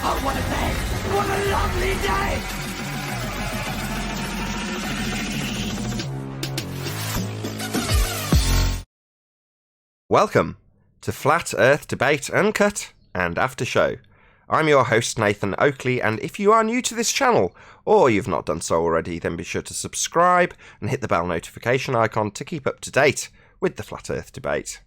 Oh, what a day! What a lovely day! Welcome to Flat Earth Debate Uncut and After Show. I'm your host Nathan Oakley, and if you are new to this channel, or you've not done so already, then be sure to subscribe and hit the bell notification icon to keep up to date with the Flat Earth Debate.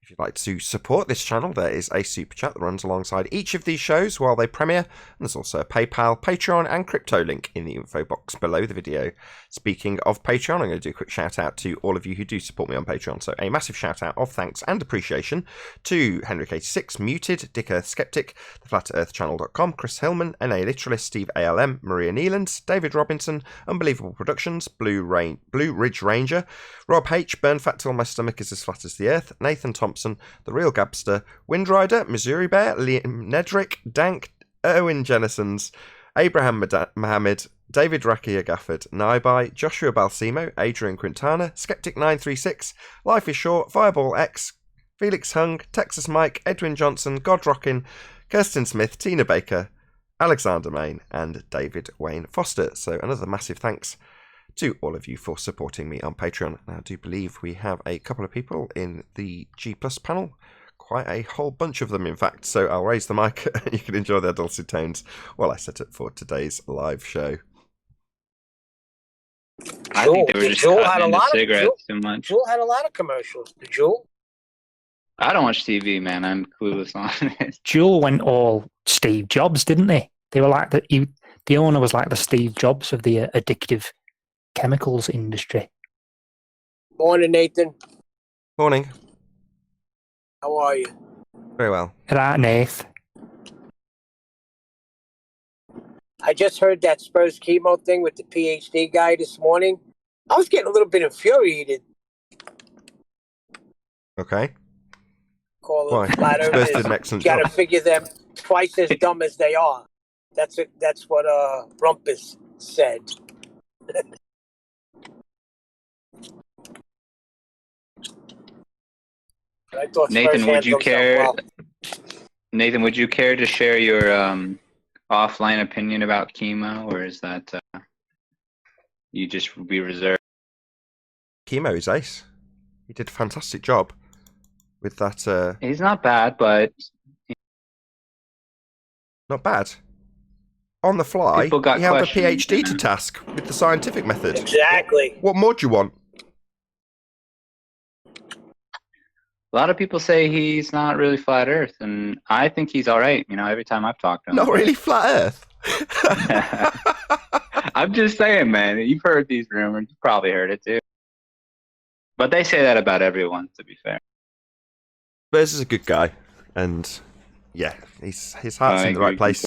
If you'd like to support this channel, there is a super chat that runs alongside each of these shows while they premiere, and there's also a PayPal, Patreon and crypto link in the info box below the video. Speaking of Patreon, I'm going to do a quick shout out to all of you who do support me on Patreon. So a massive shout out of thanks and appreciation to Henrik86, Muted, Dick Earth Skeptic, TheFlatEarthChannel.com, Chris Hillman, NA Literalist, Steve ALM, Maria Neelands, David Robinson, Unbelievable Productions, Blue Ridge Ranger, Rob H, Burn Fat Till My Stomach Is As Flat As the Earth, Nathan Thompson, The Real Gabster, Windrider, Missouri Bear, Liam Nedrick, Dank, Erwin Jennisons, Abraham Mohammed, David Rakia Gafford, Naibai, Joshua Balsimo, Adrian Quintana, Skeptic936, Life is Short, Fireball X, Felix Hung, Texas Mike, Edwin Johnson, Godrockin, Kirsten Smith, Tina Baker, Alexander Main, and David Wayne Foster. So another massive thanks to all of you for supporting me on Patreon. Now, I do believe we have a couple of people in the G Plus panel. Quite a whole bunch of them, in fact. So I'll raise the mic and you can enjoy their dulcet tones while I set up for today's live show. I think they were just cutting into cigarettes too much. Jewel had a lot of commercials. Did Jewel? I don't watch TV, man. I'm clueless on it. Jewel went all Steve Jobs, didn't they? They were like the owner was like the Steve Jobs of the addictive chemicals industry. Morning, Nathan. Morning. How are you? Very well. Right, Nath. I just heard that Spurs chemo thing with the PhD guy this morning. I was getting a little bit infuriated. Okay. Call Why? them flat Spurs did earthers. an excellent Got to job. figure them twice as dumb as they are. That's it. That's what Rumpus said. I thought Nathan, Spurs would you handled care? themselves well. Nathan, would you care to share your offline opinion about chemo, or is that you just be reserved? Chemo is ace. He did a fantastic job with that. He's not bad, but Not bad. On the fly, People got he held a questions, PhD you to know. task with the scientific method. Exactly. What more do you want? a lot of people say he's not really flat Earth, and I think he's all right. You know, every time I've talked to him. Not really flat Earth. I'm just saying, man. You've heard these rumors. You probably heard it too. But they say that about everyone, to be fair. Spurs is a good guy, and yeah, his heart's I in the right agree. place.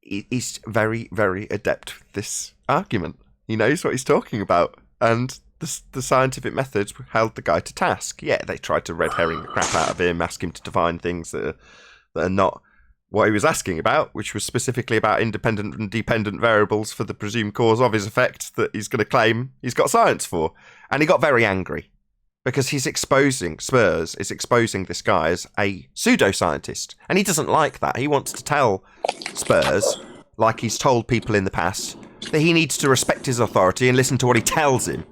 He's very, very adept with this argument. He knows what he's talking about, and the scientific methods held the guy to task. Yeah, they tried to red herring the crap out of him, ask him to define things that are not what he was asking about, which was specifically about independent and dependent variables for the presumed cause of his effect that he's going to claim he's got science for. And he got very angry because Spurs is exposing this guy as a pseudoscientist. And he doesn't like that. He wants to tell Spurs, like he's told people in the past, that he needs to respect his authority and listen to what he tells him.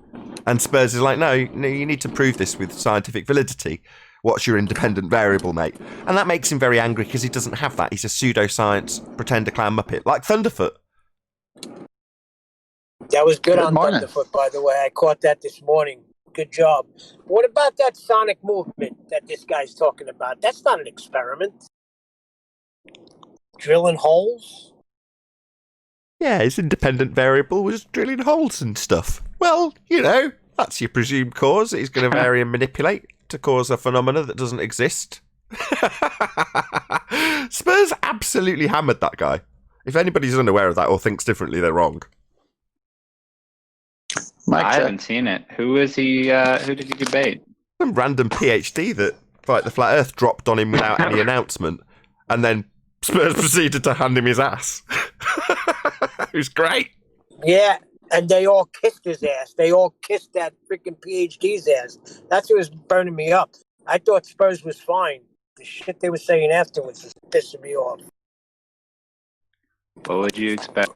And Spurs is like, no, you need to prove this with scientific validity. What's your independent variable, mate? And that makes him very angry because he doesn't have that. He's a pseudoscience pretender clown muppet, like Thunderf00t. That was good Good on morning. Thunderf00t, by the way. I caught that this morning. Good job. What about that sonic movement that this guy's talking about? That's not an experiment. Drilling holes? Yeah, his independent variable was drilling holes and stuff. Well, you know, that's your presumed cause that he's going to vary and manipulate to cause a phenomena that doesn't exist. Spurs absolutely hammered that guy. If anybody's unaware of that or thinks differently, they're wrong. I haven't seen it. Who is he? Who did he debate? Some random PhD that Fight the Flat Earth dropped on him without any announcement, and then Spurs proceeded to hand him his ass. It was great. Yeah, and they all kissed his ass. They all kissed that freaking PhD's ass. That's what was burning me up. I thought Spurs was fine. The shit they were saying afterwards was pissing me off. What would you expect?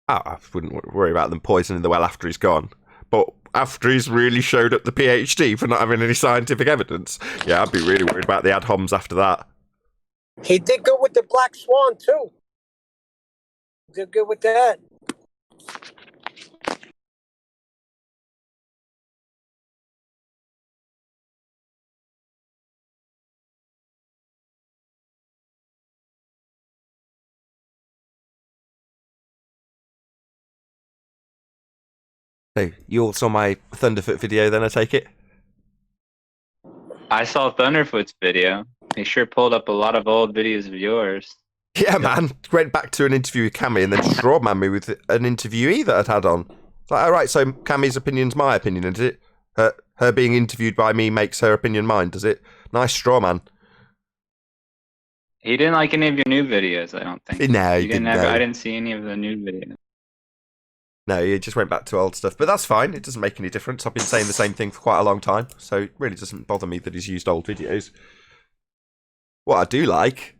Oh, I wouldn't worry about them poisoning the well after he's gone. But after he's really showed up the PhD for not having any scientific evidence, yeah, I'd be really worried about the ad homs after that. He did good with the Black Swan, too. Did good with that. So, you all saw my Thunderfoot video then, I take it? I saw Thunderfoot's video. He sure pulled up a lot of old videos of yours. Yeah, man. Went back to an interview with Cammy and then strawman me with an interviewee that I'd had on. It's like, all right, so Cammy's opinion's my opinion, is it? Her being interviewed by me makes her opinion mine, does it? Nice strawman. He didn't like any of your new videos, I don't think. No, he didn't. I didn't see any of the new videos. No, he just went back to old stuff. But that's fine. It doesn't make any difference. I've been saying the same thing for quite a long time. So it really doesn't bother me that he's used old videos. What I do like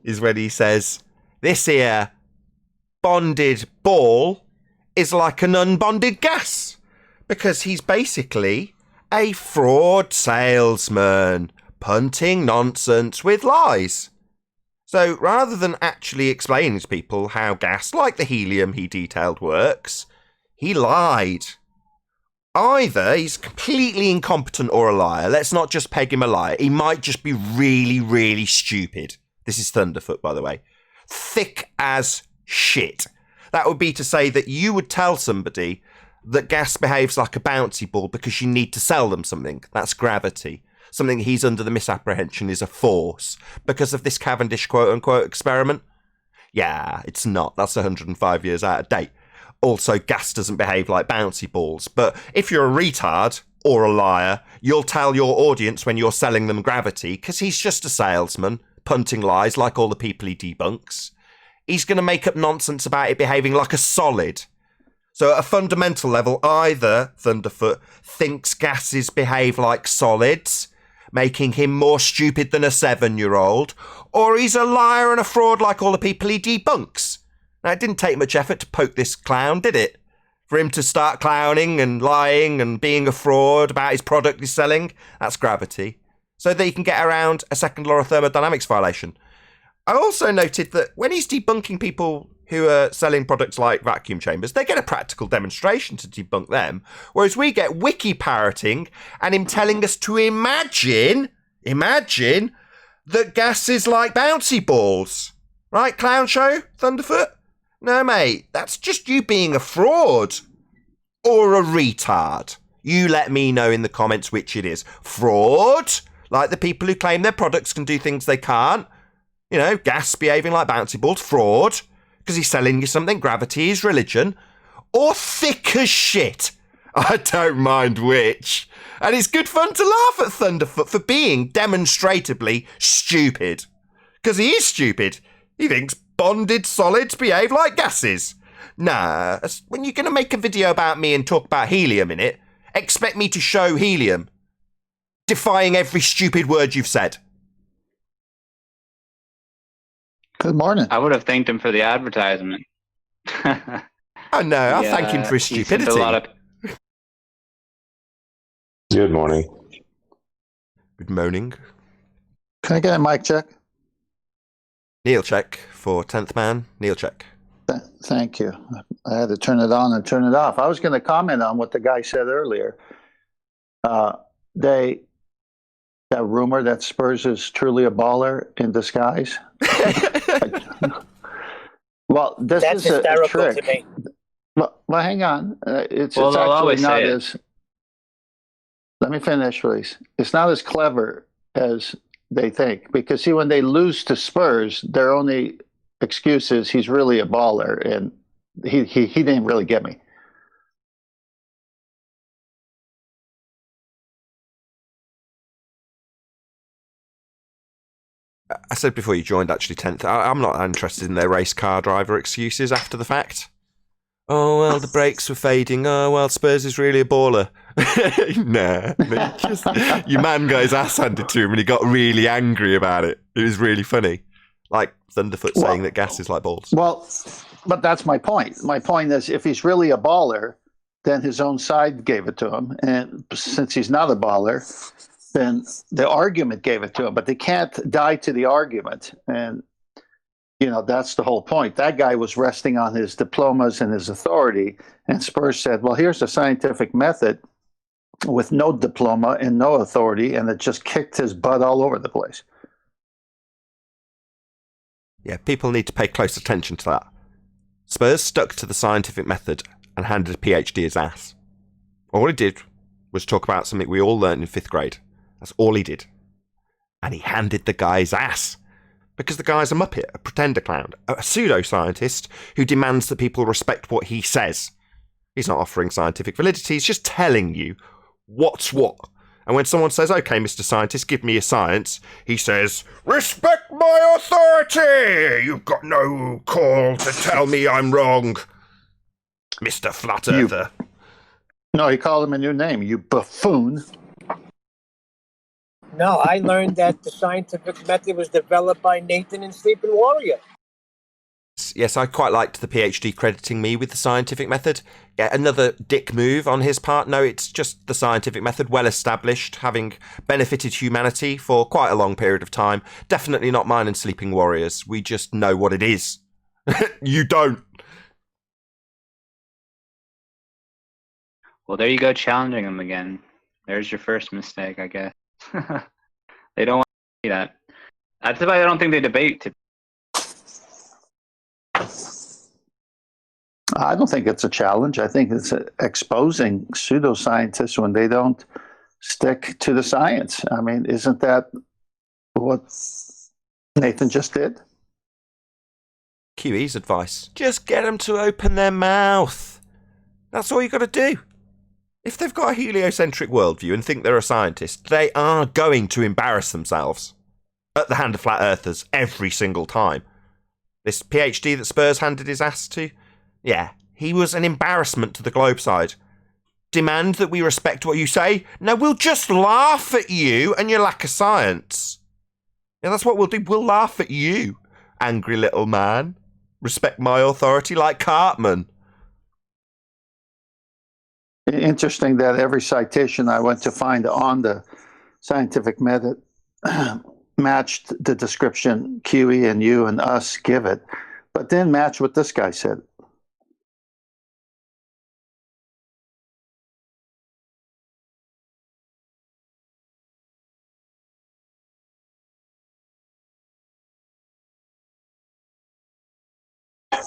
is when he says, this here bonded ball is like an unbonded gas. Because he's basically a fraud salesman punting nonsense with lies. So rather than actually explaining to people how gas, like the helium he detailed, works, he lied. Either he's completely incompetent or a liar. Let's not just peg him a liar. He might just be really, really stupid. This is Thunderfoot, by the way. Thick as shit. That would be to say that you would tell somebody that gas behaves like a bouncy ball because you need to sell them something. That's gravity. Something he's under the misapprehension is a force because of this Cavendish quote-unquote experiment. Yeah, it's not. That's 105 years out of date. Also, gas doesn't behave like bouncy balls. But if you're a retard or a liar, you'll tell your audience when you're selling them gravity because he's just a salesman, punting lies like all the people he debunks. He's going to make up nonsense about it behaving like a solid. So at a fundamental level, either Thunderfoot thinks gases behave like solids, making him more stupid than a 7-year-old, or he's a liar and a fraud like all the people he debunks. Now, it didn't take much effort to poke this clown, did it? For him to start clowning and lying and being a fraud about his product he's selling. That's gravity. So that he can get around a second law of thermodynamics violation. I also noted that when he's debunking people who are selling products like vacuum chambers, they get a practical demonstration to debunk them, whereas we get wiki parroting and him telling us to imagine that gas is like bouncy balls. Right, clown show, Thunderfoot? No, mate, that's just you being a fraud. Or a retard. You let me know in the comments which it is. Fraud, like the people who claim their products can do things they can't. You know, gas behaving like bouncy balls, fraud. Because he's selling you something, gravity is religion. Or thick as shit. I don't mind which. And it's good fun to laugh at Thunderfoot for being demonstrably stupid. Because he is stupid. He thinks bonded solids behave like gases. Nah, when you're going to make a video about me and talk about helium in it, expect me to show helium. Defying every stupid word you've said. Good morning. I would have thanked him for the advertisement. Oh no, I'll thank him for his stupidity. Good morning. Good morning. Can I get a mic check? Neil check for 10th man. Neil check. Thank you. I had to turn it on and turn it off. I was going to comment on what the guy said earlier. That rumor that Spurs is truly a baller in disguise. Well, That's is a hysterical trick. to me. Well, hang on. It's Well, they'll actually always not say it. as. Let me finish, please. It's not as clever as they think, because see, when they lose to Spurs, their only excuse is he's really a baller, and he didn't really get me. I said before you joined, actually, 10th, I'm not interested in their race car driver excuses after the fact. Oh, well, the brakes were fading. Oh, well, Spurs is really a baller. Nah. Your man got his ass handed to him and he got really angry about it. It was really funny. Like Thunderf00t saying that gas is like balls. Well, but that's my point. My point is, if he's really a baller, then his own side gave it to him. And since he's not a baller, then the argument gave it to him. But they can't die to the argument. And, that's the whole point. That guy was resting on his diplomas and his authority. And Spurs said, well, here's a scientific method with no diploma and no authority. And it just kicked his butt all over the place. Yeah, people need to pay close attention to that. Spurs stuck to the scientific method and handed a PhD his ass. All he did was talk about something we all learned in 5th grade. That's all he did. And he handed the guy his ass. Because the guy's a muppet, a pretender clown, a pseudoscientist who demands that people respect what he says. He's not offering scientific validity, he's just telling you what's what. And when someone says, okay, Mr. Scientist, give me your science, he says, respect my authority! You've got no call to tell me I'm wrong, Mr. Flat Earther. No, he called him a new name, you buffoon. No, I learned that the scientific method was developed by Nathan and Sleeping Warrior. Yes, I quite liked the PhD crediting me with the scientific method. Yeah, another dick move on his part. No, it's just the scientific method, well established, having benefited humanity for quite a long period of time. Definitely not mine and Sleeping Warriors. We just know what it is. You don't. Well, there you go, challenging them again. There's your first mistake, I guess. They don't want to see that. That's why I don't think they debate. I don't think it's a challenge. I think it's exposing pseudoscientists when they don't stick to the science. I mean, isn't that what Nathan just did? QE's advice. Just get them to open their mouth. That's all you got to do. If they've got a heliocentric worldview and think they're a scientist, they are going to embarrass themselves at the hand of flat earthers every single time. This PhD that Spurs handed his ass to, yeah, he was an embarrassment to the globe side. Demand that we respect what you say? No, we'll just laugh at you and your lack of science. Yeah, that's what we'll do. We'll laugh at you, angry little man. Respect my authority like Cartman. Interesting that every citation I went to find on the scientific method matched the description QE and you and us give it, but didn't match what this guy said.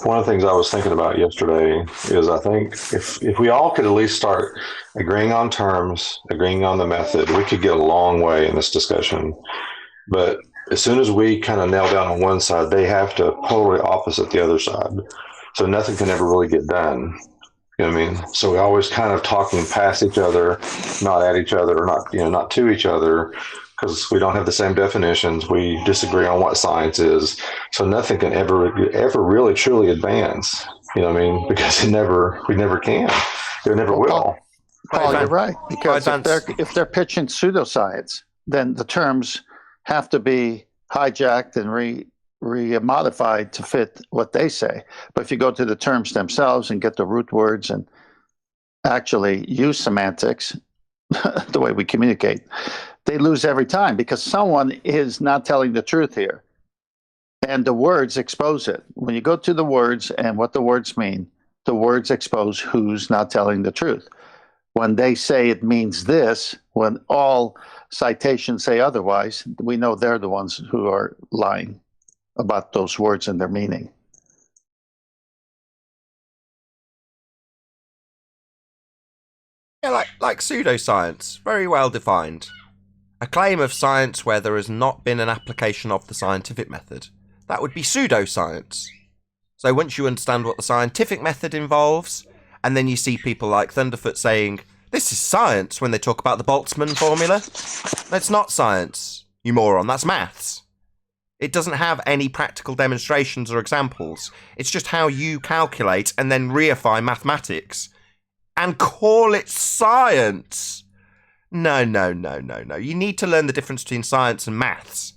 One of the things I was thinking about yesterday is I think if we all could at least start agreeing on terms, agreeing on the method, we could get a long way in this discussion. But as soon as we kind of nail down on one side, they have to totally opposite the other side. So nothing can ever really get done. You know what I mean? So we always kind of talking past each other, not at each other, or not to each other, because we don't have the same definitions. We disagree on what science is. So nothing can ever really truly advance. You know what I mean? Because we never can. It never will. Paul, you're right. Because if they're pitching pseudoscience, then the terms have to be hijacked and re-modified to fit what they say. But if you go to the terms themselves and get the root words and actually use semantics, the way we communicate, they lose every time because someone is not telling the truth here. And the words expose it. When you go to the words and what the words mean, the words expose who's not telling the truth. When they say it means this, when all citations say otherwise, we know they're the ones who are lying about those words and their meaning. Yeah, like pseudoscience, very well defined. A claim of science where there has not been an application of the scientific method. That would be pseudoscience. So once you understand what the scientific method involves, and then you see people like Thunderf00t saying, this is science, when they talk about the Boltzmann formula. That's not science, you moron, that's maths. It doesn't have any practical demonstrations or examples. It's just how you calculate and then reify mathematics. And call it science. No. You need to learn the difference between science and maths.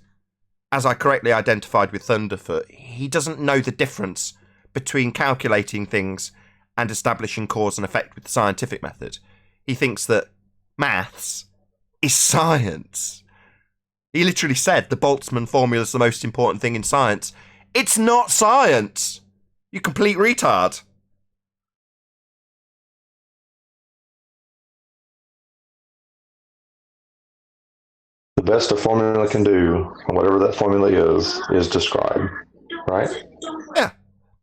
as I correctly identified with Thunderf00t, he doesn't know the difference between calculating things and establishing cause and effect with the scientific method. He thinks that maths is science. He literally said the Boltzmann formula is the most important thing in science. It's not science, you complete retard. The best a formula can do, whatever that formula is describe, right? Yeah.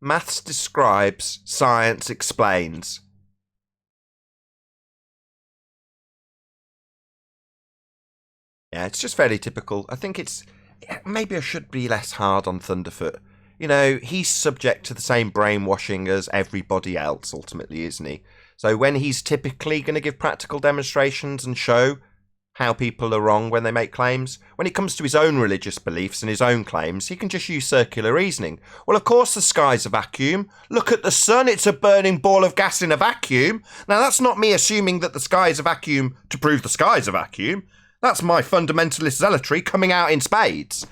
Maths describes, science explains. Yeah, it's just fairly typical. I think maybe I should be less hard on Thunderf00t. You know, he's subject to the same brainwashing as everybody else, ultimately, isn't he? So when he's typically going to give practical demonstrations and show how people are wrong when they make claims, when it comes to his own religious beliefs and his own claims, he can just use circular reasoning. Well, of course the sky's a vacuum. Look at the sun, it's a burning ball of gas in a vacuum. Now, that's not me assuming that the sky is a vacuum to prove the sky's a vacuum. That's my fundamentalist zealotry coming out in spades.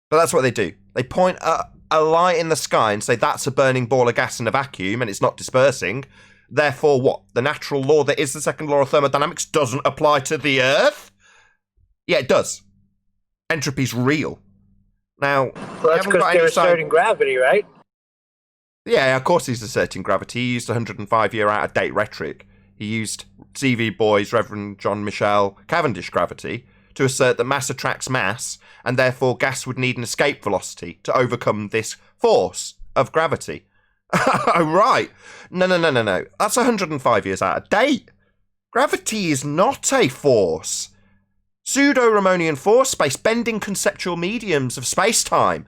But that's what they do. They point a light in the sky and say that's a burning ball of gas in a vacuum and it's not dispersing. Therefore, what? The natural law that is the second law of thermodynamics doesn't apply to the Earth? Yeah, it does. Entropy's real. Now, well, that's because they're asserting gravity, right? Yeah, of course he's asserting gravity. He used 105-year out-of-date rhetoric. He used CV Boy's Reverend John Michel Cavendish gravity to assert that mass attracts mass, and therefore gas would need an escape velocity to overcome this force of gravity. Oh, right. No. That's 105 years out of date. Gravity is not a force. Pseudo-Ramonian force space bending conceptual mediums of space-time,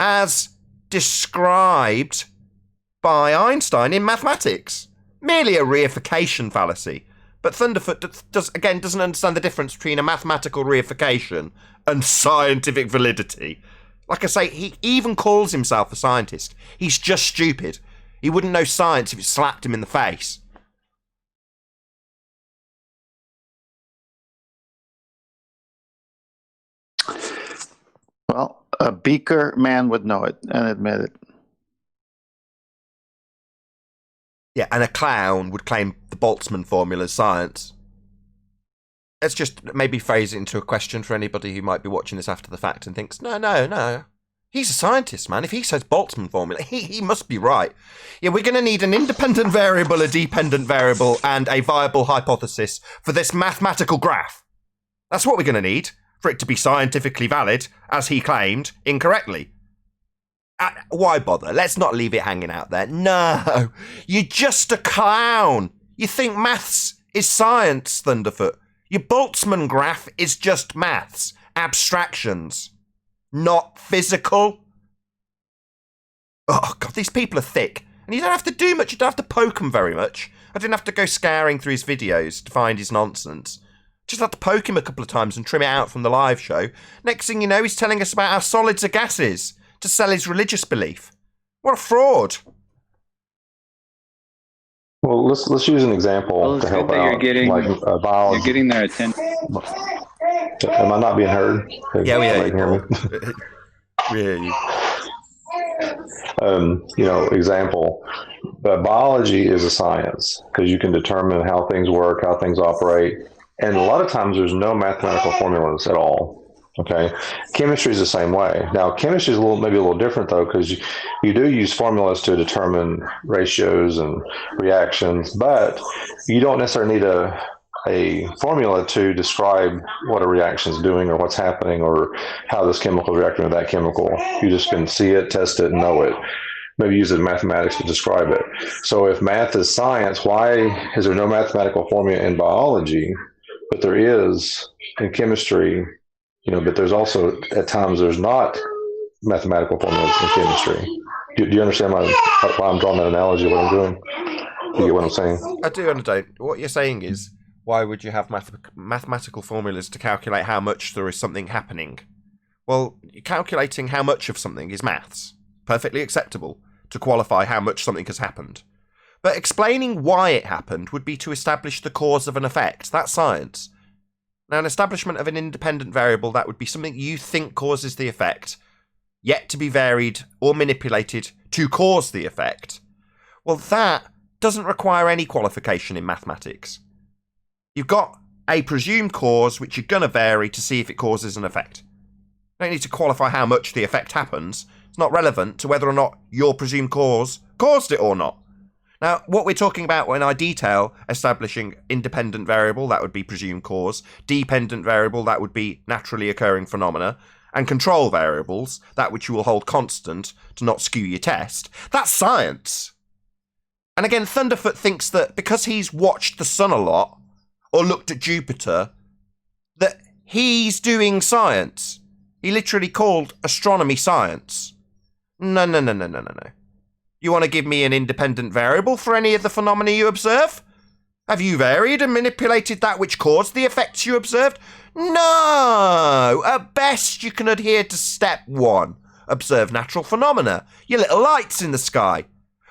as described by Einstein in mathematics. Merely a reification fallacy. But Thunderf00t doesn't understand the difference between a mathematical reification and scientific validity. Like I say, he even calls himself a scientist. He's just stupid. He wouldn't know science if it slapped him in the face. Well, a Beaker man would know it and admit it. Yeah, and a clown would claim the Boltzmann formula is science. Let's just maybe phrase it into a question for anybody who might be watching this after the fact and thinks, no. He's a scientist, man. If he says Boltzmann formula, he must be right. Yeah, we're going to need an independent variable, a dependent variable, and a viable hypothesis for this mathematical graph. That's what we're going to need for it to be scientifically valid, as he claimed, incorrectly. Why bother? Let's not leave it hanging out there. No, you're just a clown. You think maths is science, Thunderf00t. Your Boltzmann graph is just maths, abstractions, not physical. Oh, God, these people are thick. And you don't have to do much. You don't have to poke them very much. I didn't have to go scouring through his videos to find his nonsense. Just had to poke him a couple of times and trim it out from the live show. Next thing you know, he's telling us about how solids are gases to sell his religious belief. What a fraud. Well, let's use an example to help out. Biology. You're getting their attention. Am I not being heard? Yeah, we hear you. We hear you. Example. Biology is a science because you can determine how things work, how things operate, and a lot of times there's no mathematical formulas at all. Okay, chemistry is the same way. Now, chemistry is maybe a little different though, because you do use formulas to determine ratios and reactions, but you don't necessarily need a formula to describe what a reaction is doing or what's happening or how this chemical is reacting with that chemical. You just can see it, test it, and know it. Maybe use mathematics to describe it. So if math is science, why is there no mathematical formula in biology, but there is in chemistry? But there's also, at times, there's not mathematical formulas in chemistry. Do you understand why I'm drawing that analogy, what I'm doing? You get what I'm saying? I do understand. What you're saying is, why would you have mathematical formulas to calculate how much there is something happening? Well, calculating how much of something is maths. Perfectly acceptable to qualify how much something has happened. But explaining why it happened would be to establish the cause of an effect. That's science. Now, an establishment of an independent variable, that would be something you think causes the effect, yet to be varied or manipulated to cause the effect. Well, that doesn't require any qualification in mathematics. You've got a presumed cause which you're going to vary to see if it causes an effect. You don't need to qualify how much the effect happens. It's not relevant to whether or not your presumed cause caused it or not. Now, what we're talking about when I detail establishing independent variable, that would be presumed cause, dependent variable, that would be naturally occurring phenomena, and control variables, that which you will hold constant to not skew your test, that's science. And again, Thunderf00t thinks that because he's watched the sun a lot, or looked at Jupiter, that he's doing science. He literally called astronomy science. No. You want to give me an independent variable for any of the phenomena you observe? Have you varied and manipulated that which caused the effects you observed? No! At best, you can adhere to step 1. Observe natural phenomena, your little lights in the sky.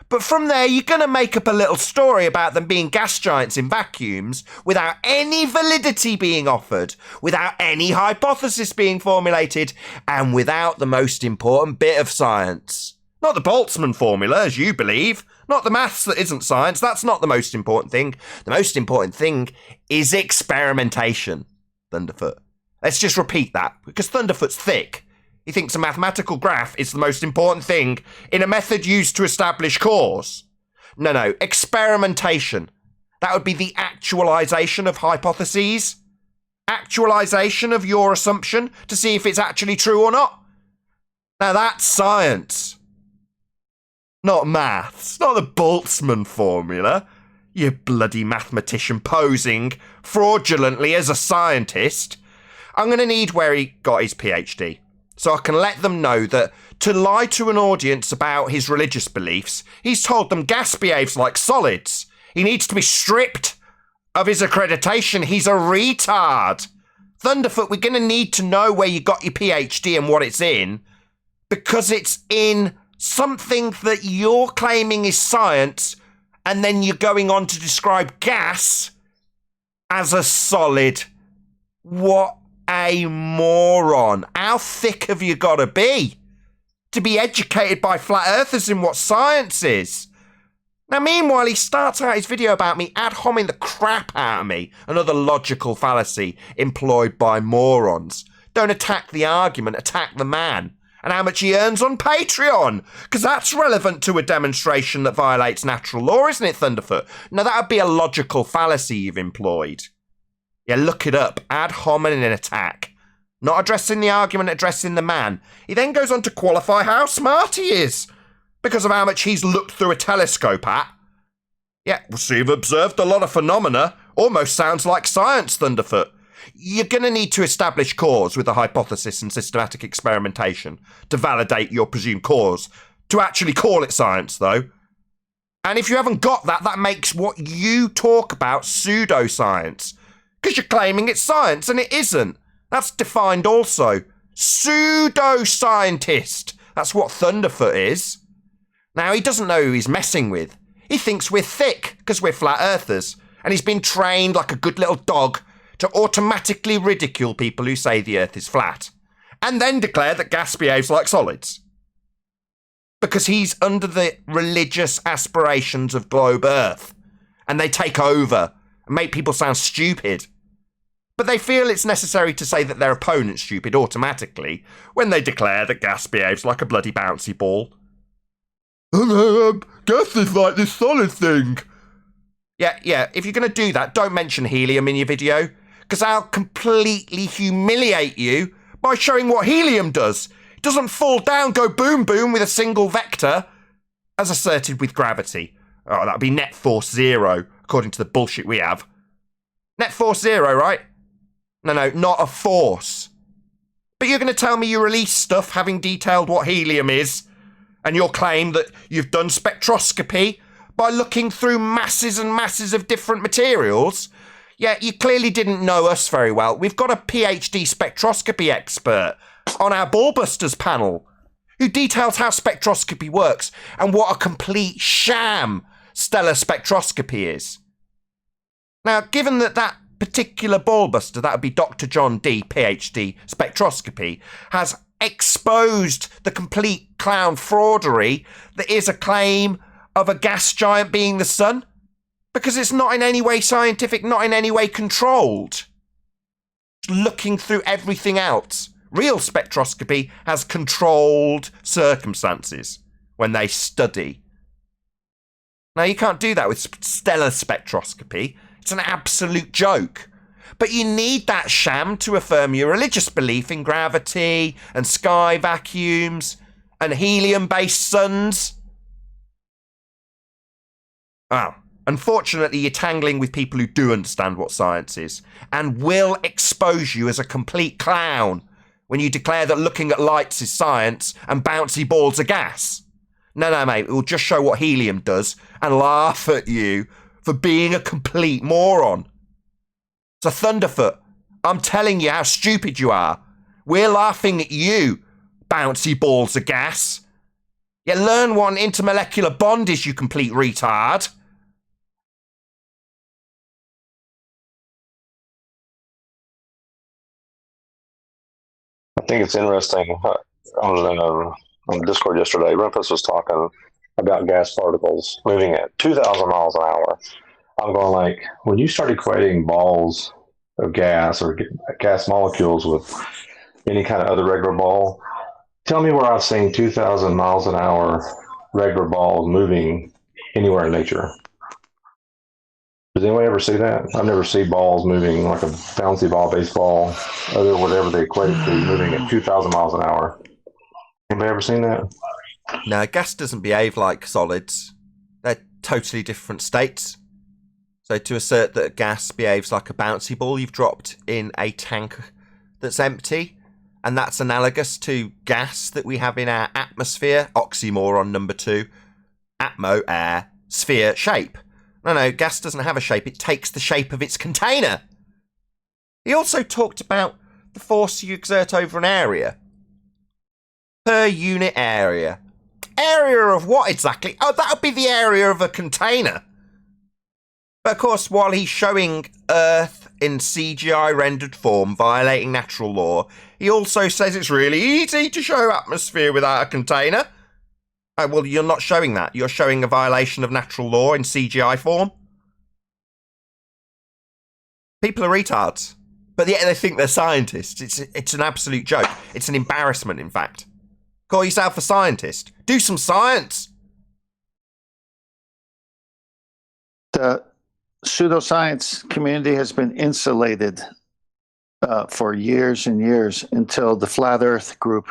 But from there, you're going to make up a little story about them being gas giants in vacuums without any validity being offered, without any hypothesis being formulated, and without the most important bit of science. Not the Boltzmann formula, as you believe. Not the maths that isn't science. That's not the most important thing. The most important thing is experimentation, Thunderf00t. Let's just repeat that, because Thunderf00t's thick. He thinks a mathematical graph is the most important thing in a method used to establish cause. No, experimentation. That would be the actualization of hypotheses. Actualization of your assumption to see if it's actually true or not. Now that's science. Not maths, not the Boltzmann formula. You bloody mathematician posing fraudulently as a scientist. I'm going to need where he got his PhD, so I can let them know that to lie to an audience about his religious beliefs, he's told them gas behaves like solids. He needs to be stripped of his accreditation. He's a retard. Thunderf00t, we're going to need to know where you got your PhD and what it's in, because it's in something that you're claiming is science, and then you're going on to describe gas as a solid. What a moron. How thick have you got to be educated by flat earthers in what science is? Now, meanwhile, he starts out his video about me ad homing the crap out of me, another logical fallacy employed by morons. Don't attack the argument, attack the man. And how much he earns on Patreon, because that's relevant to a demonstration that violates natural law, isn't it, Thunderf00t? Now, that would be a logical fallacy you've employed. Yeah, look it up. Ad hominem attack. Not addressing the argument, addressing the man. He then goes on to qualify how smart he is, because of how much he's looked through a telescope at. Yeah, so you've observed a lot of phenomena. Almost sounds like science, Thunderf00t. You're going to need to establish cause with a hypothesis and systematic experimentation to validate your presumed cause. To actually call it science, though. And if you haven't got that, that makes what you talk about pseudoscience. Because you're claiming it's science and it isn't. That's defined also. Pseudo-scientist. That's what Thunderf00t is. Now, he doesn't know who he's messing with. He thinks we're thick because we're flat earthers. And he's been trained like a good little dog to automatically ridicule people who say the earth is flat, and then declare that gas behaves like solids. Because he's under the religious aspirations of globe earth, and they take over and make people sound stupid. But they feel it's necessary to say that their opponent's stupid automatically when they declare that gas behaves like a bloody bouncy ball. Gas is like this solid thing. Yeah, if you're going to do that, don't mention helium in your video, because I'll completely humiliate you by showing what helium does. It doesn't fall down, go boom boom with a single vector, as asserted with gravity. Oh, that would be net force 0, according to the bullshit we have. Net force 0, right? No, not a force. But you're going to tell me you release stuff having detailed what helium is, and your claim that you've done spectroscopy by looking through masses and masses of different materials? Yeah, you clearly didn't know us very well. We've got a PhD spectroscopy expert on our Ballbusters panel who details how spectroscopy works and what a complete sham stellar spectroscopy is. Now, given that particular ballbuster, that would be Dr. John D, PhD, spectroscopy, has exposed the complete clown fraudery that is a claim of a gas giant being the sun, because it's not in any way scientific, not in any way controlled. Looking through everything else. Real spectroscopy has controlled circumstances when they study. Now, you can't do that with stellar spectroscopy. It's an absolute joke. But you need that sham to affirm your religious belief in gravity and sky vacuums and helium-based suns. Well, unfortunately, you're tangling with people who do understand what science is and will expose you as a complete clown when you declare that looking at lights is science and bouncy balls are gas. No, mate, it will just show what helium does and laugh at you for being a complete moron. So Thunderf00t, I'm telling you how stupid you are. We're laughing at you, bouncy balls of gas. You learn what an intermolecular bond is, you complete retard. I think it's interesting. On Discord yesterday, Rumpus was talking about gas particles moving at 2,000 miles an hour. I'm going like, when you start equating balls of gas or gas molecules with any kind of other regular ball, tell me where I've seen 2,000 miles an hour regular balls moving anywhere in nature. Does anyone ever see that? I've never seen balls moving like a bouncy ball, baseball, other whatever they equate it to, moving at 2,000 miles an hour. Anybody ever seen that? No, gas doesn't behave like solids. They're totally different states. So to assert that gas behaves like a bouncy ball you've dropped in a tank that's empty, and that's analogous to gas that we have in our atmosphere, oxymoron number 2, atmo, air, sphere, shape. No, gas doesn't have a shape, it takes the shape of its container. He also talked about the force you exert over an area. Per unit area. Area of what exactly? Oh, that would be the area of a container. But of course, while he's showing Earth in CGI rendered form violating natural law, he also says it's really easy to show atmosphere without a container. Oh, well, you're not showing that. You're showing a violation of natural law in CGI form. People are retards. But yet they think they're scientists. It's an absolute joke. It's an embarrassment, in fact. Call yourself a scientist. Do some science. The pseudoscience community has been insulated for years and years until the Flat Earth group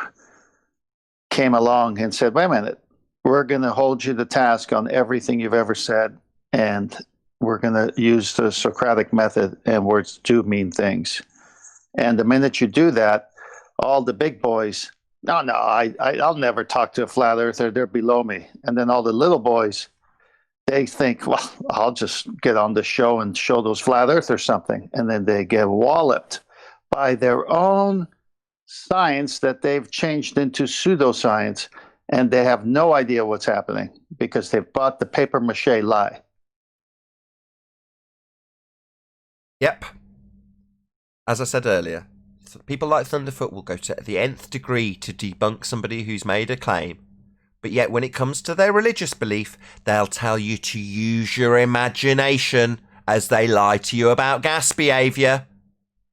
came along and said, wait a minute, we're going to hold you to task on everything you've ever said, and we're going to use the Socratic method, and words do mean things. And the minute you do that, all the big boys, I'll never talk to a flat earther, they're below me. And then all the little boys, they think, well, I'll just get on the show and show those flat earthers something. And then they get walloped by their own science that they've changed into pseudoscience, and they have no idea what's happening because they've bought the paper mache lie. Yep. As I said earlier, people like Thunderf00t will go to the nth degree to debunk somebody who's made a claim. But yet when it comes to their religious belief, they'll tell you to use your imagination as they lie to you about gas behaviour.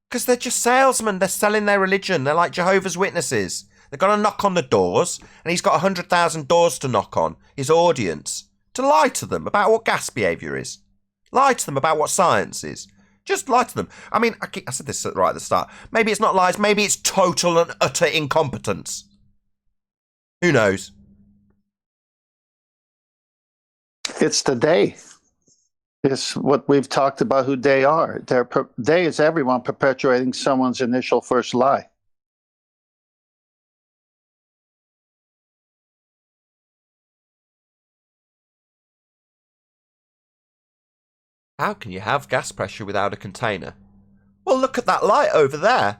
Because they're just salesmen. They're selling their religion. They're like Jehovah's Witnesses. They're going to knock on the doors, and he's got 100,000 doors to knock on, his audience, to lie to them about what gas behaviour is. Lie to them about what science is. Just lie to them. I mean, I said this right at the start. Maybe it's not lies. Maybe it's total and utter incompetence. Who knows? It's the they. It's what we've talked about who they are. They is everyone perpetuating someone's initial first lie. How can you have gas pressure without a container? Well, look at that light over there.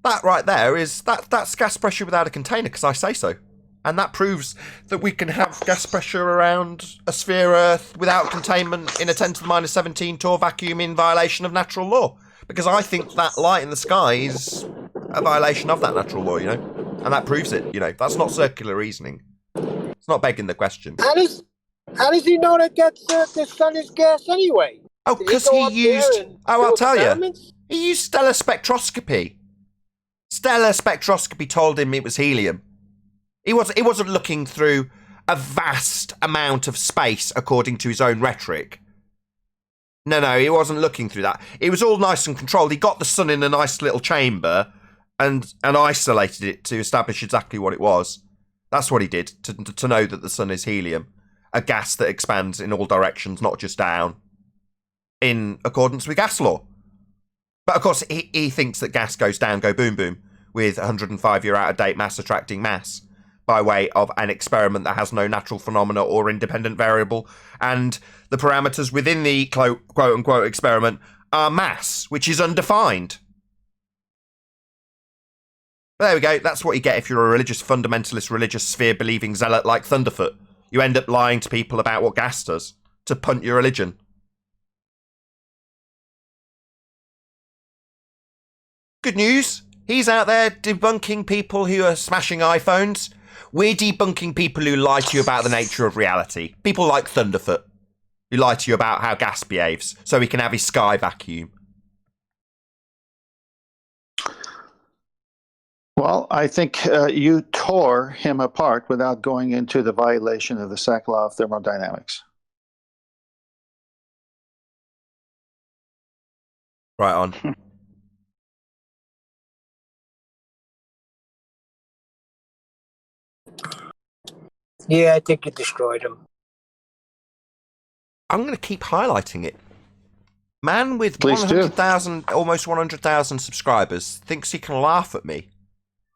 That right there that's gas pressure without a container, because I say so. And that proves that we can have gas pressure around a sphere Earth without containment in a 10 to the minus 17 Torr vacuum in violation of natural law. because I think that light in the sky is a violation of that natural law, and that proves it. That's not circular reasoning. It's not begging the question. How does he know that the sun is gas anyway? Oh, because he used. Oh, I'll tell you. He used stellar spectroscopy. Stellar spectroscopy told him it was helium. He wasn't looking through a vast amount of space according to his own rhetoric. No, he wasn't looking through that. It was all nice and controlled. He got the sun in a nice little chamber and isolated it to establish exactly what it was. That's what he did, to know that the sun is helium, a gas that expands in all directions, not just down, in accordance with gas law. But of course, he thinks that gas goes down, go boom boom, with 105-year out-of-date mass attracting mass, by way of an experiment that has no natural phenomena or independent variable, and the parameters within the quote-unquote experiment are mass, which is undefined. But there we go, that's what you get if you're a religious fundamentalist, religious sphere-believing zealot like Thunderf00t. You end up lying to people about what gas does, to punt your religion. Good news, he's out there debunking people who are smashing iPhones. We're debunking people who lie to you about the nature of reality. People like Thunderf00t, who lie to you about how gas behaves, so he can have his sky vacuum. Well, I think you tore him apart without going into the violation of the Sachs law of thermodynamics. Right on. Yeah, I think you destroyed him. I'm going to keep highlighting it. Man with Please 100,000, almost 100,000 subscribers thinks he can laugh at me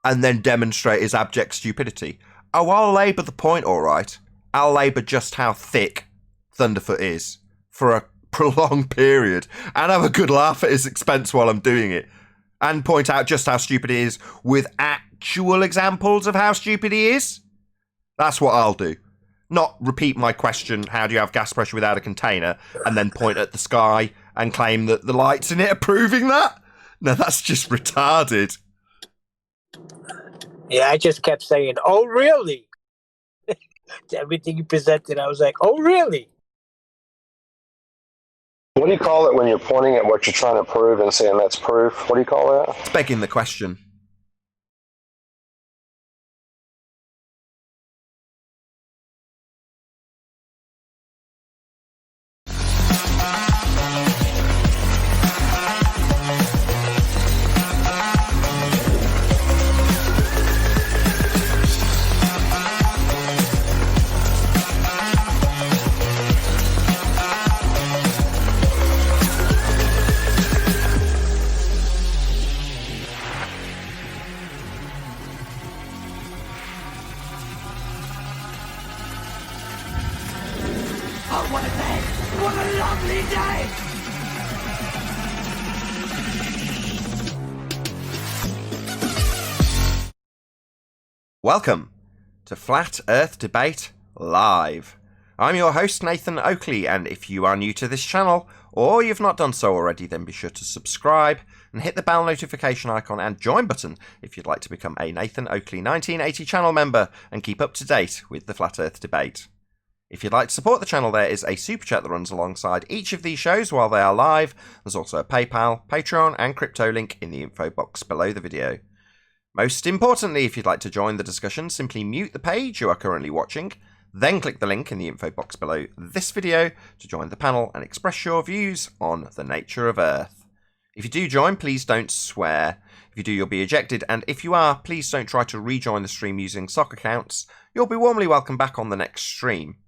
and then demonstrate his abject stupidity. Oh, I'll labour the point, all right. I'll labour just how thick Thunderf00t is for a prolonged period and have a good laugh at his expense while I'm doing it, and point out just how stupid he is with actual examples of how stupid he is. That's what I'll do. Not repeat my question, how do you have gas pressure without a container, and then point at the sky and claim that the lights in it are proving that? No, that's just retarded. Yeah, I just kept saying, oh, really? To everything you presented, I was like, oh, really? What do you call it when you're pointing at what you're trying to prove and saying that's proof? What do you call that? It's begging the question. Oh, what a day! What a lovely day! Welcome to Flat Earth Debate Live. I'm your host, Nathan Oakley, and if you are new to this channel, or you've not done so already, then be sure to subscribe and hit the bell notification icon and join button if you'd like to become a Nathan Oakley 1980 channel member and keep up to date with the Flat Earth Debate. If you'd like to support the channel, there is a super chat that runs alongside each of these shows while they are live. There's also a PayPal, Patreon, and crypto link in the info box below the video. Most importantly, if you'd like to join the discussion, simply mute the page you are currently watching, then click the link in the info box below this video to join the panel and express your views on the nature of Earth. If you do join, please don't swear. If you do, you'll be ejected, and if you are, please don't try to rejoin the stream using sock accounts. You'll be warmly welcome back on the next stream.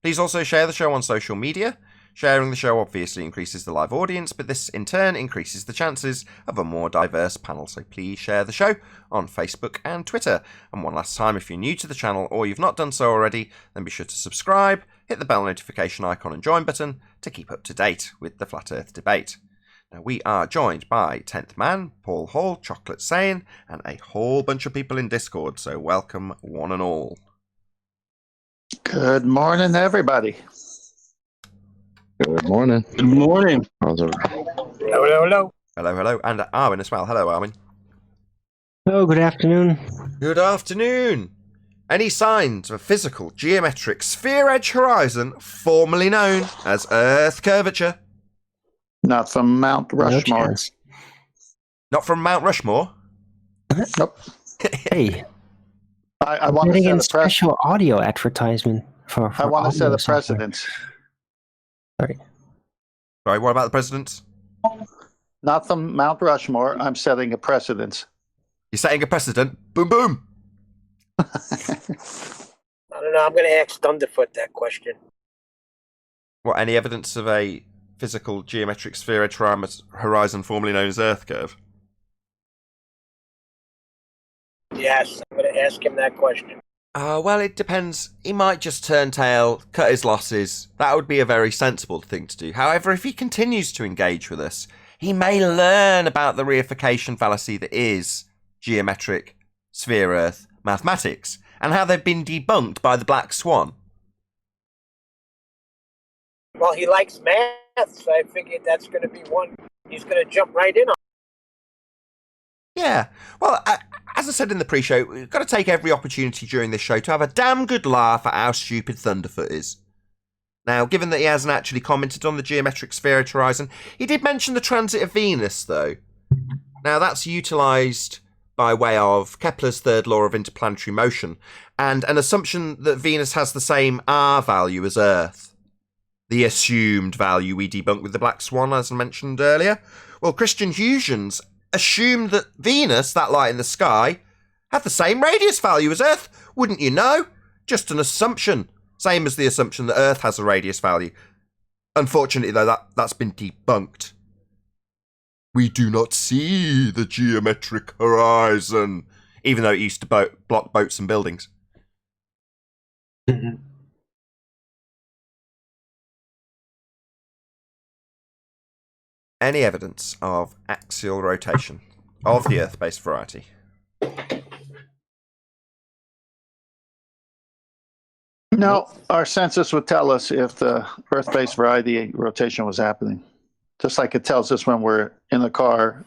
Please also share the show on social media. Sharing the show obviously increases the live audience, but this in turn increases the chances of a more diverse panel, so please share the show on Facebook and Twitter. And one last time, if you're new to the channel or you've not done so already, then be sure to subscribe, hit the bell notification icon and join button to keep up to date with the Flat Earth Debate. Now, we are joined by 10th Man, Paul Hall, Chocolate Sane, and a whole bunch of people in Discord, so welcome one and all. Good morning, everybody. Good morning. Good morning. How's it? Hello. Hello, hello. And Armin as well. Hello, Armin. Oh, good afternoon. Good afternoon. Any signs of a physical, geometric sphere-edge horizon, formerly known as Earth curvature? Not from Mount No Rushmore. chance. Not from Mount Rushmore? Nope. Hey, I want to getting set in a precedent. special audio advertisement for I want to set audio a software. precedent. Sorry. Sorry, what about the president? Not from Mount Rushmore. I'm setting a precedent. You're setting a precedent. Boom, boom. I don't know. I'm going to ask Thunderf00t that question. What, any evidence of a physical, geometric sphere-edge horizon formerly known as Earth curve? Yes, I'm going to ask him that question. Well, it depends. He might just turn tail, cut his losses. That would be a very sensible thing to do. However, if he continues to engage with us, he may learn about the reification fallacy that is geometric sphere Earth mathematics, and how they've been debunked by the Black Swan. Well, he likes math, so I figured that's going to be one he's going to jump right in on. Yeah. Well, as I said in the pre-show, we've got to take every opportunity during this show to have a damn good laugh at how stupid Thunderf00t is. Now, given that he hasn't actually commented on the geometric sphere-edge horizon, he did mention the transit of Venus, though. Now, that's utilised by way of Kepler's third law of interplanetary motion, and an assumption that Venus has the same R value as Earth. The assumed value we debunked with the Black Swan, as I mentioned earlier. Well, Christian Huygens assumed that Venus, that light in the sky, had the same radius value as Earth. Wouldn't you know? Just an assumption. Same as the assumption that Earth has a radius value. Unfortunately, though, that's been debunked. We do not see the geometric horizon, even though it used to block boats and buildings. Any evidence of axial rotation of the Earth-based variety? No, our census would tell us if the Earth-based variety rotation was happening. Just like it tells us when we're in a car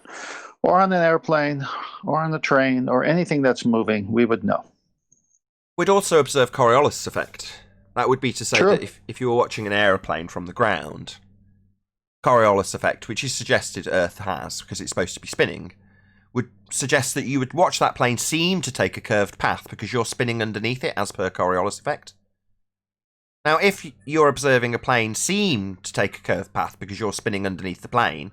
or on an airplane or on a train or anything that's moving, we would know. We'd also observe Coriolis effect. That would be to say True. that if you were watching an aeroplane from the ground, Coriolis effect, which is suggested Earth has because it's supposed to be spinning, would suggest that you would watch that plane seem to take a curved path because you're spinning underneath it as per Coriolis effect. Now, if you're observing a plane seem to take a curved path because you're spinning underneath the plane,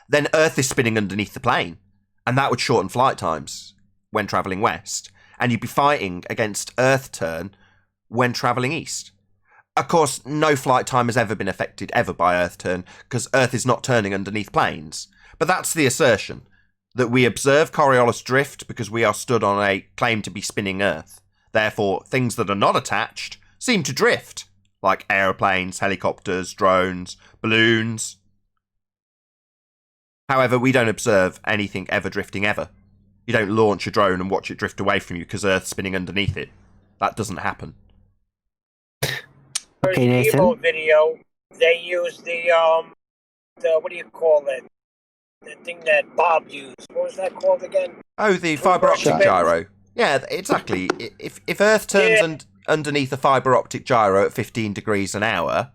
then Earth is spinning underneath the plane, and that would shorten flight times when travelling west, and you'd be fighting against Earth turn when travelling east. Of course, no flight time has ever been affected ever by Earth turn, because Earth is not turning underneath planes. But that's the assertion, that we observe Coriolis drift because we are stood on a claim to be spinning Earth. Therefore, things that are not attached seem to drift, like aeroplanes, helicopters, drones, balloons. However, we don't observe anything ever drifting ever. You don't launch a drone and watch it drift away from you because Earth's spinning underneath it. That doesn't happen. Okay, The Nathan. Evo video, they use the what do you call it? The thing that Bob used. What was that called again? Oh, the fibre optic Shot. gyro. Yeah, exactly. If Earth turns underneath a fibre optic gyro at 15 degrees an hour,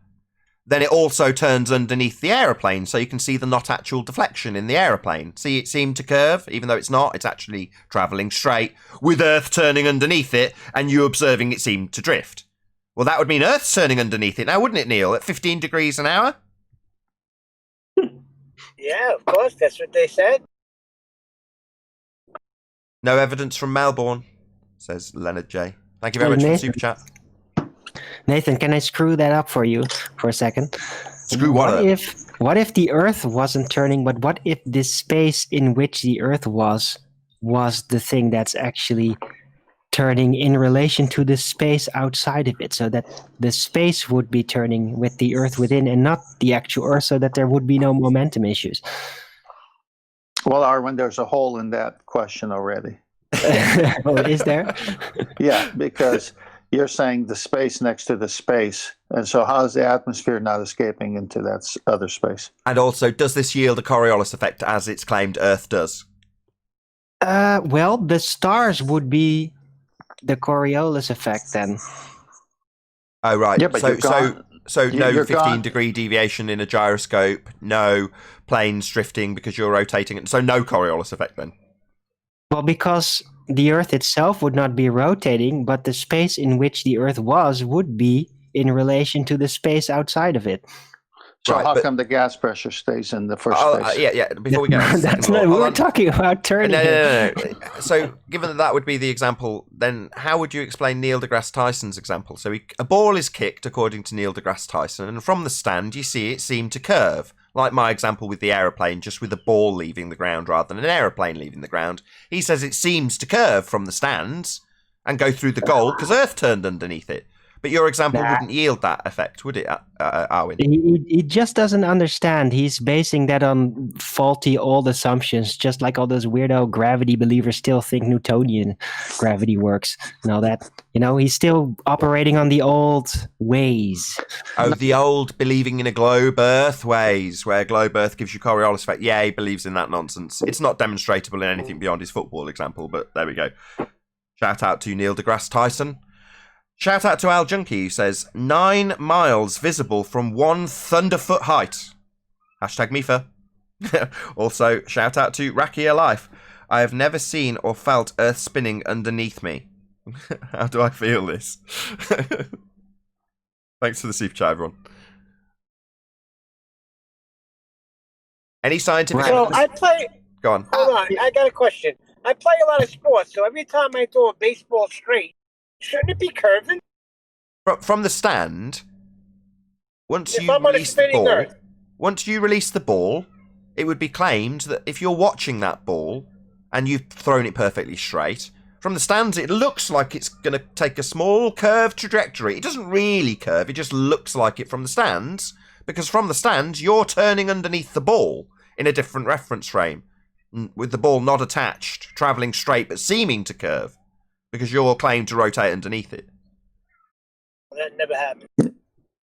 then it also turns underneath the aeroplane, so you can see the not actual deflection in the aeroplane. See, it seemed to curve, even though it's not. It's actually travelling straight, with Earth turning underneath it, and you observing it seemed to drift. Well, that would mean Earth's turning underneath it now, wouldn't it, Neil? At 15 degrees an hour? Yeah, of course. That's what they said. No evidence from Melbourne, says Leonard J. Thank you very Oh, much for the Nathan. super chat. Nathan, can I screw that up for you for a second? Screw what up? What if the Earth wasn't turning, but what if the space in which the Earth was the thing that's actually turning in relation to the space outside of it, so that the space would be turning with the Earth within and not the actual Earth, so that there would be no momentum issues? Well, Arwen, there's a hole in that question already. Oh, is there? Yeah, because you're saying the space next to the space. And so how is the atmosphere not escaping into that other space? And also, does this yield a Coriolis effect as it's claimed Earth does? Well, the stars would be the Coriolis effect then. Oh, right. Yeah, but So no you're 15-degree deviation in a gyroscope, no planes drifting because you're rotating it. So no Coriolis effect then. Well, because the Earth itself would not be rotating, but the space in which the Earth was would be in relation to the space outside of it. So Right, how but- come the gas pressure stays in the first place? Yeah. Before we get on to the That's second not, law, we hold were on. talking about turning. No. So, given that would be the example, then how would you explain Neil deGrasse Tyson's example? So, a ball is kicked, according to Neil deGrasse Tyson, and from the stand, you see it seem to curve. Like my example with the aeroplane, just with a ball leaving the ground rather than an aeroplane leaving the ground. He says it seems to curve from the stands and go through the goal because Earth turned underneath it. But your example wouldn't yield that effect, would it, Arwin? He just doesn't understand. He's basing that on faulty old assumptions, just like all those weirdo gravity believers still think Newtonian gravity works and all that. He's still operating on the old ways. Oh, the old believing in a globe Earth ways, where globe Earth gives you Coriolis effect. Yeah, he believes in that nonsense. It's not demonstrable in anything beyond his football example, but there we go. Shout out to Neil deGrasse Tyson. Shout out to Al Junkie, who says, 9 miles visible from 1 Thunderf00t height. Hashtag Mifa. Also, shout out to Rakia Life. I have never seen or felt Earth spinning underneath me. How do I feel this? Thanks for the super chat, everyone. Any scientific So evidence? I play. Go on. Hold on, I got a question. I play a lot of sports, so every time I throw a baseball straight, shouldn't it be curving? From the stand, once If you I'm on a release the spinning ball, Earth. once you release the ball, it would be claimed that if you're watching that ball and you've thrown it perfectly straight, from the stands it looks like it's going to take a small curved trajectory. It doesn't really curve, it just looks like it from the stands, because from the stands you're turning underneath the ball in a different reference frame, with the ball not attached, travelling straight but seeming to curve, because you're claimed to rotate underneath it. That never happened.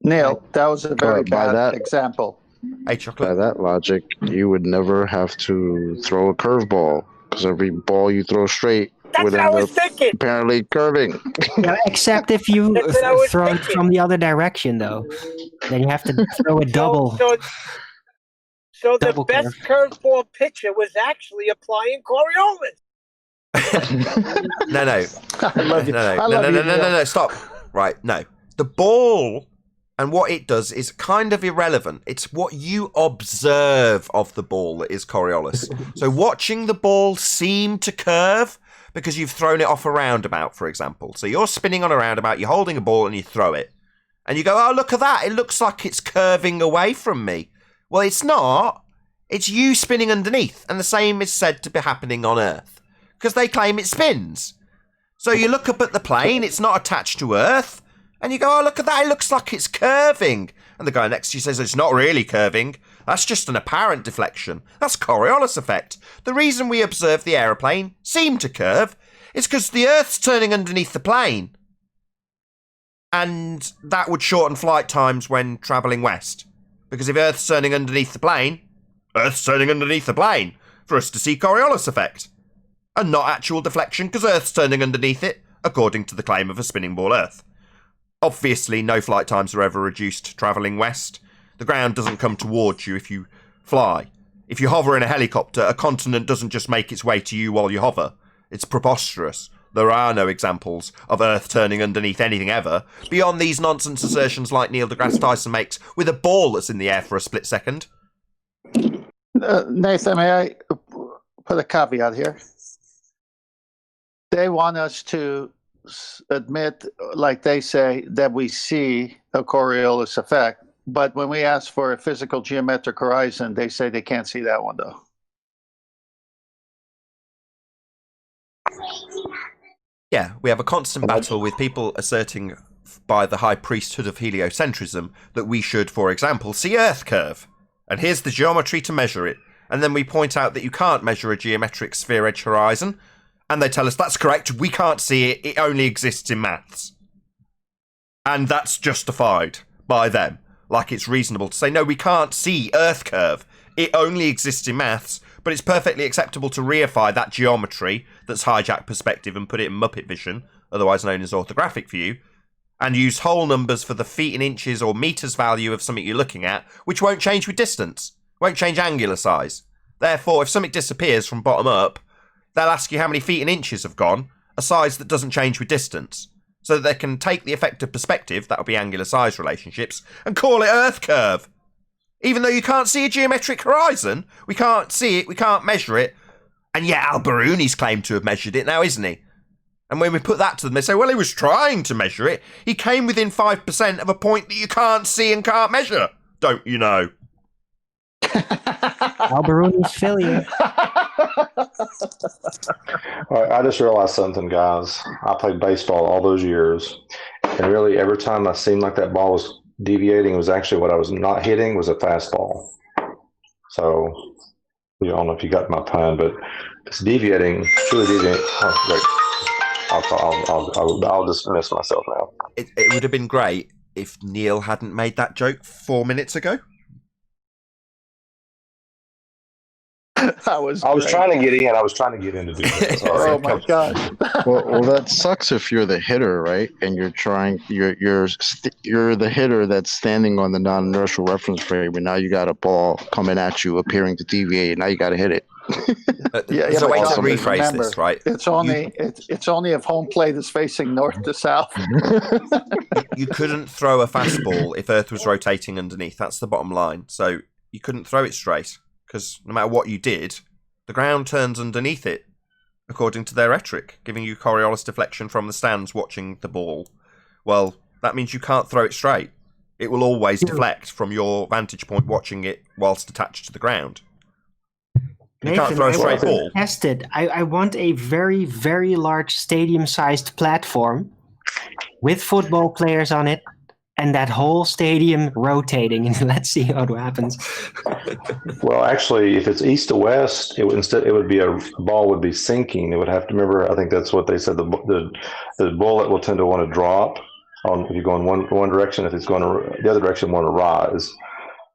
Neil, that was a very by bad that- example. Hey, By Chocolate. that logic, you would never have to throw a curveball because every ball you throw straight That's would what I end was up thinking. apparently curving. Except if you That's what I was throw it thinking. from the other direction, though. Then you have to throw a double. So the Double best curveball pitcher was actually applying Coriolis. No. I love you. I love you, Neil. No, stop. Right, no. The ball and what it does is kind of irrelevant. It's what you observe of the ball that is Coriolis. So watching the ball seem to curve because you've thrown it off a roundabout, for example. So you're spinning on a roundabout, you're holding a ball and you throw it. And you go, oh, look at that. It looks like it's curving away from me. Well, it's not. It's you spinning underneath. And the same is said to be happening on Earth. Because they claim it spins. So you look up at the plane, it's not attached to Earth. And you go, oh, look at that, it looks like it's curving. And the guy next to you says, it's not really curving. That's just an apparent deflection. That's Coriolis effect. The reason we observe the aeroplane seem to curve is because the Earth's turning underneath the plane. And that would shorten flight times when travelling west. Because if Earth's turning underneath the plane, Earth's turning underneath the plane for us to see Coriolis effect. And not actual deflection because Earth's turning underneath it, according to the claim of a spinning ball Earth. Obviously, no flight times are ever reduced travelling west. The ground doesn't come towards you if you fly. If you hover in a helicopter, a continent doesn't just make its way to you while you hover. It's preposterous. There are no examples of Earth turning underneath anything ever, beyond these nonsense assertions like Neil deGrasse Tyson makes with a ball that's in the air for a split second. Nathan, may I put a caveat here? They want us to admit, like they say, that we see a Coriolis effect. But when we ask for a physical geometric horizon, they say they can't see that one, though. Yeah, we have a constant battle with people asserting by the high priesthood of heliocentrism that we should, for example, see Earth curve. And here's the geometry to measure it. And then we point out that you can't measure a geometric sphere edge horizon. And they tell us, that's correct, we can't see it, it only exists in maths. And that's justified by them. Like it's reasonable to say, no, we can't see Earth curve. It only exists in maths, but it's perfectly acceptable to reify that geometry that's hijacked perspective and put it in Muppet vision, otherwise known as orthographic view, and use whole numbers for the feet and inches or meters value of something you're looking at, which won't change with distance, won't change angular size. Therefore, if something disappears from bottom up, they'll ask you how many feet and inches have gone, a size that doesn't change with distance, so that they can take the effect of perspective, that'll be angular size relationships, and call it Earth curve. Even though you can't see a geometric horizon, we can't see it, we can't measure it, and yet Al-Biruni's claimed to have measured it now, isn't he? And when we put that to them, they say, well, he was trying to measure it. He came within 5% of a point that you can't see and can't measure, don't you know? Al-Biruni's failure. I just realized something, guys. I played baseball all those years, and really every time I seemed like that ball was deviating, it was actually what I was not hitting was a fastball. So, I don't know if you got my pun, but it's deviating, truly deviating. Oh, wait. I'll dismiss myself now. It would have been great if Neil hadn't made that joke 4 minutes ago. I was trying to get in. I was trying to get in to do this. Oh my god. Well, that sucks if you're the hitter, right? And you're the hitter that's standing on the non-inertial reference frame, and now you got a ball coming at you, appearing to deviate, and now you got to hit it. There's a way to rephrase this, right? It's only if home plate is facing north to south. You couldn't throw a fastball if Earth was rotating underneath. That's the bottom line. So you couldn't throw it straight, because no matter what you did, the ground turns underneath it, according to their rhetoric, giving you Coriolis deflection from the stands watching the ball. Well, that means you can't throw it straight. It will always deflect from your vantage point watching it whilst attached to the ground. You can't throw a straight ball. Tested. I want a very, very large stadium-sized platform with football players on it, and that whole stadium rotating, and let's see what happens. Well, actually, if it's east to west, it would be a ball would be sinking. It would have to remember. I think that's what they said. The bullet will tend to want to drop on if you go in one direction. If it's going to the other direction, want to rise.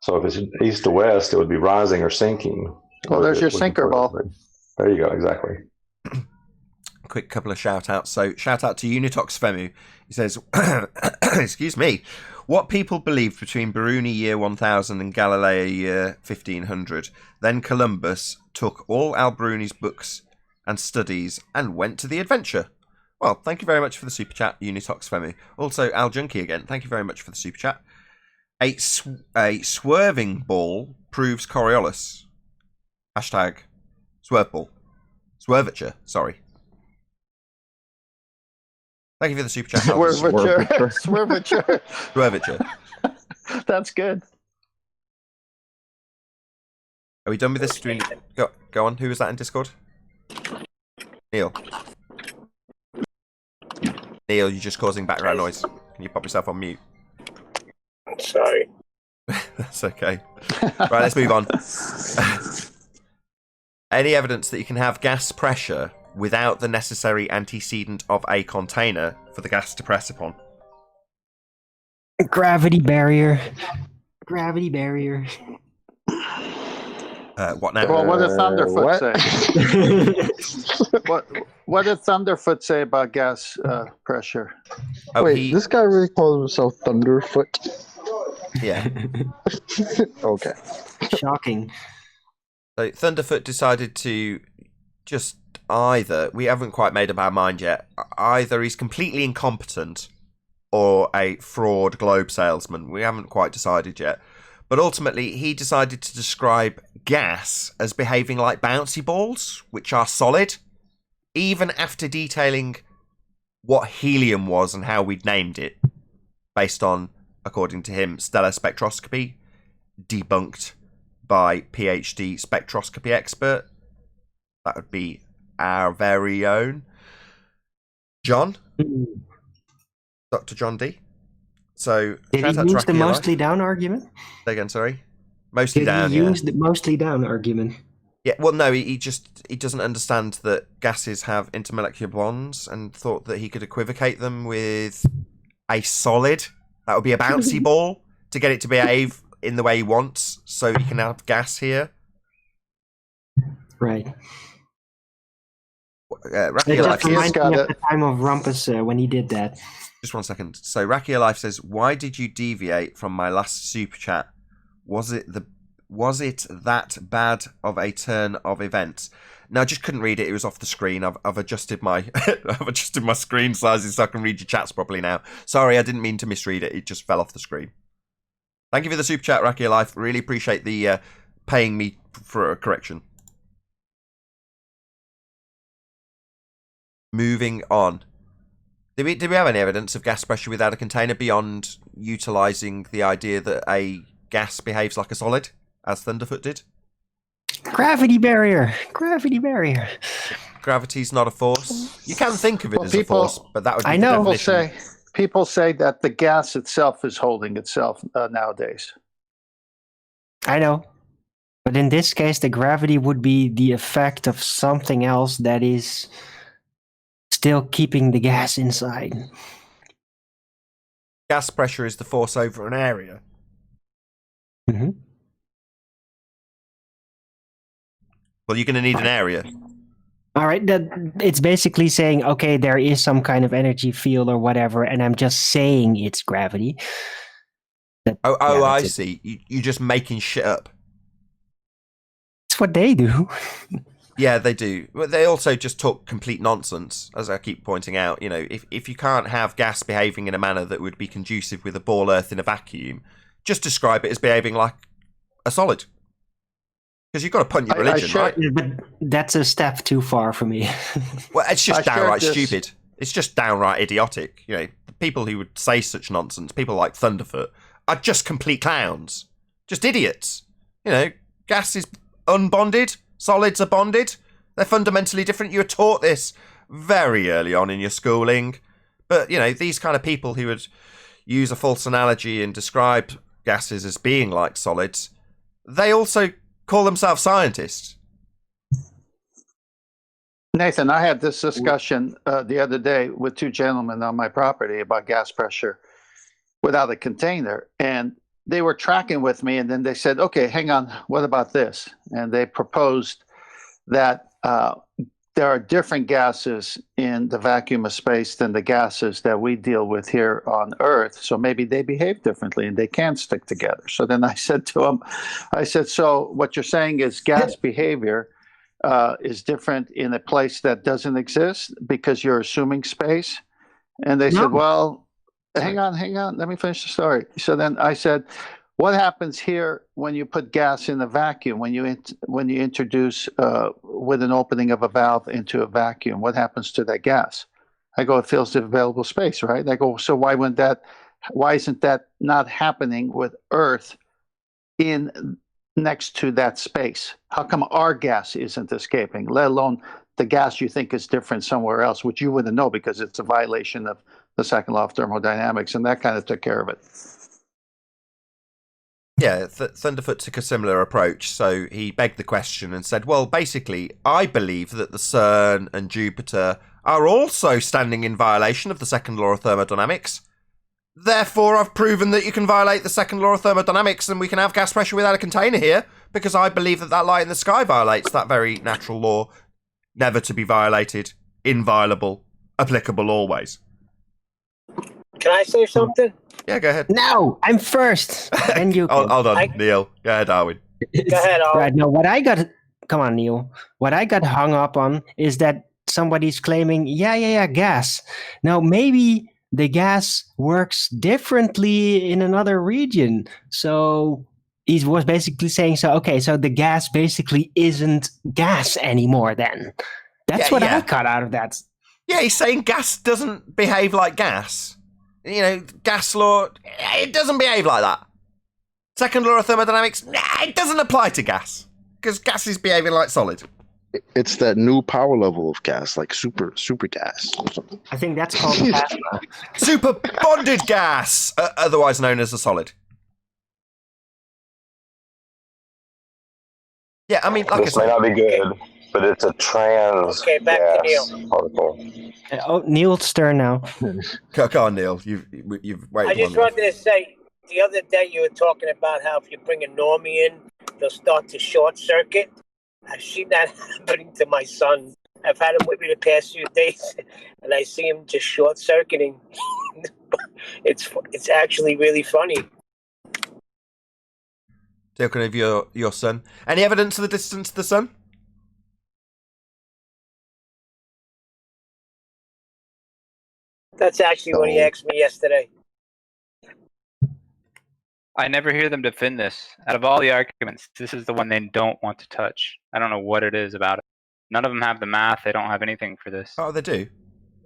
So if it's east to west, it would be rising or sinking. Well, there's your sinker ball. There you go. Exactly. Quick couple of shout outs. So shout out to Unitox Femu. He says, excuse me, what people believed between Biruni year 1000 and Galileo year 1500. Then Columbus took all Al-Biruni's books and studies and went to the adventure. Well, thank you very much for the super chat, Unitox Femu. Also, Al Junkie again, thank you very much for the super chat. A swerving ball proves Coriolis. Hashtag swerve ball. Swervature, sorry. Thank you for the super chat. Swervature. Swervature. That's good. Are we done with this? Go on. Who was that in Discord? Neil. Neil, you're just causing background noise. Can you pop yourself on mute? Sorry. That's okay. Right, let's move on. Any evidence that you can have gas pressure without the necessary antecedent of a container for the gas to press upon? Gravity barrier. Gravity barrier. What now? Well, what did Thunderfoot say? What did Thunderfoot say about gas pressure? Oh, Wait, this guy really calls himself Thunderfoot? Yeah. Okay. Shocking. So Thunderfoot decided to just we haven't quite made up our mind yet, either he's completely incompetent or a fraud globe salesman. We haven't quite decided yet. But ultimately, he decided to describe gas as behaving like bouncy balls, which are solid, even after detailing what helium was and how we'd named it, based on, according to him, stellar spectroscopy, debunked by PhD spectroscopy expert. That would be our very own John, Dr. John D. So did he use the mostly down argument? Say again, sorry. Mostly down. Did he use the mostly down argument? Yeah. Well, no. He doesn't understand that gases have intermolecular bonds, and thought that he could equivocate them with a solid. That would be a bouncy ball to get it to behave in the way he wants, so you can have gas here. Right. It Rakia just Life reminds says, me of the time of Rumpus when he did that. just 1 second. So Rakia Life says, "Why did you deviate from my last super chat? Was it that bad of a turn of events?" No, I just couldn't read it. It was off the screen. I've adjusted my I've adjusted my screen sizes so I can read your chats properly now. Sorry, I didn't mean to misread it. It just fell off the screen. Thank you for the super chat, Rakia Life. Really appreciate the paying me for a correction. Moving on. Do we have any evidence of gas pressure without a container beyond utilising the idea that a gas behaves like a solid, as Thunderf00t did? Gravity barrier. Gravity barrier. Gravity's not a force. You can think of it as a force, but that would be I the know. definition. People say that the gas itself is holding itself nowadays. I know. But in this case, the gravity would be the effect of something else that is still keeping the gas inside. Gas pressure is the force over an area. Mm-hmm. Well, you're going to need an area. All right, it's basically saying, okay, there is some kind of energy field or whatever, and I'm just saying it's gravity. I see. You're just making shit up. That's what they do. Yeah, they do. But they also just talk complete nonsense, as I keep pointing out. You know, if you can't have gas behaving in a manner that would be conducive with a ball earth in a vacuum, just describe it as behaving like a solid. Because you've got to punt your religion, right? But that's a step too far for me. Well, it's just downright stupid. It's just downright idiotic. You know, the people who would say such nonsense, people like Thunderf00t, are just complete clowns. Just idiots. You know, gas is unbonded, solids are bonded. They're fundamentally different. You were taught this very early on in your schooling. But, you know, these kind of people who would use a false analogy and describe gases as being like solids, they also call themselves scientists. Nathan, I had this discussion the other day with two gentlemen on my property about gas pressure without a container. And they were tracking with me, and then they said, okay, hang on, what about this? And they proposed that there are different gases in the vacuum of space than the gases that we deal with here on Earth. So maybe they behave differently and they can stick together. So then I said to them, so what you're saying is gas behavior is different in a place that doesn't exist because you're assuming space? And they said, well, hang on, let me finish the story. So then I said, what happens here when you put gas in a vacuum, when you introduce with an opening of a valve into a vacuum, what happens to that gas? I go, it fills the available space, right? I go, so why isn't that not happening with Earth in next to that space? How come our gas isn't escaping, let alone the gas you think is different somewhere else, which you wouldn't know because it's a violation of the second law of thermodynamics, and that kind of took care of it. Yeah, Thunderf00t took a similar approach, so he begged the question and said, well, basically, I believe that the CERN and Jupiter are also standing in violation of the second law of thermodynamics. Therefore, I've proven that you can violate the second law of thermodynamics and we can have gas pressure without a container here, because I believe that light in the sky violates that very natural law, never to be violated, inviolable, applicable always. Can I say something? Yeah, go ahead. No, I'm first. Then you. Hold on, Neil. Go ahead, Darwin. Go ahead, Owen. Right, no, what I got. Come on, Neil. What I got hung up on is that somebody's claiming, gas. Now, maybe the gas works differently in another region. So he was basically saying, so the gas basically isn't gas anymore then. That's what I got out of that. Yeah, he's saying gas doesn't behave like gas. You know, gas law, it doesn't behave like that. Second law of thermodynamics, it doesn't apply to gas. Because gas is behaving like solid. It's that new power level of gas, like super gas or something. I think that's called plasma. Super bonded gas, otherwise known as a solid. Yeah, I mean, like This may not be good, but it's a trans Okay, back to gas Neil. particle. Oh, Neil's turn now. Go on, Neil. You've waited I just long enough. wanted to say, the other day you were talking about how if you bring a normie in, they'll start to short circuit. I've seen that happening to my son. I've had him with me the past few days, and I see him just short circuiting. It's actually really funny. Talking of your son. Any evidence of the distance to the sun? That's actually what he asked me yesterday. I never hear them defend this. Out of all the arguments, this is the one they don't want to touch. I don't know what it is about it. None of them have the math. They don't have anything for this. Oh, they do.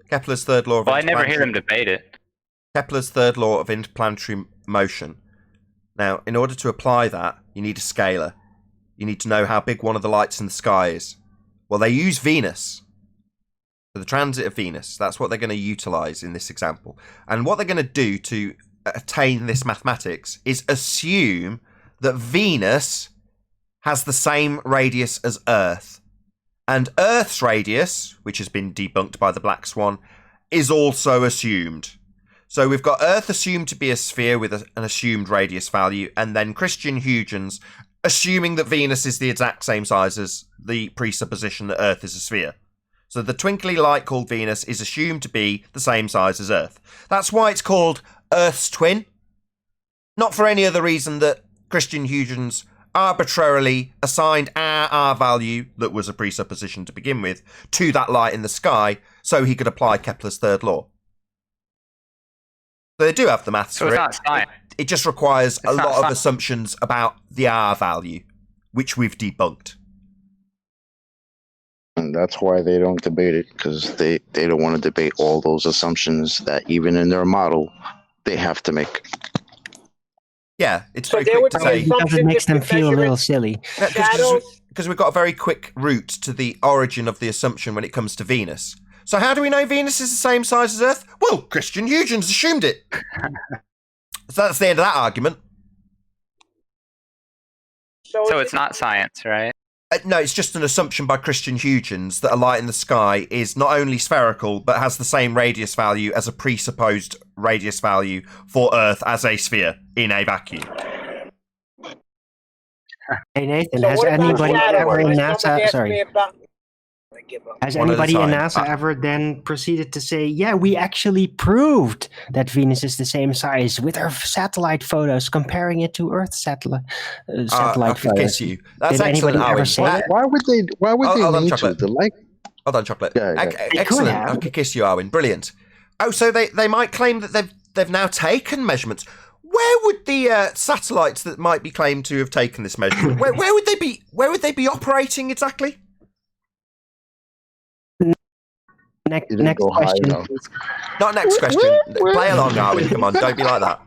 Kepler's third law of Well, I never hear them debate it. Kepler's third law of interplanetary motion. Now, in order to apply that, you need a scalar. You need to know how big one of the lights in the sky is. Well, they use Venus. For the transit of Venus. That's what they're going to utilise in this example. And what they're going to do to attain this mathematics is assume that Venus has the same radius as Earth. And Earth's radius, which has been debunked by the Black Swan, is also assumed. So we've got Earth assumed to be a sphere with an assumed radius value, and then Christian Huygens assuming that Venus is the exact same size as the presupposition that Earth is a sphere. So the twinkly light called Venus is assumed to be the same size as Earth. That's why it's called Earth's twin. Not for any other reason that Christian Huygens arbitrarily assigned our R value, that was a presupposition to begin with, to that light in the sky, so he could apply Kepler's third law. So they do have the maths So for it's it. not science. It just requires a It's not lot of science. assumptions about the R value, which we've debunked. And that's why they don't debate it, because they don't want to debate all those assumptions that even in their model they have to make. Yeah, it's So very there quick would to be say. Because it makes Assumptions them if feel a you little measure silly. Shadows. Because we've got a very quick route to the origin of the assumption when it comes to Venus. So how do we know Venus is the same size as Earth? Well, Christian Huygens assumed it. So that's the end of that argument. So it's not science, right? No, it's just an assumption by Christian Huygens that a light in the sky is not only spherical, but has the same radius value as a presupposed radius value for Earth as a sphere in a vacuum. Hey Nathan, So has what about anybody shadows? ever in Somebody NASA? asked me Sorry, about- I give up. has One at a anybody in time. NASA ever then proceeded to say, "Yeah, we actually proved that Venus is the same size with our satellite photos, comparing it to Earth's satellite I could photos"? kiss you. That's Did excellent, anybody ever Owen. say Why, that? why would they? Why would Hold on, they need to? chocolate. The Hold on, chocolate. Yeah, yeah. They could Excellent. have. I could kiss you, Owen. Brilliant. Oh, so they might claim that they've now taken measurements. Where would the satellites that might be claimed to have taken this measurement? Where would they be? Where would they be operating exactly? Next You didn't go high question. enough. please. Not next question. Play along, Owen. Come on, don't be like that.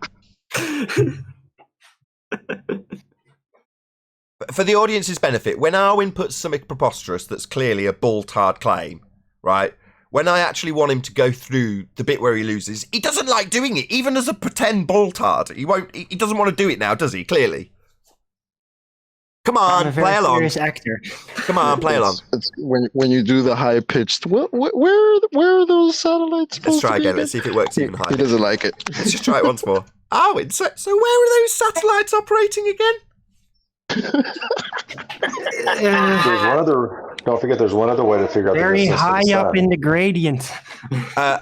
For the audience's benefit, when Arwin puts something preposterous that's clearly a ball-tard claim, right? When I actually want him to go through the bit where he loses, he doesn't like doing it, even as a pretend ball-tard. He doesn't want to do it now, does he? Clearly. Come I'm on, a very play along. serious actor. Come on, play along. It's when you do the high pitched. Where are those satellites supposed Let's try to be again. Let's see if it works even He higher. doesn't like it. Let's just try it once more. Arwin, so where are those satellites operating again? There's one other. Don't forget, there's one other way to figure out Very the distance to the high up sun. in the gradient.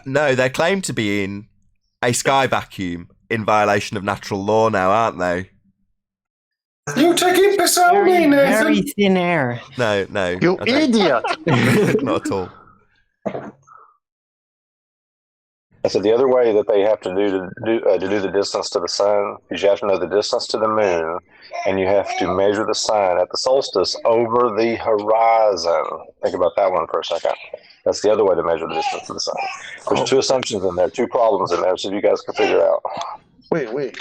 No, they claim to be in a sky vacuum in violation of natural law now, aren't they? You taking piss on me, Very, Nathan? very thin air. No. You I don't. idiot! Not at all. I said the other way that they have to do the distance to the sun is you have to know the distance to the moon, and you have to measure the sun at the solstice over the horizon. Think about that one for a second. That's the other way to measure the distance to the sun. There's two assumptions in there, two problems in there, so you guys can figure out. Wait!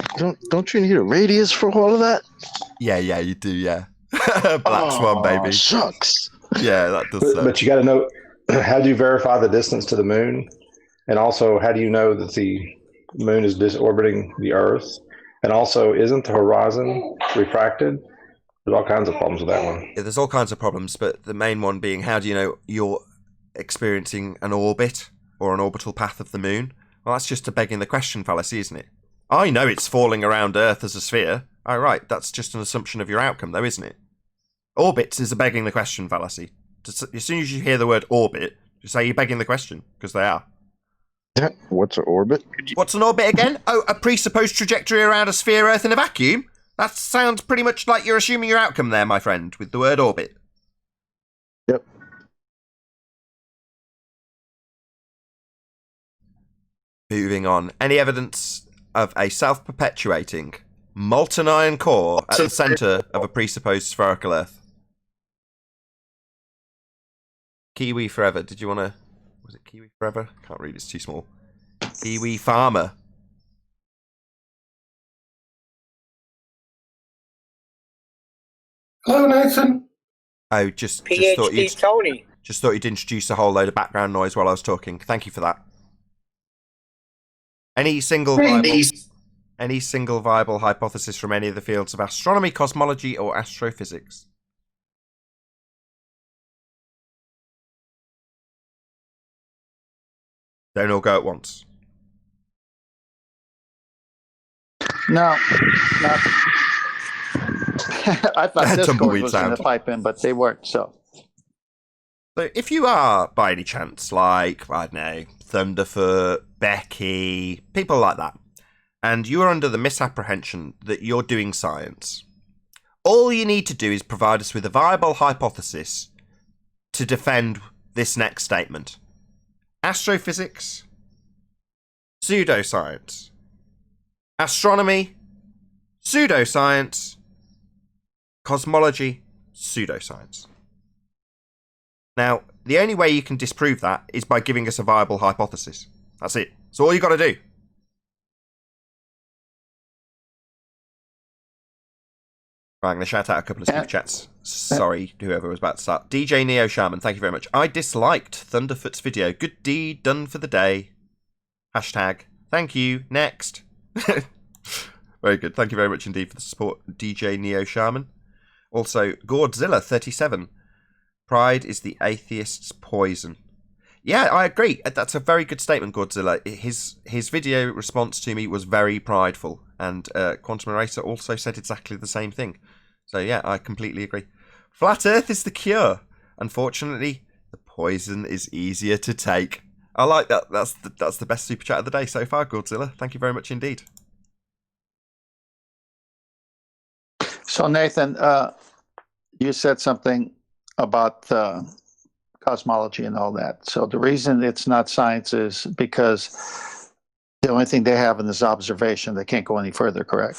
Don't you need a radius for all of that? Yeah, you do, yeah. Black Swan, baby. Shucks. Yeah, that does suck. But you got to know, how do you verify the distance to the moon? And also, how do you know that the moon is disorbiting the Earth? And also, isn't the horizon refracted? There's all kinds of problems with that one. Yeah, there's all kinds of problems, but the main one being, how do you know you're experiencing an orbit or an orbital path of the moon? Well, that's just a begging the question fallacy, isn't it? I know it's falling around Earth as a sphere. Oh, right, that's just an assumption of your outcome, though, isn't it? Orbits is a begging the question fallacy. As soon as you hear the word orbit, you say you're begging the question, because they are. Yeah, what's an orbit? What's an orbit again? Oh, a presupposed trajectory around a sphere, Earth in a vacuum? That sounds pretty much like you're assuming your outcome there, my friend, with the word orbit. Yep. Moving on. Any evidence of a self-perpetuating molten iron core at the centre of a presupposed spherical Earth? Kiwi Forever. Did you want to... Was it Kiwi Forever? Can't read, it's too small. Kiwi Farmer. Hello, Nathan. Oh, just PhD Tony. Just thought you'd introduce a whole load of background noise while I was talking. Thank you for that. Any single viable hypothesis from any of the fields of astronomy, cosmology, or astrophysics? Don't all go at once. No. I thought Discord Tumbleweed was going sound. to pipe in, but they weren't. So if you are, by any chance, like, I don't know, Thunderf00t, Becky, people like that, and you are under the misapprehension that you're doing science, all you need to do is provide us with a viable hypothesis to defend this next statement. Astrophysics, pseudoscience. Astronomy, pseudoscience. Cosmology, pseudoscience. Now, the only way you can disprove that is by giving us a viable hypothesis. That's it. That's all you got to do. Right, I'm going to shout out a couple of super chats. Sorry, whoever was about to start. DJ Neo Shaman, thank you very much. I disliked Thunderf00t's video. Good deed done for the day. Hashtag. Thank you. Next. Very good. Thank you very much indeed for the support, DJ Neo Shaman. Also, Godzilla37. Pride is the atheist's poison. Yeah, I agree. That's a very good statement, Godzilla. His video response to me was very prideful. And Quantum Eraser also said exactly the same thing. So yeah, I completely agree. Flat Earth is the cure. Unfortunately, the poison is easier to take. I like that. That's the best super chat of the day so far, Godzilla. Thank you very much indeed. So Nathan, you said something about cosmology and all that. So the reason it's not science is because the only thing they have in this observation, they can't go any further, correct?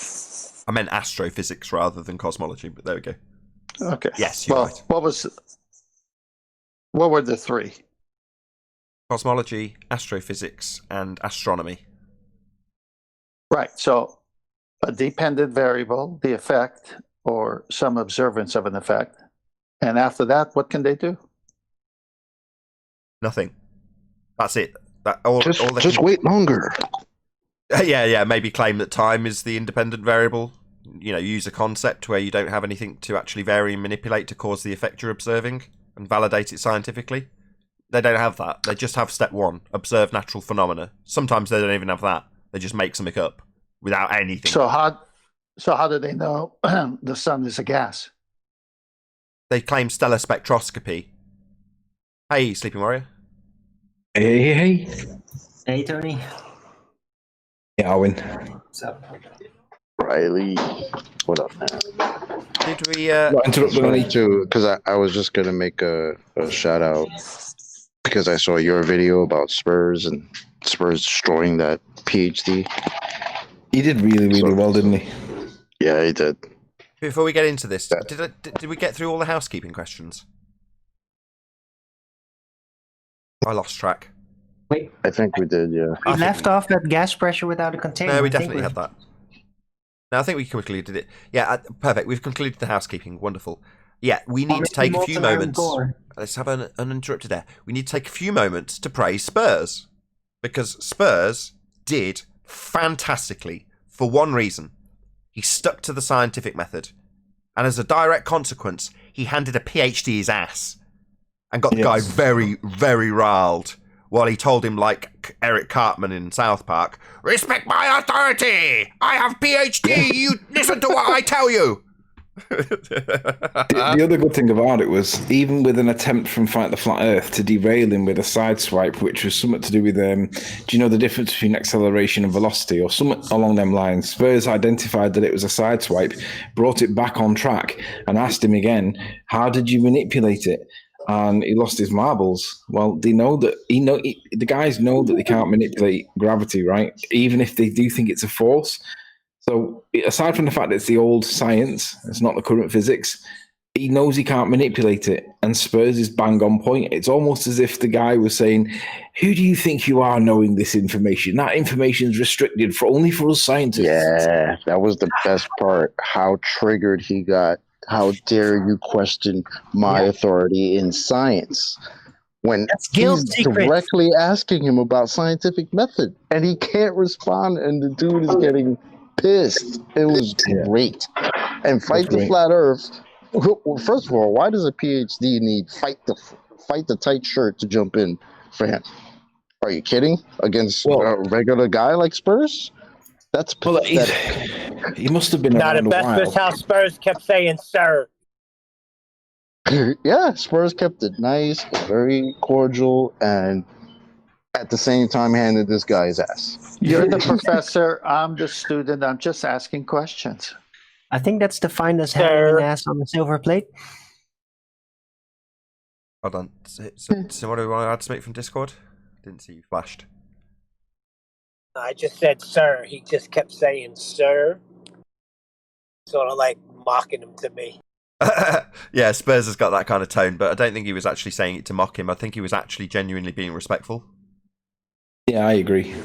I meant astrophysics rather than cosmology, but there we go. Okay. Yes, you're right. What were the three? Cosmology, astrophysics, and astronomy. Right. So a dependent variable, the effect, or some observance of an effect. And after that, what can they do? Nothing. That's it. Just wait longer. Yeah, maybe claim that time is the independent variable. You know, use a concept where you don't have anything to actually vary and manipulate to cause the effect you're observing and validate it scientifically. They don't have that. They just have step one, observe natural phenomena. Sometimes they don't even have that. They just make something up without anything. So how do they know the sun is a gas? They claim stellar spectroscopy. Hey, Sleeping Warrior. Hey. Hey, Tony. Yeah, Owen. What's up? Riley, what up, man? Did we Because I was just gonna make a shout out because I saw your video about Spurs and Spurs destroying that PhD. He did really well, didn't he? Yeah, he did. Before we get into this, did we get through all the housekeeping questions? I lost track. Wait, I think we did, yeah. we left off at gas pressure without a container. No, we I think definitely had that. No, I think we concluded it. Yeah, perfect. We've concluded the housekeeping. Wonderful. Yeah, we need to take a few moments. Let's have an uninterrupted air. We need to take a few moments to praise Spurs. Because Spurs did fantastically for one reason. He stuck to the scientific method. And as a direct consequence, he handed a PhD his ass and got the guy very, very riled while he told him, like Eric Cartman in South Park, "Respect my authority! I have PhD! You listen to what I tell you!" The other good thing about it was, even with an attempt from Fight the Flat Earth to derail him with a sideswipe, which was something to do with, do you know the difference between acceleration and velocity, or something along them lines? Spurs identified that it was a sideswipe, brought it back on track, and asked him again, "How did you manipulate it?" And he lost his marbles. Well, they know that the guys know that they can't manipulate gravity, right? Even if they do think it's a force. So aside from the fact that it's the old science, it's not the current physics, he knows he can't manipulate it, and Spurs is bang on point. It's almost as if the guy was saying, "Who do you think you are knowing this information? That information is restricted only for us scientists." Yeah, that was the best part. How triggered he got. How dare you question my authority in science? When he's directly asking him about scientific method, and he can't respond, and the dude is getting pissed. It was great. And Fight the Flat Earth. Well, first of all, why does a PhD need fight the tight shirt to jump in for him? Are you kidding? Against a regular guy like Spurs? That's pathetic. He must have been Not around the best a is while. how Spurs kept saying, "Sir." Yeah, Spurs kept it nice, very cordial, and at the same time handed this guy his ass. You're the professor. I'm the student. I'm just asking questions. I think that's defined as having an ass on a silver plate. Hold on. So what do we want to add something from Discord? Didn't see you flashed. I just said, "Sir." He just kept saying, "Sir." Sort of like mocking him to me. Yeah, Spurs has got that kind of tone, but I don't think he was actually saying it to mock him. I think he was actually genuinely being respectful. Yeah, I agree.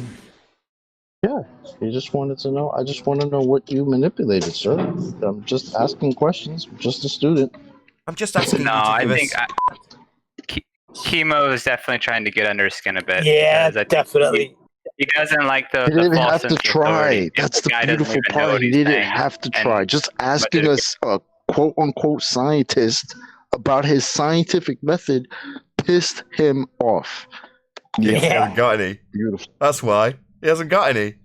Yeah, he just wanted to know. I just want to know what you manipulated, sir. I'm just asking questions. I'm just a student. I'm just asking No, you to I give think us... Chemo is definitely trying to get under his skin a bit. Yeah, because I think definitely. He doesn't like the He didn't false have sense to of try. authority. That's the guy doesn't beautiful even know part. what He he's didn't saying. have to try. Just asking us a quote-unquote scientist about his scientific method pissed him off. Yeah. He hasn't got any. Beautiful. That's why. He hasn't got any.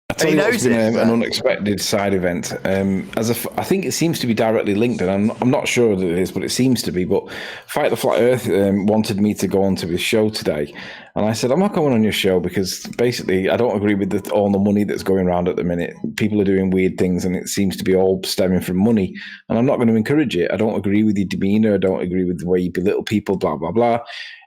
I tell you what's been an unexpected side event. I think it seems to be directly linked, and I'm not sure that it is, but it seems to be. But Fight the Flat Earth wanted me to go onto his show today, and I said I'm not going on your show because basically I don't agree with all the money that's going around at the minute. People are doing weird things, and it seems to be all stemming from money, and I'm not going to encourage it. I don't agree with your demeanor. I don't agree with the way you belittle people. Blah blah blah.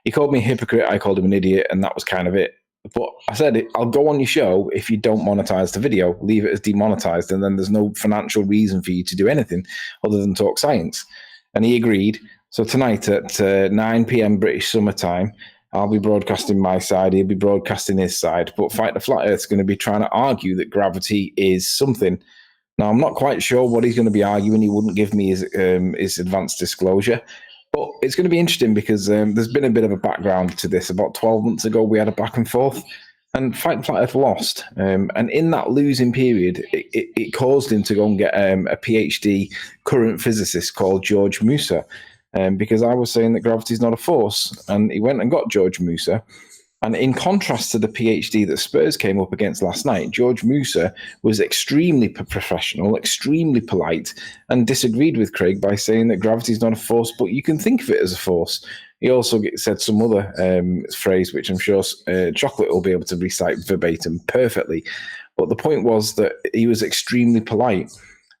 He called me a hypocrite. I called him an idiot, and that was kind of it. But I said, I'll go on your show if you don't monetize the video, leave it as demonetized, and then there's no financial reason for you to do anything other than talk science. And he agreed. So tonight at 9 p.m. British summertime, I'll be broadcasting my side, he'll be broadcasting his side. But Fight the Flat Earth's going to be trying to argue that gravity is something. Now, I'm not quite sure what he's going to be arguing. He wouldn't give me his advanced disclosure. But it's going to be interesting because there's been a bit of a background to this. About 12 months ago, we had a back and forth, and Fight the Flat Earth lost. And in that losing period, it caused him to go and get a PhD current physicist called George Musa, because I was saying that gravity is not a force. And he went and got George Musa. And in contrast to the PhD that Spurs came up against last night, George Musa was extremely professional, extremely polite, and disagreed with Craig by saying that gravity is not a force, but you can think of it as a force. He also said some other phrase, which I'm sure Chocolate will be able to recite verbatim perfectly. But the point was that he was extremely polite.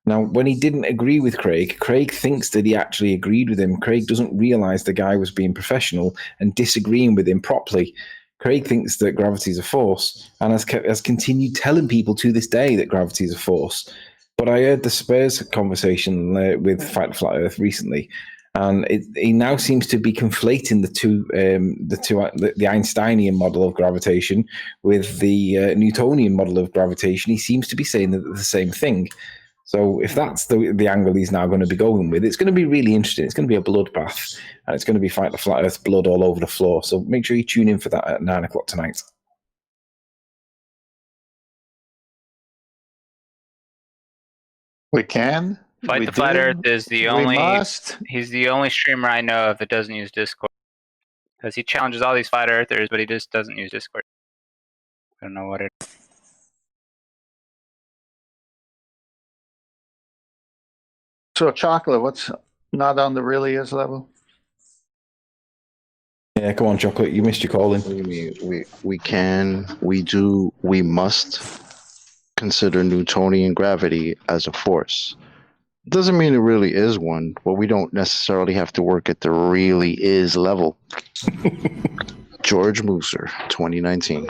Now, when he didn't agree with Craig, Craig thinks that he actually agreed with him. Craig doesn't realize the guy was being professional and disagreeing with him properly. Craig thinks that gravity is a force and has continued telling people to this day that gravity is a force. But I heard the Spurs conversation with Fight the Flat Earth recently, and he now seems to be conflating the Einsteinian model of gravitation with the Newtonian model of gravitation. He seems to be saying that they're the same thing. So if that's the angle he's now going to be going with, it's going to be really interesting. It's going to be a bloodbath, and it's going to be Fight the Flat Earth blood all over the floor. So make sure you tune in for that at 9 o'clock tonight. We can? Fight We the Flat do. Earth is the We only. must. He's the only streamer I know of that doesn't use Discord. Because he challenges all these Flat Earthers, but he just doesn't use Discord. I don't know what it. So, Chocolate, what's not on the really is level? Yeah, come on, Chocolate. You missed your calling. We can, we do, we must consider Newtonian gravity as a force. Doesn't mean it really is one, but we don't necessarily have to work at the really is level. George Mooser, 2019.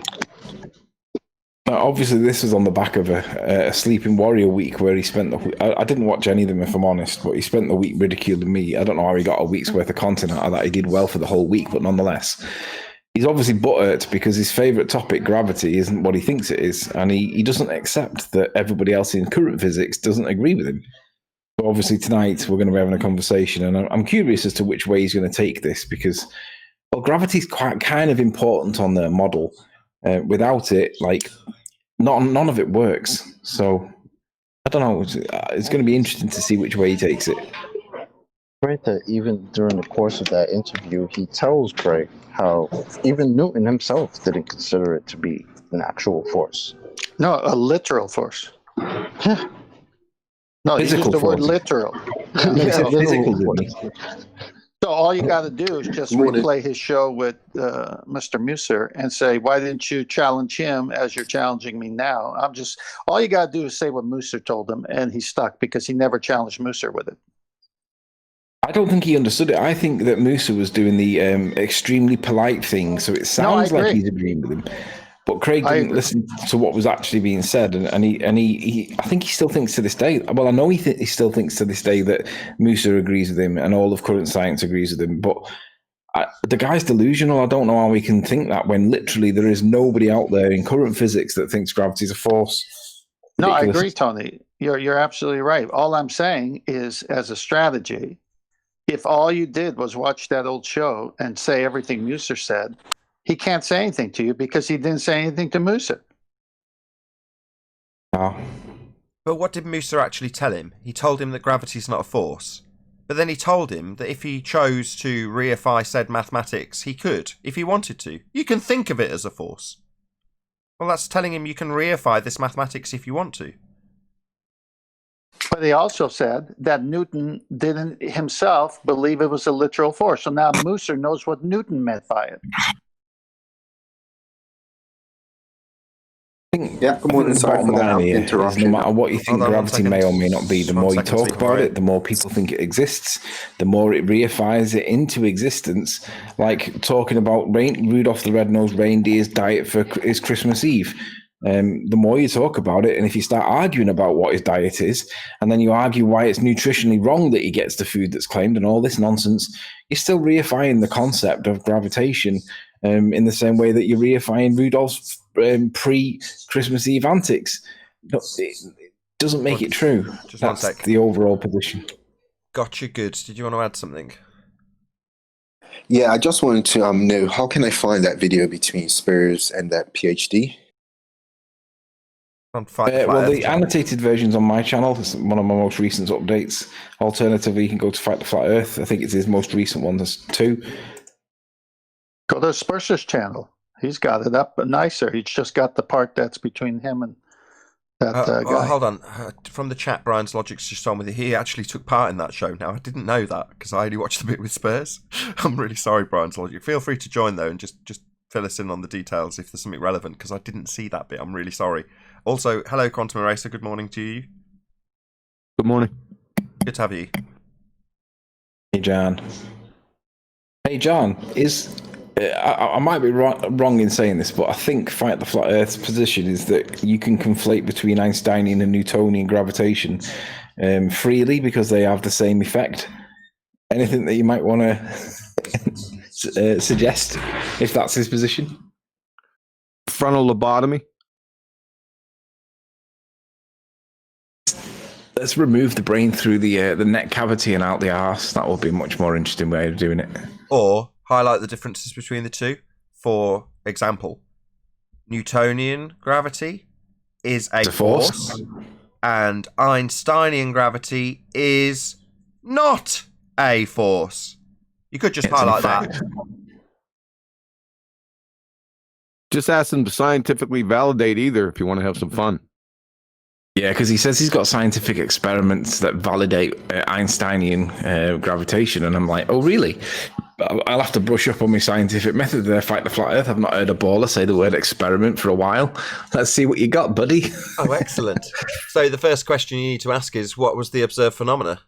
Now, obviously, this was on the back of a Sleeping Warrior week where he spent I didn't watch any of them, if I'm honest, but he spent the week ridiculing me. I don't know how he got a week's worth of content out of that. He did well for the whole week, but nonetheless, he's obviously butthurt because his favourite topic, gravity, isn't what he thinks it is, and he doesn't accept that everybody else in current physics doesn't agree with him. So obviously, tonight we're going to be having a conversation, and I'm curious as to which way he's going to take this because, well, gravity's quite kind of important on their model. Without it, like, none of it works. So I don't know. It's going to be interesting to see which way he takes it. Right, that even during the course of that interview, he tells Craig how even Newton himself didn't consider it to be an actual force. No, a literal force. No, he used the word literal. So all you got to do is just replay his show with Mr. Musser and say, why didn't you challenge him as you're challenging me now? All you got to do is say what Musser told him, and he's stuck because he never challenged Musser with it. I don't think he understood it. I think that Musser was doing the extremely polite thing, so it sounds like he's agreeing with him. But Craig didn't listen to what was actually being said, and he I think he still thinks to this day. Well, I know he still thinks to this day that Musser agrees with him, and all of current science agrees with him. But the guy's delusional. I don't know how he can think that when literally there is nobody out there in current physics that thinks gravity is a force. No, I agree, Tony. You're absolutely right. All I'm saying is, as a strategy, if all you did was watch that old show and say everything Musser said, he can't say anything to you because he didn't say anything to Musser. Oh. But what did Musser actually tell him? He told him that gravity's not a force. But then he told him that if he chose to reify said mathematics, he could, if he wanted to. You can think of it as a force. Well, that's telling him you can reify this mathematics if you want to. But he also said that Newton didn't himself believe it was a literal force. So now Musser knows what Newton meant by it. Yeah, good morning. Sorry for that interruption. No matter what you think gravity may or may not be, the more you talk about it, the more people think it exists, the more it reifies it into existence. Like talking about Rudolph the Red-Nosed Reindeer's diet for his Christmas Eve. The more you talk about it, and if you start arguing about what his diet is, and then you argue why it's nutritionally wrong that he gets the food that's claimed and all this nonsense, you're still reifying the concept of gravitation in the same way that you're reifying Rudolph's pre-Christmas Eve antics. No, it doesn't make it true. Just That's 1 sec. the overall position. Gotcha, good. Did you want to add something? Yeah, I just wanted to know, how can I find that video between Spurs and that PhD? Well, the annotated version's on my channel. It's one of my most recent updates. Alternatively, you can go to Fight the Flat Earth. I think it's his most recent one. There's 2. Go to Spurser's channel. He's got it up nicer. He's just got the part that's between him and that guy. Oh, hold on. From the chat, Brian's Logic's just told me that he actually took part in that show. Now, I didn't know that because I only watched the bit with Spurs. I'm really sorry, Brian's Logic. Feel free to join, though, and just fill us in on the details if there's something relevant because I didn't see that bit. I'm really sorry. Also, hello, Quantum Eraser. Good morning to you. Good morning. Good to have you. Hey, John. Hey, John, I might be wrong in saying this, but I think Fight the Flat Earth's position is that you can conflate between Einsteinian and Newtonian gravitation freely because they have the same effect. Anything that you might want to suggest, if that's his position? Frontal lobotomy. Let's remove the brain through the neck cavity and out the arse. That would be a much more interesting way of doing it. Or highlight the differences between the two. For example, Newtonian gravity is a force, and Einsteinian gravity is not a force. You could just highlight that. Just ask them to scientifically validate either if you want to have some fun. Yeah, because he says he's got scientific experiments that validate Einsteinian gravitation, and I'm like, oh, really? I'll have to brush up on my scientific method there, Fight the Flat Earth. I've not heard a baller say the word experiment for a while. Let's see what you got, buddy. Oh, excellent. So the first question you need to ask is, what was the observed phenomena?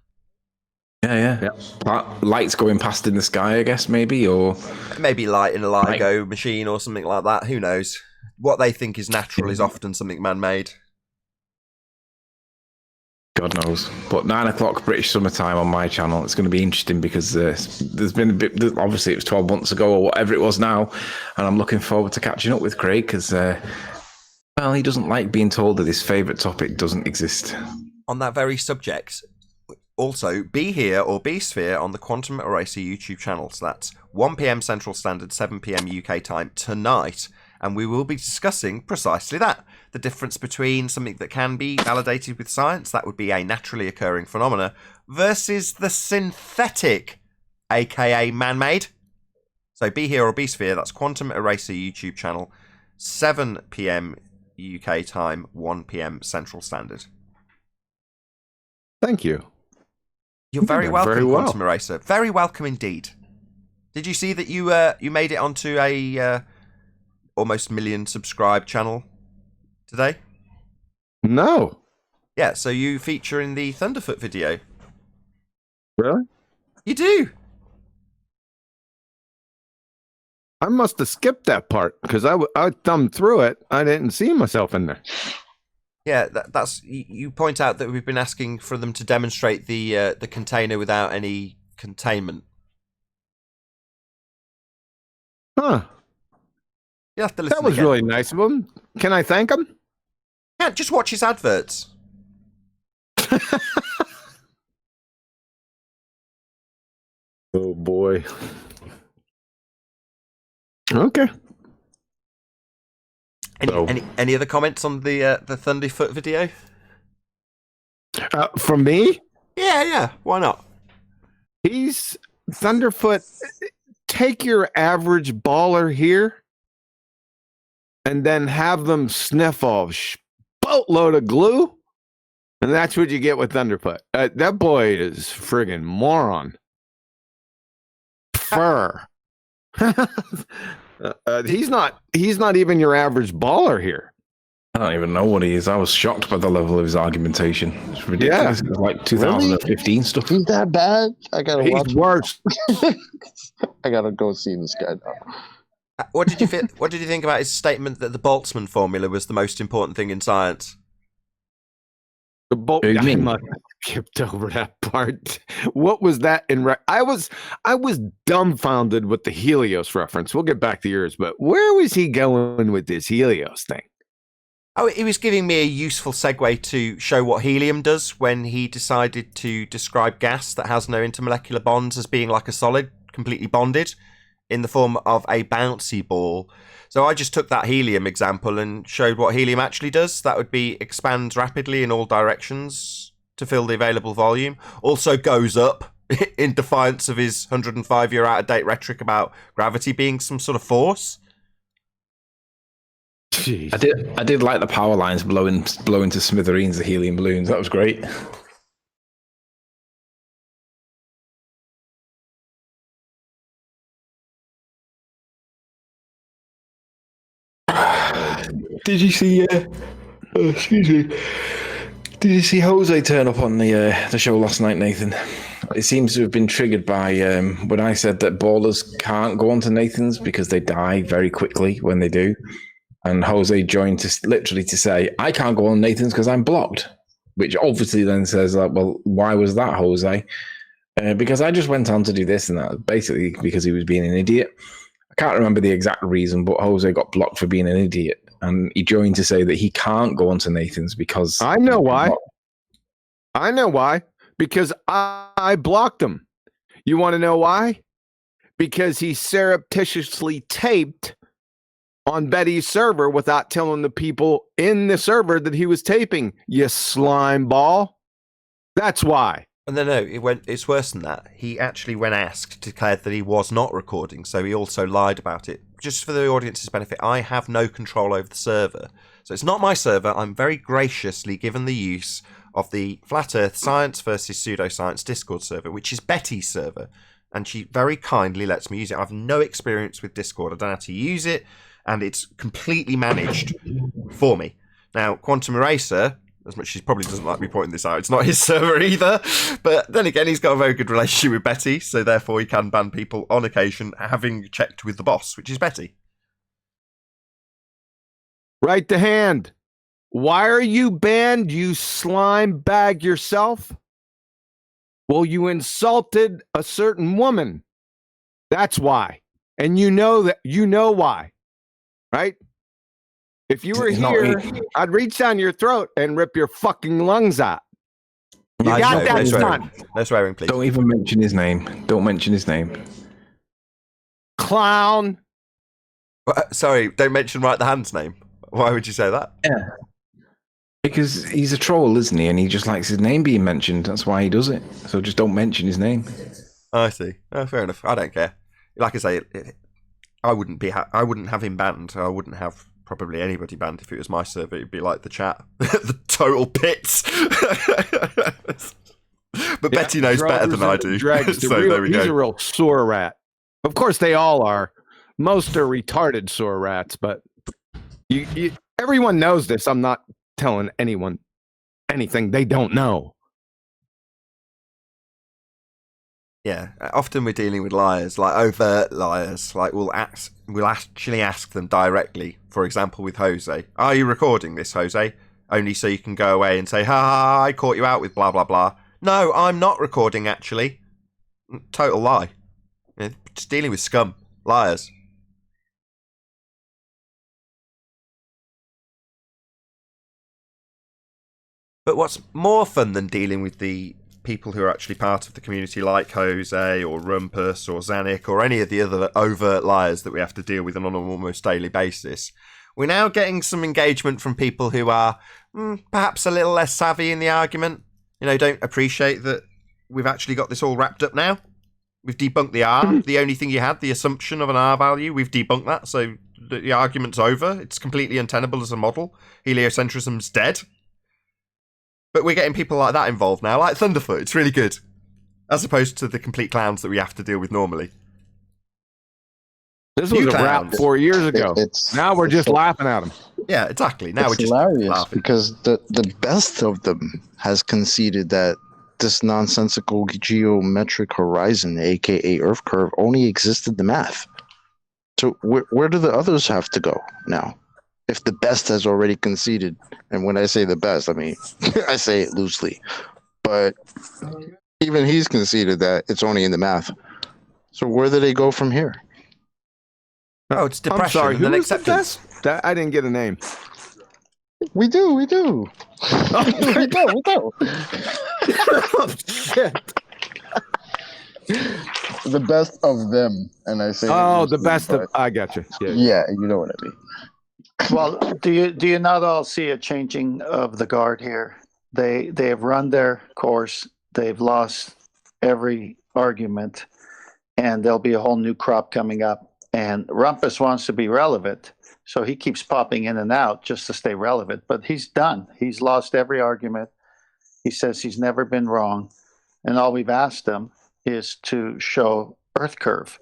Yeah. Lights going past in the sky, I guess, maybe, or... Maybe light in a LIGO machine or something like that. Who knows? What they think is natural is often something man-made. God knows. But 9 o'clock British summertime on my channel. It's going to be interesting because there's been a bit... Obviously, it was 12 months ago or whatever it was now. And I'm looking forward to catching up with Craig because, well, he doesn't like being told that his favourite topic doesn't exist. On that very subject... Also, be here or be sphere on the Quantum Eraser YouTube channel. So that's 1 p.m. Central Standard, 7 p.m. UK time tonight. And we will be discussing precisely that. The difference between something that can be validated with science, that would be a naturally occurring phenomena, versus the synthetic, aka man-made. So be here or be sphere, that's Quantum Eraser YouTube channel, 7 p.m. UK time, 1 p.m. Central Standard. Thank you. You're very welcome, very well. Quantum Eraser. Very welcome indeed. Did you see that you made it onto a almost million subscribed channel today? No. Yeah, so you feature in the Thunderf00t video. Really? You do. I must have skipped that part because I thumbed through it. I didn't see myself in there. Yeah, that's you point out that we've been asking for them to demonstrate the container without any containment. Huh. You have to listen. That was again. really nice of him. Can I thank him? Yeah, just watch his adverts. Oh boy. Okay. Any other comments on the Thunderf00t video? From me? Yeah. Why not? He's Thunderf00t. Take your average baller here, and then have them sniff a boatload of glue, and that's what you get with Thunderf00t. That boy is friggin' moron. Fur. He's not even your average baller here. I don't even know what he is. I was shocked by the level of his argumentation. It's ridiculous. Yeah. It's like 2015 really? stuff. He's that bad? I gotta watch. He's worse. I gotta go see this guy now. What did you think about his statement that the Boltzmann formula was the most important thing in science? The bolt. I must have skipped over that part. What was that in? I was dumbfounded with the Helios reference. We'll get back to yours, but where was he going with this Helios thing? Oh, he was giving me a useful segue to show what helium does when he decided to describe gas that has no intermolecular bonds as being like a solid, completely bonded, in the form of a bouncy ball. So I just took that helium example and showed what helium actually does. That would be expands rapidly in all directions to fill the available volume. Also goes up in defiance of his 105-year out-of-date rhetoric about gravity being some sort of force. Jeez. I did like the power lines blowing to smithereens the helium balloons. That was great. Did you see? Excuse me. Did you see Jose turn up on the show last night, Nathan? It seems to have been triggered by when I said that ballers can't go onto Nathan's because they die very quickly when they do, and Jose joined to say I can't go on Nathan's because I'm blocked, which obviously then says like, well, why was that, Jose? Because I just went on to do this and that, basically because he was being an idiot. I can't remember the exact reason, but Jose got blocked for being an idiot. And he joined to say that he can't go onto Nathan's because... I know why. I know why. Because I blocked him. You want to know why? Because he surreptitiously taped on Betty's server without telling the people in the server that he was taping, you slime ball. That's why. And then it's worse than that. He actually, when asked, declared that he was not recording, so he also lied about it. Just for the audience's benefit, I have no control over the server. So it's not my server. I'm very graciously given the use of the Flat Earth Science versus Pseudoscience Discord server, which is Betty's server. And she very kindly lets me use it. I have no experience with Discord. I don't know how to use it, and it's completely managed for me. Now, Quantum Eraser, as much as he probably doesn't like me pointing this out, it's not his server either. But then again, he's got a very good relationship with Betty, so therefore he can ban people on occasion, having checked with the boss, which is Betty. Right to hand. Why are you banned, you slime bag yourself? Well, you insulted a certain woman. That's why. And you know why. Right? If you were here, I'd reach down your throat and rip your fucking lungs out. You got that done. No swearing, please. Don't even mention his name. Don't mention his name. Clown. Sorry, don't mention Right the Hand's name. Why would you say that? Yeah. Because he's a troll, isn't he? And he just likes his name being mentioned. That's why he does it. So just don't mention his name. I see. Oh, fair enough. I don't care. Like I say, I wouldn't have him banned. I wouldn't have probably anybody banned if it was my server. It'd be like the chat, the total pits. But Betty knows better than I do. So there we go. He's a real sewer rat. Of course, they all are. Most are retarded sewer rats, but everyone knows this. I'm not telling anyone anything they don't know. Yeah, often we're dealing with liars, like overt liars. Like we'll actually ask them directly. For example, with Jose, are you recording this, Jose? Only so you can go away and say, ha, I caught you out with blah blah blah. No, I'm not recording actually. Total lie. Just dealing with scum, liars. But what's more fun than dealing with the people who are actually part of the community, like Jose or Rumpus or Zanuck or any of the other overt liars that we have to deal with on an almost daily basis, we're now getting some engagement from people who are perhaps a little less savvy in the argument. Don't appreciate that we've actually got this all wrapped up now. We've debunked the R. The only thing you had, the assumption of an R value, we've debunked that. So the argument's over. It's completely untenable as a model. Heliocentrism's dead. But we're getting people like that involved now, like Thunderf00t. It's really good. As opposed to the complete clowns that we have to deal with normally. This was a rap 4 years ago. Now we're just laughing at them. Yeah, exactly. Now it's we're just hilarious laughing. Because the best of them has conceded that this nonsensical geometric horizon, aka Earth curve, only exists in the math. So where do the others have to go now? If the best has already conceded, and when I say the best, I mean, I say it loosely, but even he's conceded that it's only in the math. So where do they go from here? Oh, it's depression. I'm sorry, and then who's the acceptance. best? I didn't get a name. We do. we do. Oh, shit. The best of them, and I say. Oh, the best of. I got you. Yeah, you know what I mean. Well, do you not all see a changing of the guard here? They have run their course. They've lost every argument, and there'll be a whole new crop coming up. And Rumpus wants to be relevant, so he keeps popping in and out just to stay relevant. But he's done. He's lost every argument. He says he's never been wrong, and all we've asked him is to show Earth curve,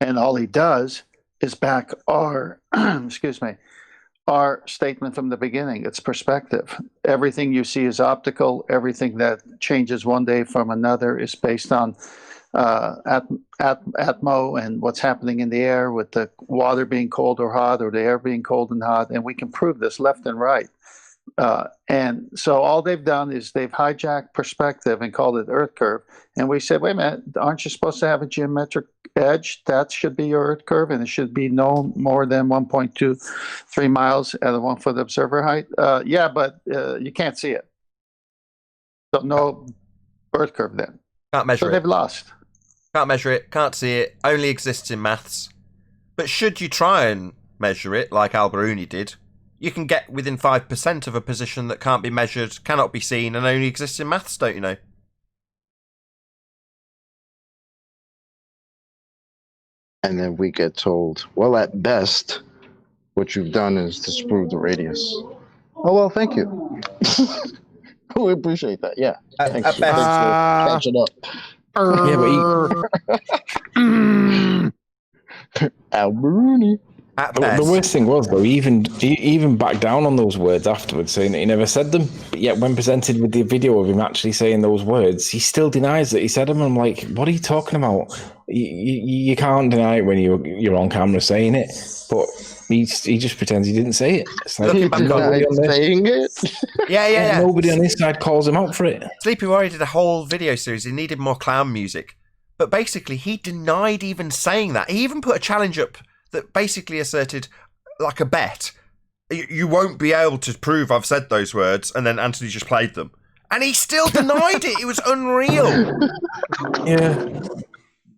and all he does is back our our statement from the beginning. It's perspective. Everything you see is optical. Everything that changes one day from another is based on atmo and what's happening in the air, with the water being cold or hot, or the air being cold and hot. And we can prove this left and right. And so all they've done is they've hijacked perspective and called it Earth curve. And we said, wait a minute, aren't you supposed to have a geometric edge? That should be your Earth curve, and it should be no more than 1.23 miles at a 1 foot observer height. Yeah, but you can't see it. So no Earth curve then. Can't measure so it. They've lost. Can't measure it, can't see it, only exists in maths. But should you try and measure it like Al-Biruni did, you can get within 5% of a position that can't be measured, cannot be seen, and only exists in maths, don't you know? And then we get told, well, at best, what you've done is disprove the radius. Oh, well, thank you. We appreciate that. Yeah. Thanks for catching up. Yeah, but Al-Biruni. The worst thing was, though, he even backed down on those words afterwards, saying that he never said them. But yet, when presented with the video of him actually saying those words, he still denies that he said them. I'm like, what are you talking about? You can't deny it when you're on camera saying it. But he just pretends he didn't say it. It's like, saying it? Yeah. Nobody on this side calls him out for it. Sleepy Warrior did a whole video series. He needed more clown music. But basically, he denied even saying that. He even put a challenge up that basically asserted, like a bet, you won't be able to prove I've said those words, and then Anthony just played them. And he still denied it. It was unreal. Yeah.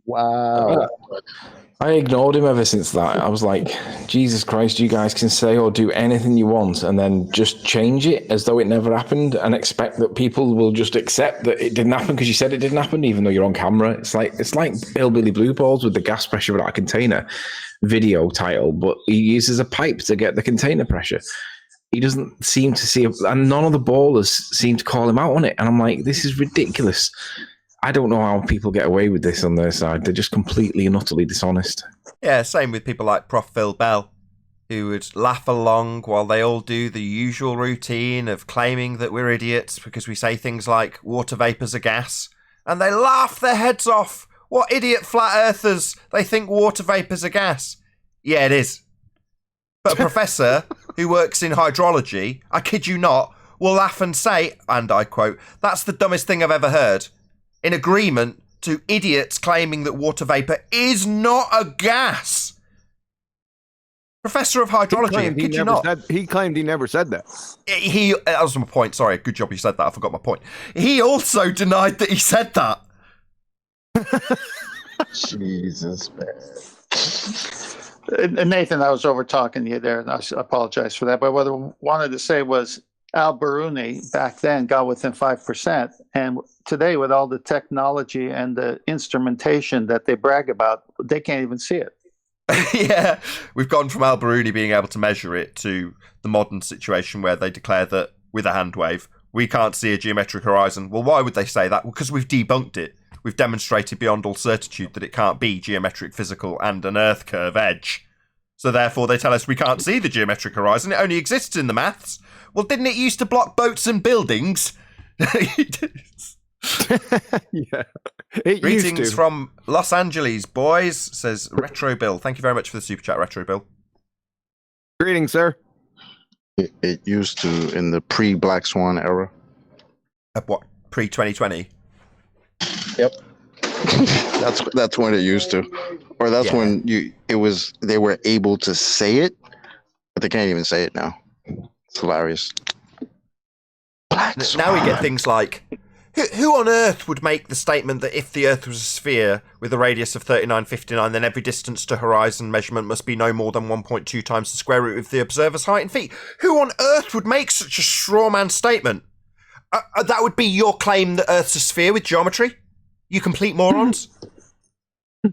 Wow. I ignored him ever since that. I was like, Jesus Christ, you guys can say or do anything you want and then just change it as though it never happened and expect that people will just accept that it didn't happen because you said it didn't happen, even though you're on camera. It's like Hillbilly Blue Balls with the gas pressure without a container video title, but he uses a pipe to get the container pressure. He doesn't seem to see it, and none of the ballers seem to call him out on it. And I'm like, this is ridiculous. I don't know how people get away with this on their side. They're just completely and utterly dishonest. Yeah, same with people like Prof. Phil Bell, who would laugh along while they all do the usual routine of claiming that we're idiots because we say things like water vapour's a gas, and they laugh their heads off. What idiot flat earthers? They think water vapour's a gas. Yeah, it is. But a professor who works in hydrology, I kid you not, will laugh and say, and I quote, "That's the dumbest thing I've ever heard," in agreement to idiots claiming that water vapour is not a gas. Professor of hydrology, I kid you not. He claimed he never said that. That was my point. Sorry, good job you said that. I forgot my point. He also denied that he said that. Jesus, man. Nathan, I was over talking to you there, and I apologize for that. But what I wanted to say was Al-Biruni back then got within 5%. And today, with all the technology and the instrumentation that they brag about, they can't even see it. Yeah, we've gone from Al-Biruni being able to measure it to the modern situation where they declare that with a hand wave, we can't see a geometric horizon. Well, why would they say that? Well, because we've debunked it. We've demonstrated beyond all certitude that it can't be geometric, physical, and an Earth curve edge. So therefore, they tell us we can't see the geometric horizon. It only exists in the maths. Well, didn't it used to block boats and buildings? Yeah. Greetings from Los Angeles, boys, says Retro Bill. Thank you very much for the super chat, Retro Bill. Greetings, sir. It used to in the pre-Black Swan era. What, pre-2020? Yep. That's when it used to, or that's when they were able to say it, but they can't even say it now. It's hilarious. Now we get things like, who on earth would make the statement that if the Earth was a sphere with a radius of 3959, then every distance to horizon measurement must be no more than 1.2 times the square root of the observer's height in feet? Who on earth would make such a straw man statement? That would be your claim that Earth's a sphere with geometry? You complete morons. They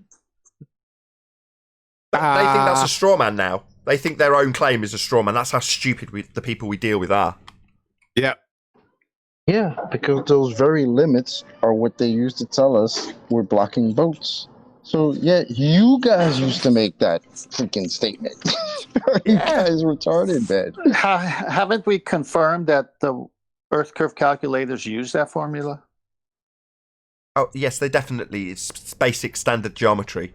think that's a straw man now. They think their own claim is a straw man. That's how stupid the people we deal with are. Yeah. Yeah, because those very limits are what they used to tell us we're blocking boats. So, yeah, you guys used to make that freaking statement. You guys retarded, man. Haven't we confirmed that the Earth curve calculators use that formula? Oh, yes, they definitely. It's basic standard geometry.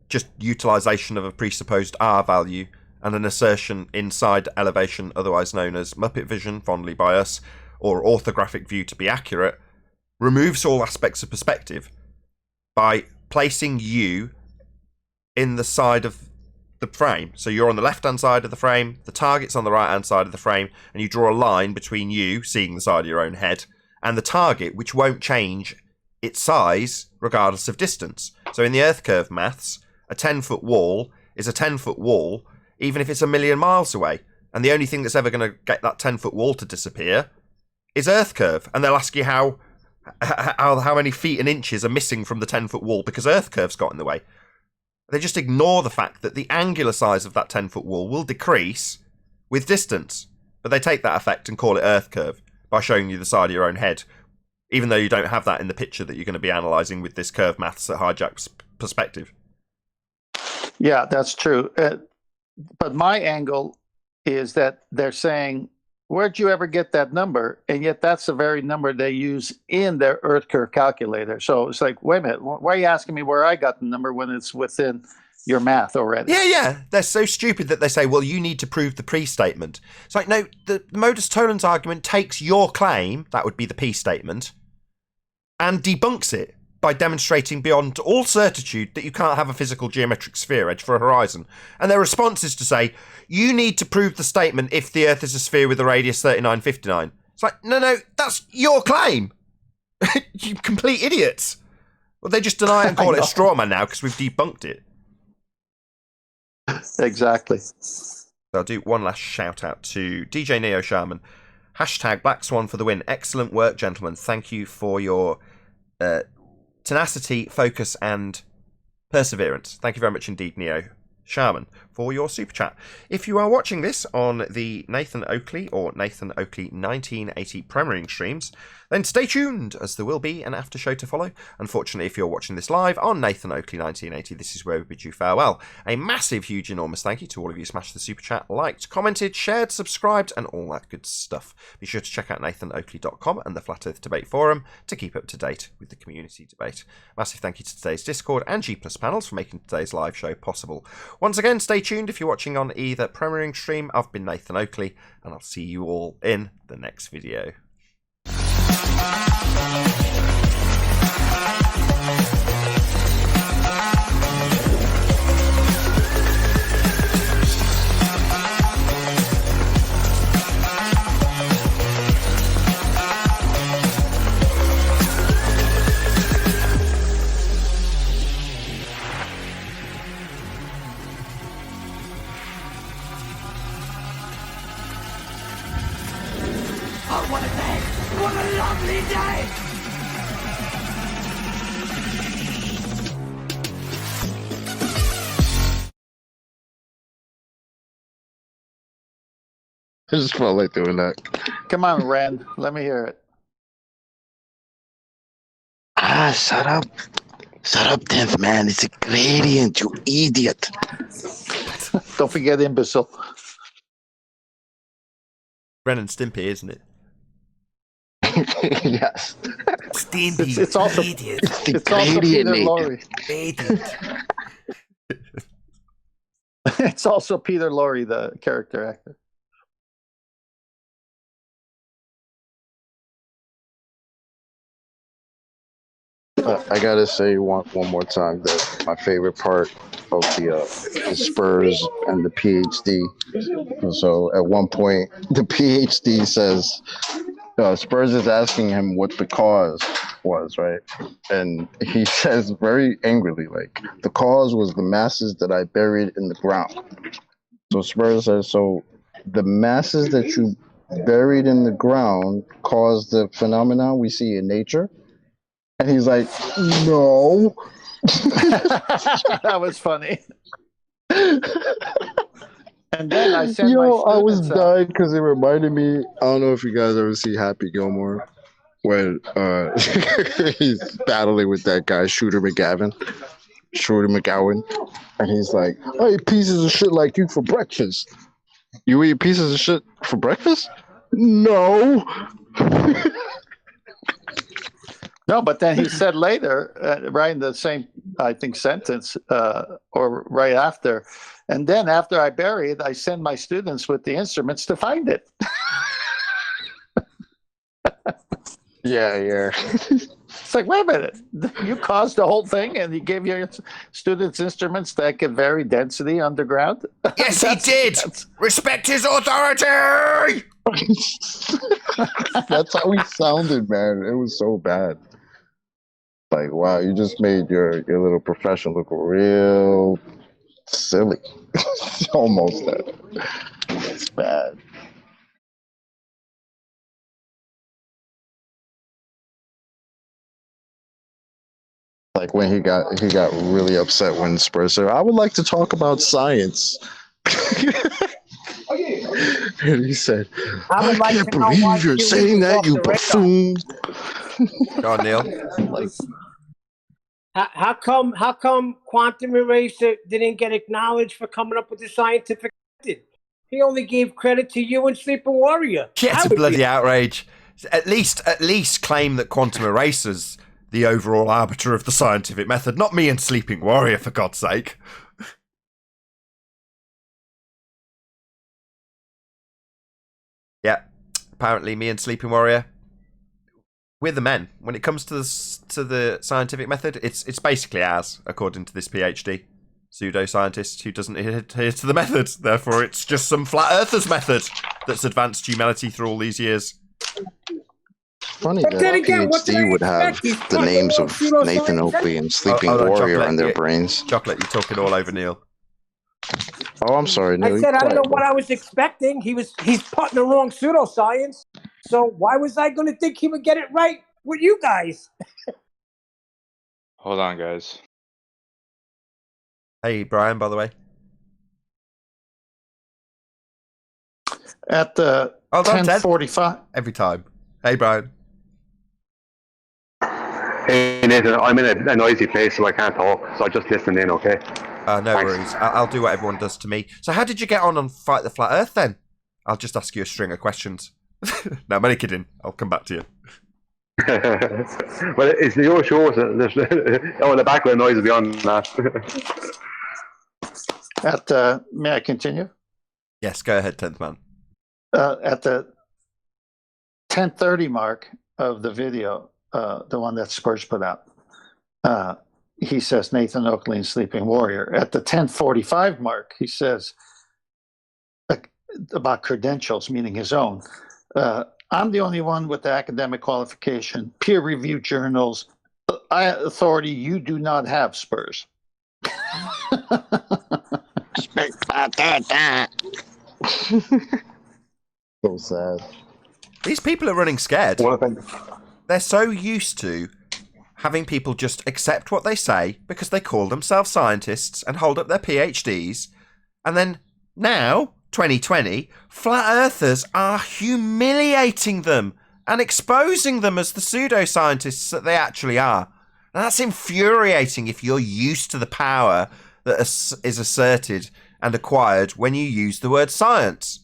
Just utilization of a presupposed R value and an assertion inside elevation, otherwise known as Muppet vision, fondly by us, or orthographic view to be accurate, removes all aspects of perspective by placing you in the side of the frame. So you're on the left-hand side of the frame, the target's on the right-hand side of the frame, and you draw a line between you, seeing the side of your own head, and the target, which won't change its size regardless of distance. So in the Earth curve maths, a 10-foot wall is a 10-foot wall even if it's a million miles away. And the only thing that's ever going to get that 10-foot wall to disappear is Earth curve. And they'll ask you how many feet and inches are missing from the 10-foot wall because Earth curve's got in the way. They just ignore the fact that the angular size of that 10-foot wall will decrease with distance. But they take that effect and call it Earth curve by showing you the side of your own head, even though you don't have that in the picture that you're going to be analysing with this curve maths that hijacks perspective. Yeah, that's true. But my angle is that they're saying, where'd you ever get that number? And yet that's the very number they use in their Earth curve calculator. So it's like, wait a minute, why are you asking me where I got the number when it's within your math already? Yeah. They're so stupid that they say, well, you need to prove the pre-statement. It's like, no, the modus tollens argument takes your claim, that would be the p-statement, and debunks it by demonstrating beyond all certitude that you can't have a physical geometric sphere edge for a horizon. And their response is to say, you need to prove the statement if the Earth is a sphere with a radius 3959. It's like, no, that's your claim. You complete idiots. Well, they just deny it and call it a straw man now because we've debunked it. Exactly. So I'll do one last shout out to DJ Neo Shaman. Hashtag Black Swan for the win. Excellent work, gentlemen. Thank you for your tenacity, focus, and perseverance. Thank you very much indeed, Neo Shaman, for your super chat. If you are watching this on the Nathan Oakley or Nathan Oakley 1980 premiering streams, then stay tuned, as there will be an after show to follow. Unfortunately, if you're watching this live on Nathan Oakley 1980, this is where we bid you farewell. A massive, huge, enormous thank you to all of you who smashed the super chat, liked, commented, shared, subscribed, and all that good stuff. Be sure to check out nathanoakley.com and the Flat Earth Debate Forum to keep up to date with the community debate. Massive thank you to today's Discord and G+ panels for making today's live show possible. Once again, stay tuned if you're watching on either premiering stream. I've been Nathan Oakley, and I'll see you all in the next video. Oh, what a day! What a lovely day! I just felt like doing that. Come on, Ren. Let me hear it. Shut up. Shut up, 10th man. It's a gradient, you idiot. Don't forget imbecile. Ren and Stimpy, isn't it? Yes. Stimpy, it's also, idiot. It's also Peter Lorre. Idiot. It's also Peter Lorre, the character actor. I gotta say one more time that my favorite part of the Spurs and the PhD. So at one point, the PhD says, Spurs is asking him what the cause was, right? And he says very angrily, like, the cause was the masses that I buried in the ground. So Spurs says, so the masses that you buried in the ground caused the phenomenon we see in nature? And he's like, no. That was funny. And then I sent my students I was dying because it reminded me, I don't know if you guys ever see Happy Gilmore, when he's battling with that guy, Shooter McGowan. And he's like, I eat pieces of shit like you for breakfast. You eat pieces of shit for breakfast? No. No, but then he said later, right in the same, I think, sentence, or right after, and then after I bury it, I send my students with the instruments to find it. Yeah. It's like, wait a minute, you caused the whole thing, and you gave your students instruments that could vary density underground? Yes, he did! Respect his authority! That's how he sounded, man. It was so bad. Like, wow, you just made your little profession look real silly. Almost that. It's bad. Like when he got really upset when Spurs said, "I would like to talk about science." And he said, I would "I like can't to know why believe you're QE saying was that, off you the radar. buffoon." Go on, Neil. Like, How come quantum eraser didn't get acknowledged for coming up with the scientific method? He only gave credit to you and Sleeper Warrior. Yeah, it's a bloody outrage. At least claim that quantum eraser's the overall arbiter of the scientific method, not me and Sleeping Warrior, for God's sake. Yeah, apparently me and Sleeping Warrior, we're the men. When it comes to the scientific method, it's basically ours, according to this PhD pseudoscientist who doesn't adhere to the method. Therefore, it's just some flat earthers method that's advanced humanity through all these years. funny that PhD would have the names of Nathan Oakley and Sleeping Warrior on their brains. Chocolate, you're talking all over Neil. Oh, I'm sorry, Neil. I said I don't know what I was expecting. He's putting the wrong pseudoscience. So why was I going to think he would get it right with you guys? Hold on, guys. Hey, Brian, by the way. At the 10:45. Every time. Hey, Brian. Hey, Nathan, I'm in a noisy place, so I can't talk, so I just listen in, okay? No worries. I'll do what everyone does to me. So how did you get on Fight the Flat Earth, then? I'll just ask you a string of questions. No, I'm only kidding. I'll come back to you. Well, it's your show, so the background noise will be on that. May I continue? Yes, go ahead, 10th man. At the 10:30 mark of the video, the one that Spurs put out, he says Nathan Oakley and Sleeping Warrior. At the 10:45 mark, he says about credentials, meaning his own. I'm the only one with the academic qualification, peer-reviewed journals, authority you do not have, Spurs. So sad. These people are running scared. They're so used to having people just accept what they say because they call themselves scientists and hold up their PhDs. And then now, 2020, flat earthers are humiliating them and exposing them as the pseudoscientists that they actually are. And that's infuriating if you're used to the power that is asserted and acquired when you use the word science.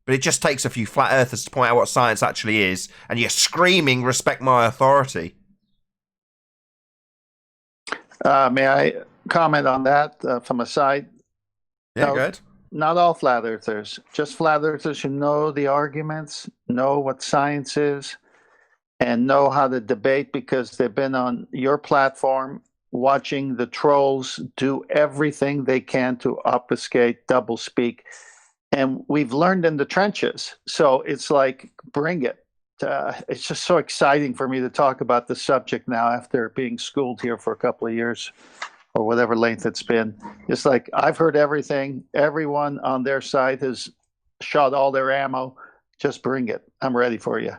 But it just takes a few flat earthers to point out what science actually is, and you're screaming, respect my authority. May I comment on that from a side? Yeah, go ahead. Not all flat earthers, just flat earthers who know the arguments, know what science is, and know how to debate because they've been on your platform watching the trolls do everything they can to obfuscate, doublespeak. And we've learned in the trenches. So it's like, bring it. It's just so exciting for me to talk about the subject now after being schooled here for a couple of years or whatever length it's been. It's like, I've heard everything. Everyone on their side has shot all their ammo. Just bring it. I'm ready for you.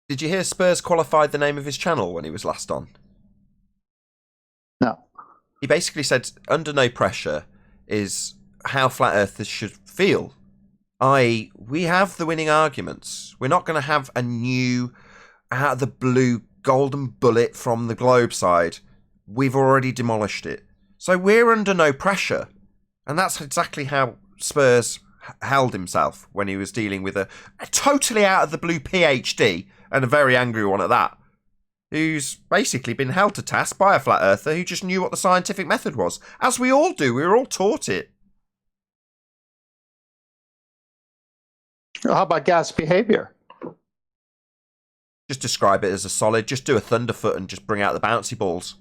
Did you hear Spurs qualified the name of his channel when he was last on? No. He basically said, under no pressure is how flat earthers should feel. We have the winning arguments. We're not going to have a new, out of the blue, golden bullet from the globe side. We've already demolished it. So we're under no pressure. And that's exactly how Spurs held himself when he was dealing with a totally out of the blue PhD, and a very angry one at that, who's basically been held to task by a flat earther who just knew what the scientific method was. As we all do. We were all taught it. How about gas behavior? Just describe it as a solid. Just do a Thunderf00t and just bring out the bouncy balls.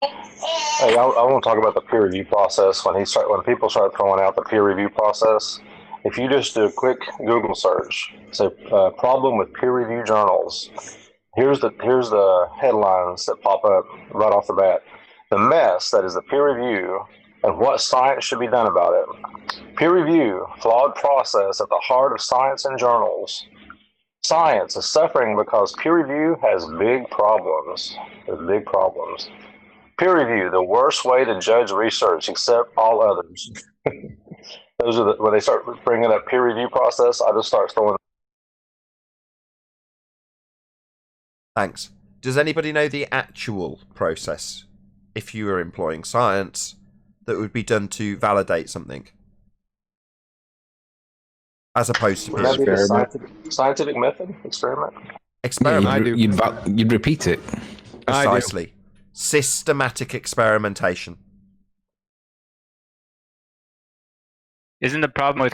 Hey, I want to talk about the peer review process. When people start throwing out the peer review process, if you just do a quick Google search, say problem with peer review journals, here's the headlines that pop up right off the bat. The mess that is the peer review and what science should be done about it. Peer review, flawed process at the heart of science and journals. Science is suffering because peer review has big problems. There's big problems. Peer review, the worst way to judge research except all others. Those are when they start bringing up peer review process, I just start throwing. Thanks. Does anybody know the actual process, if you were employing science, that would be done to validate something? As opposed to peer review? Scientific method? Experiment? Experiment. You'd repeat it. Precisely. Systematic experimentation. Isn't the problem with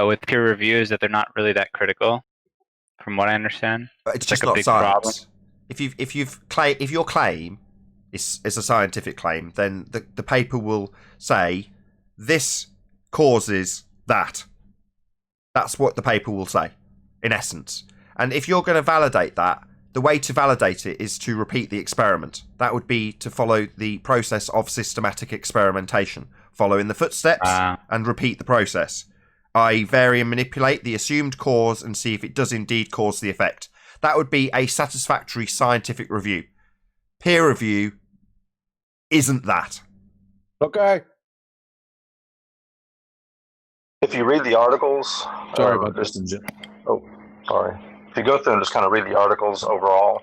with peer reviews that they're not really that critical, from what I understand? It's just like not a big science. problem. If your claim is a scientific claim, then the paper will say this causes that. That's what the paper will say, in essence. And if you're going to validate that, the way to validate it is to repeat the experiment. That would be to follow the process of systematic experimentation. Follow in the footsteps and repeat the process. I vary and manipulate the assumed cause and see if it does indeed cause the effect. That would be a satisfactory scientific review. Peer review isn't that. Okay. If you read the articles, sorry about this. Sorry. If you go through and just kind of read the articles overall,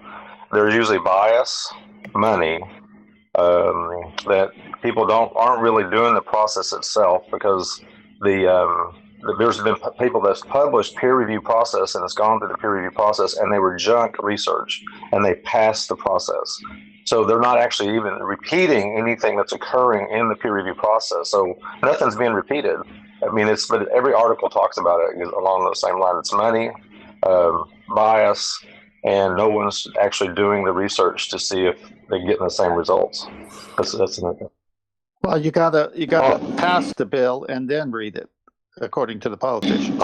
there's usually bias, money, that people aren't really doing the process itself because there's been people that's published peer review process and it's gone through the peer review process and they were junk research and they passed the process. So they're not actually even repeating anything that's occurring in the peer review process. So nothing's being repeated. I mean, but every article talks about it along the same line. It's money, bias, and no one's actually doing the research to see if they're getting the same results. Well, you gotta pass the bill and then read it, according to the politicians.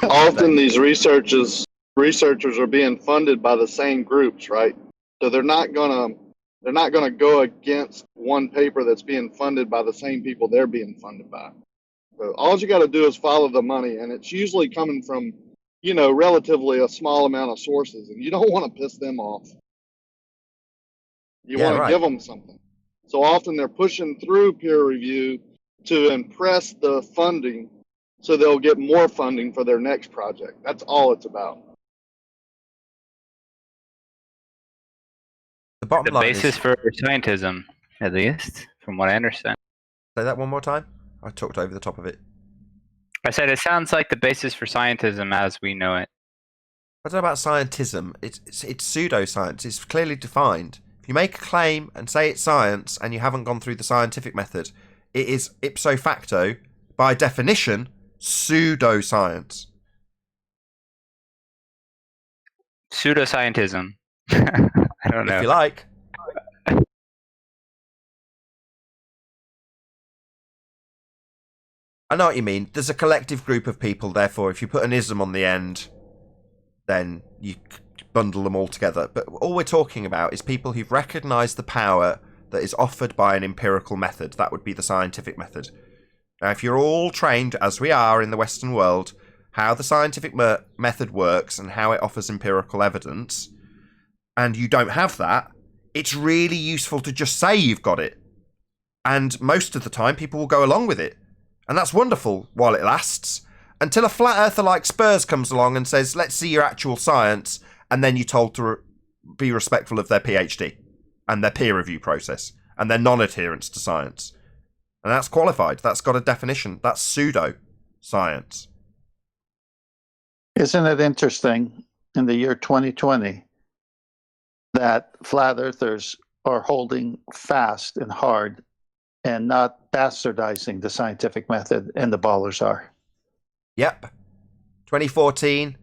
Often these researchers are being funded by the same groups, right? So they're not gonna go against one paper that's being funded by the same people they're being funded by. So all you got to do is follow the money, and it's usually coming from, relatively a small amount of sources, and you don't want to piss them off. You want to give them something. So often they're pushing through peer review to impress the funding, so they'll get more funding for their next project. That's all it's about. The basis for scientism, at least, from what I understand. Say that one more time. I talked over the top of it. I said it sounds like the basis for scientism as we know it. I don't know about scientism. It's pseudoscience. It's clearly defined. If you make a claim and say it's science and you haven't gone through the scientific method, it is ipso facto, by definition, pseudoscience. Pseudoscientism. I don't know. If you like. I know what you mean. There's a collective group of people, therefore, if you put an ism on the end, then you bundle them all together. But all we're talking about is people who've recognised the power that is offered by an empirical method. That would be the scientific method. Now, if you're all trained, as we are in the Western world, how the scientific method works and how it offers empirical evidence, and you don't have that, it's really useful to just say you've got it. And most of the time, people will go along with it. And that's wonderful while it lasts, until a flat earther like Spurs comes along and says, let's see your actual science, and then you're told to be respectful of their PhD and their peer review process and their non-adherence to science. And that's qualified. That's got a definition. That's pseudo-science. Isn't it interesting in the year 2020 that flat earthers are holding fast and hard and not bastardizing the scientific method, and the ballers are? Yep. 2014,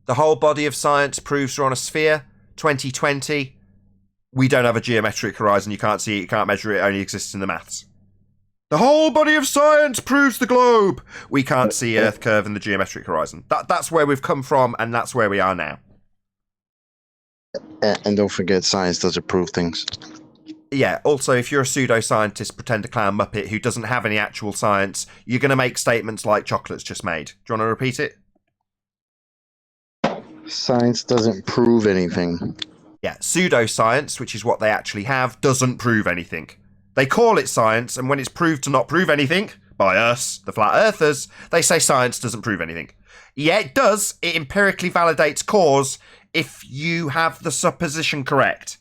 the whole body of science proves we're on a sphere. 2020, we don't have a geometric horizon. You can't see it, you can't measure it, it only exists in the maths. The whole body of science proves the globe. We can't see Earth curve in the geometric horizon. That's where we've come from, and that's where we are now. And don't forget, science doesn't prove things. Yeah, also, if you're a pseudoscientist, pretender clown muppet who doesn't have any actual science, you're going to make statements like chocolate's just made. Do you want to repeat it? Science doesn't prove anything. Yeah, pseudoscience, which is what they actually have, doesn't prove anything. They call it science, and when it's proved to not prove anything, by us, the flat earthers, they say science doesn't prove anything. Yeah, it does. It empirically validates cause if you have the supposition correct.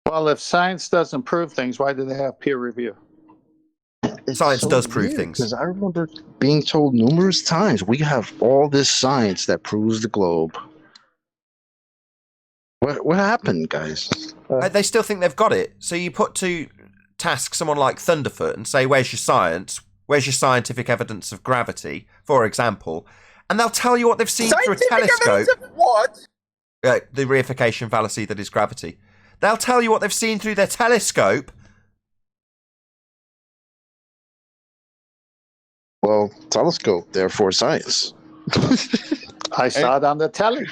Well, if science doesn't prove things, why do they have peer review? Science does prove things. Because I remember being told numerous times, we have all this science that proves the globe. What happened, guys? They still think they've got it. So you put to task someone like Thunderf00t and say, where's your science? Where's your scientific evidence of gravity, for example? And they'll tell you what they've seen through a telescope. What? The reification fallacy that is gravity. They'll tell you what they've seen through their telescope. Well, telescope, therefore science. I saw it on the telly.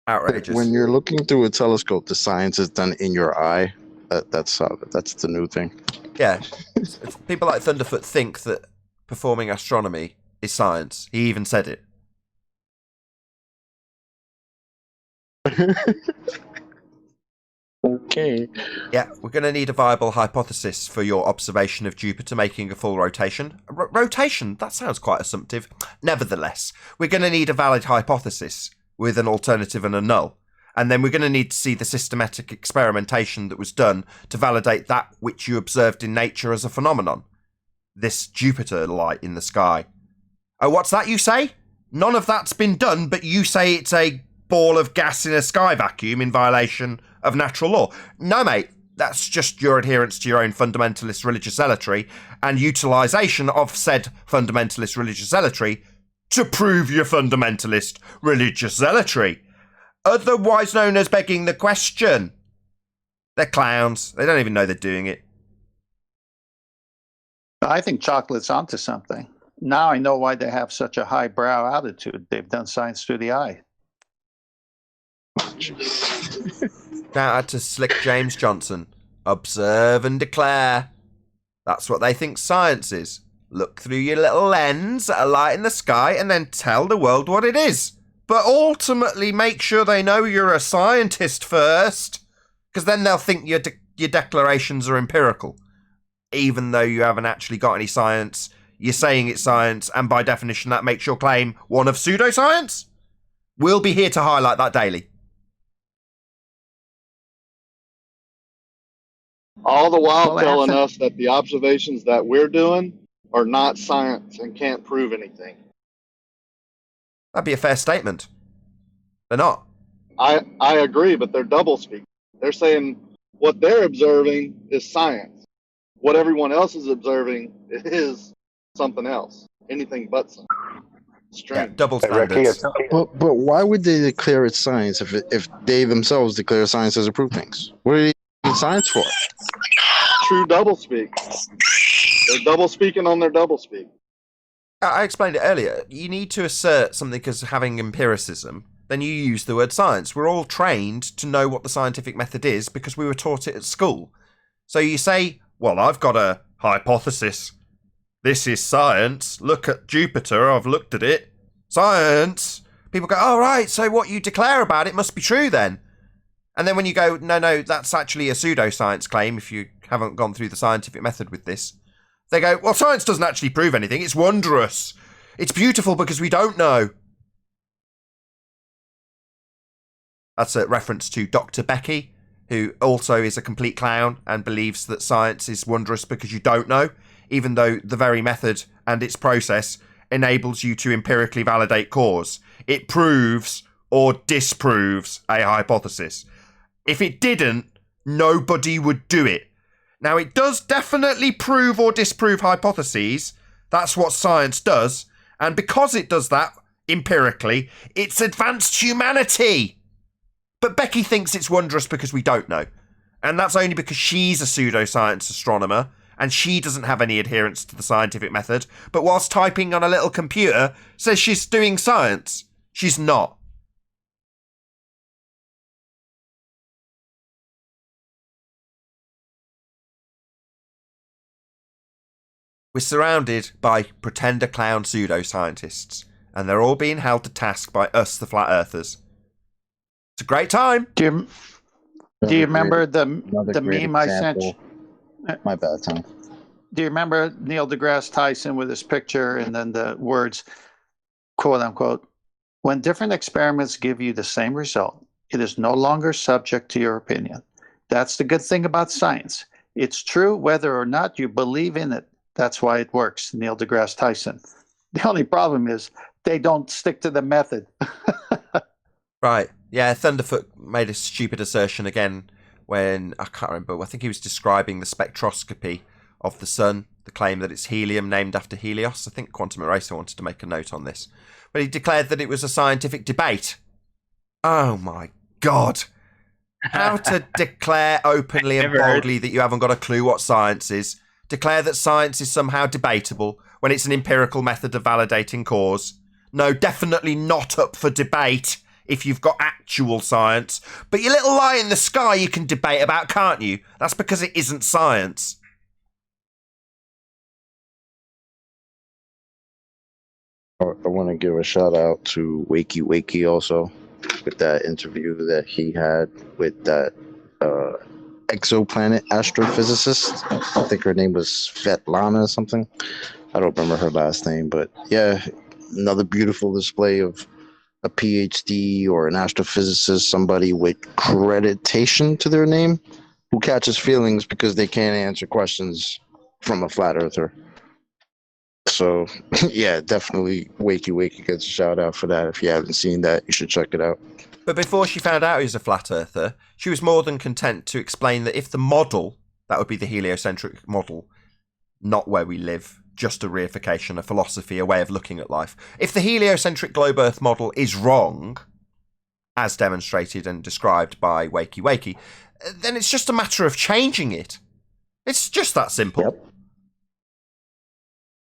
Outrageous. When you're looking through a telescope, the science is done in your eye. That's the new thing. Yeah. People like Thunderf00t think that performing astronomy is science. He even said it. Okay. Yeah, we're going to need a viable hypothesis for your observation of Jupiter making a full rotation. Rotation? That sounds quite assumptive. Nevertheless, we're going to need a valid hypothesis with an alternative and a null. And then we're going to need to see the systematic experimentation that was done to validate that which you observed in nature as a phenomenon. This Jupiter light in the sky. Oh, what's that you say? None of that's been done, but you say it's a ball of gas in a sky vacuum in violation of natural law. No, mate, that's just your adherence to your own fundamentalist religious zealotry and utilisation of said fundamentalist religious zealotry to prove your fundamentalist religious zealotry. Otherwise known as begging the question. They're clowns. They don't even know they're doing it. I think chocolate's onto something. Now I know why they have such a highbrow attitude. They've done science through the eye. Shout out to Slick James Johnson. Observe and declare. That's what they think science is. Look through your little lens at a light in the sky and then tell the world what it is. But ultimately make sure they know you're a scientist first, because then they'll think your declarations are empirical. Even though you haven't actually got any science, you're saying it's science, and by definition that makes your claim one of pseudoscience? We'll be here to highlight that daily. All the while telling us that the observations that we're doing are not science and can't prove anything. That'd be a fair statement. They're not. I agree, but they're double speaking. They're saying what they're observing is science. What everyone else is observing is something else. Anything but science. Strange. Yeah, double standards. But why would they declare it science if they themselves declare science as approved things? What are they need science for? True doublespeak. They're double speaking on their doublespeak. I explained it earlier. You need to assert something as having empiricism. Then you use the word science. We're all trained to know what the scientific method is because we were taught it at school. So you say, well, I've got a hypothesis. This is science. Look at Jupiter. I've looked at it. Science. People go, oh, right. So what you declare about it must be true then. And then when you go, no, that's actually a pseudoscience claim if you haven't gone through the scientific method with this. They go, well, science doesn't actually prove anything. It's wondrous. It's beautiful because we don't know. That's a reference to Dr. Becky, who also is a complete clown and believes that science is wondrous because you don't know, even though the very method and its process enables you to empirically validate cause. It proves or disproves a hypothesis. If it didn't, nobody would do it. Now, it does definitely prove or disprove hypotheses. That's what science does. And because it does that, empirically, it's advanced humanity. But Becky thinks it's wondrous because we don't know. And that's only because she's a pseudoscience astronomer and she doesn't have any adherence to the scientific method. But whilst typing on a little computer, says she's doing science. She's not. We're surrounded by pretender clown pseudoscientists, and they're all being held to task by us, the flat earthers. It's a great time. Do you remember the meme I sent you? My bad, Tom. Do you remember Neil deGrasse Tyson with his picture and then the words, quote unquote, when different experiments give you the same result, it is no longer subject to your opinion. That's the good thing about science. It's true whether or not you believe in it. That's why it works, Neil deGrasse Tyson. The only problem is they don't stick to the method. Right. Yeah, Thunderf00t made a stupid assertion again when, I can't remember, I think he was describing the spectroscopy of the sun, the claim that it's helium named after Helios. I think Quantum Eraser wanted to make a note on this. But he declared that it was a scientific debate. Oh my God. How to declare openly and boldly that you haven't got a clue what science is. Declare that science is somehow debatable when it's an empirical method of validating cause. No, definitely not up for debate if you've got actual science. But your little lie in the sky you can debate about, can't you? That's because it isn't science. I want to give a shout out to Wakey also with that interview that he had with that exoplanet astrophysicist. I think her name was Svetlana or something. I don't remember her last name, but yeah, another beautiful display of a PhD or an astrophysicist, somebody with accreditation to their name, who catches feelings because they can't answer questions from a flat earther. So, yeah, definitely Wakey gets a shout out for that. If you haven't seen that, you should check it out. But before she found out he was a flat earther, she was more than content to explain that if the model, that would be the heliocentric model, not where we live, just a reification, a philosophy, a way of looking at life. If the heliocentric globe Earth model is wrong, as demonstrated and described by Wakey, then it's just a matter of changing it. It's just that simple. Yep.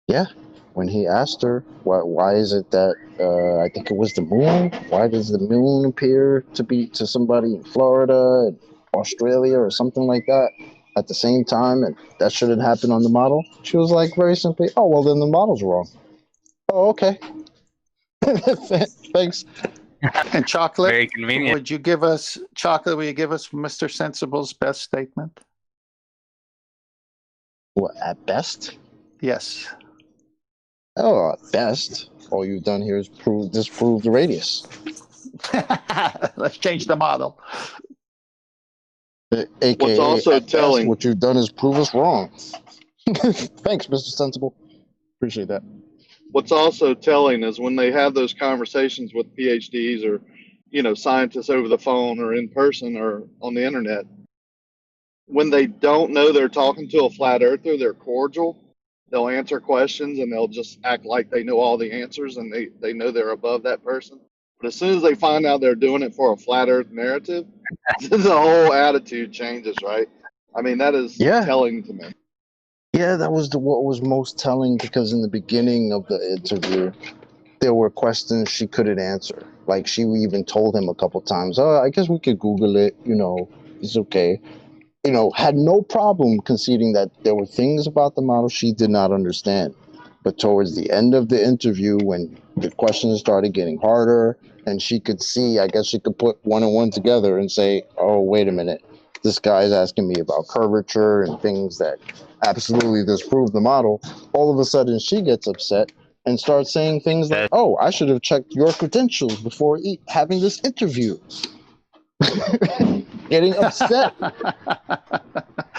Yeah, when he asked her, why is it that, I think it was the moon? Why does the moon appear to be to somebody in Florida, Australia, or something like that at the same time, and that shouldn't happen on the model? She was like, very simply, oh, well, then the model's wrong. Oh, okay. Thanks. And Chocolate, very convenient. Would you give us Mr. Sensible's best statement? What, at best? Yes. Oh, at best, all you've done here is disprove the radius. Let's change the model. AKA, what's also telling, what you've done is prove us wrong. Thanks, Mr. Sensible. Appreciate that. What's also telling is when they have those conversations with PhDs or, scientists over the phone or in person or on the internet, when they don't know they're talking to a flat earther, they're cordial. They'll answer questions and they'll just act like they know all the answers and they know they're above that person. But as soon as they find out they're doing it for a flat earth narrative, the whole attitude changes, right? I mean, that is telling to me. Yeah, that was what was most telling, because in the beginning of the interview, there were questions she couldn't answer. Like, she even told him a couple times, I guess we could Google it, it's okay. Had no problem conceding that there were things about the model she did not understand. But towards the end of the interview, when the questions started getting harder and she could see, I guess she could put one and one together and say, oh, wait a minute, this guy's asking me about curvature and things that absolutely disprove the model. All of a sudden she gets upset and starts saying things like, oh, I should have checked your credentials before having this interview. Getting upset.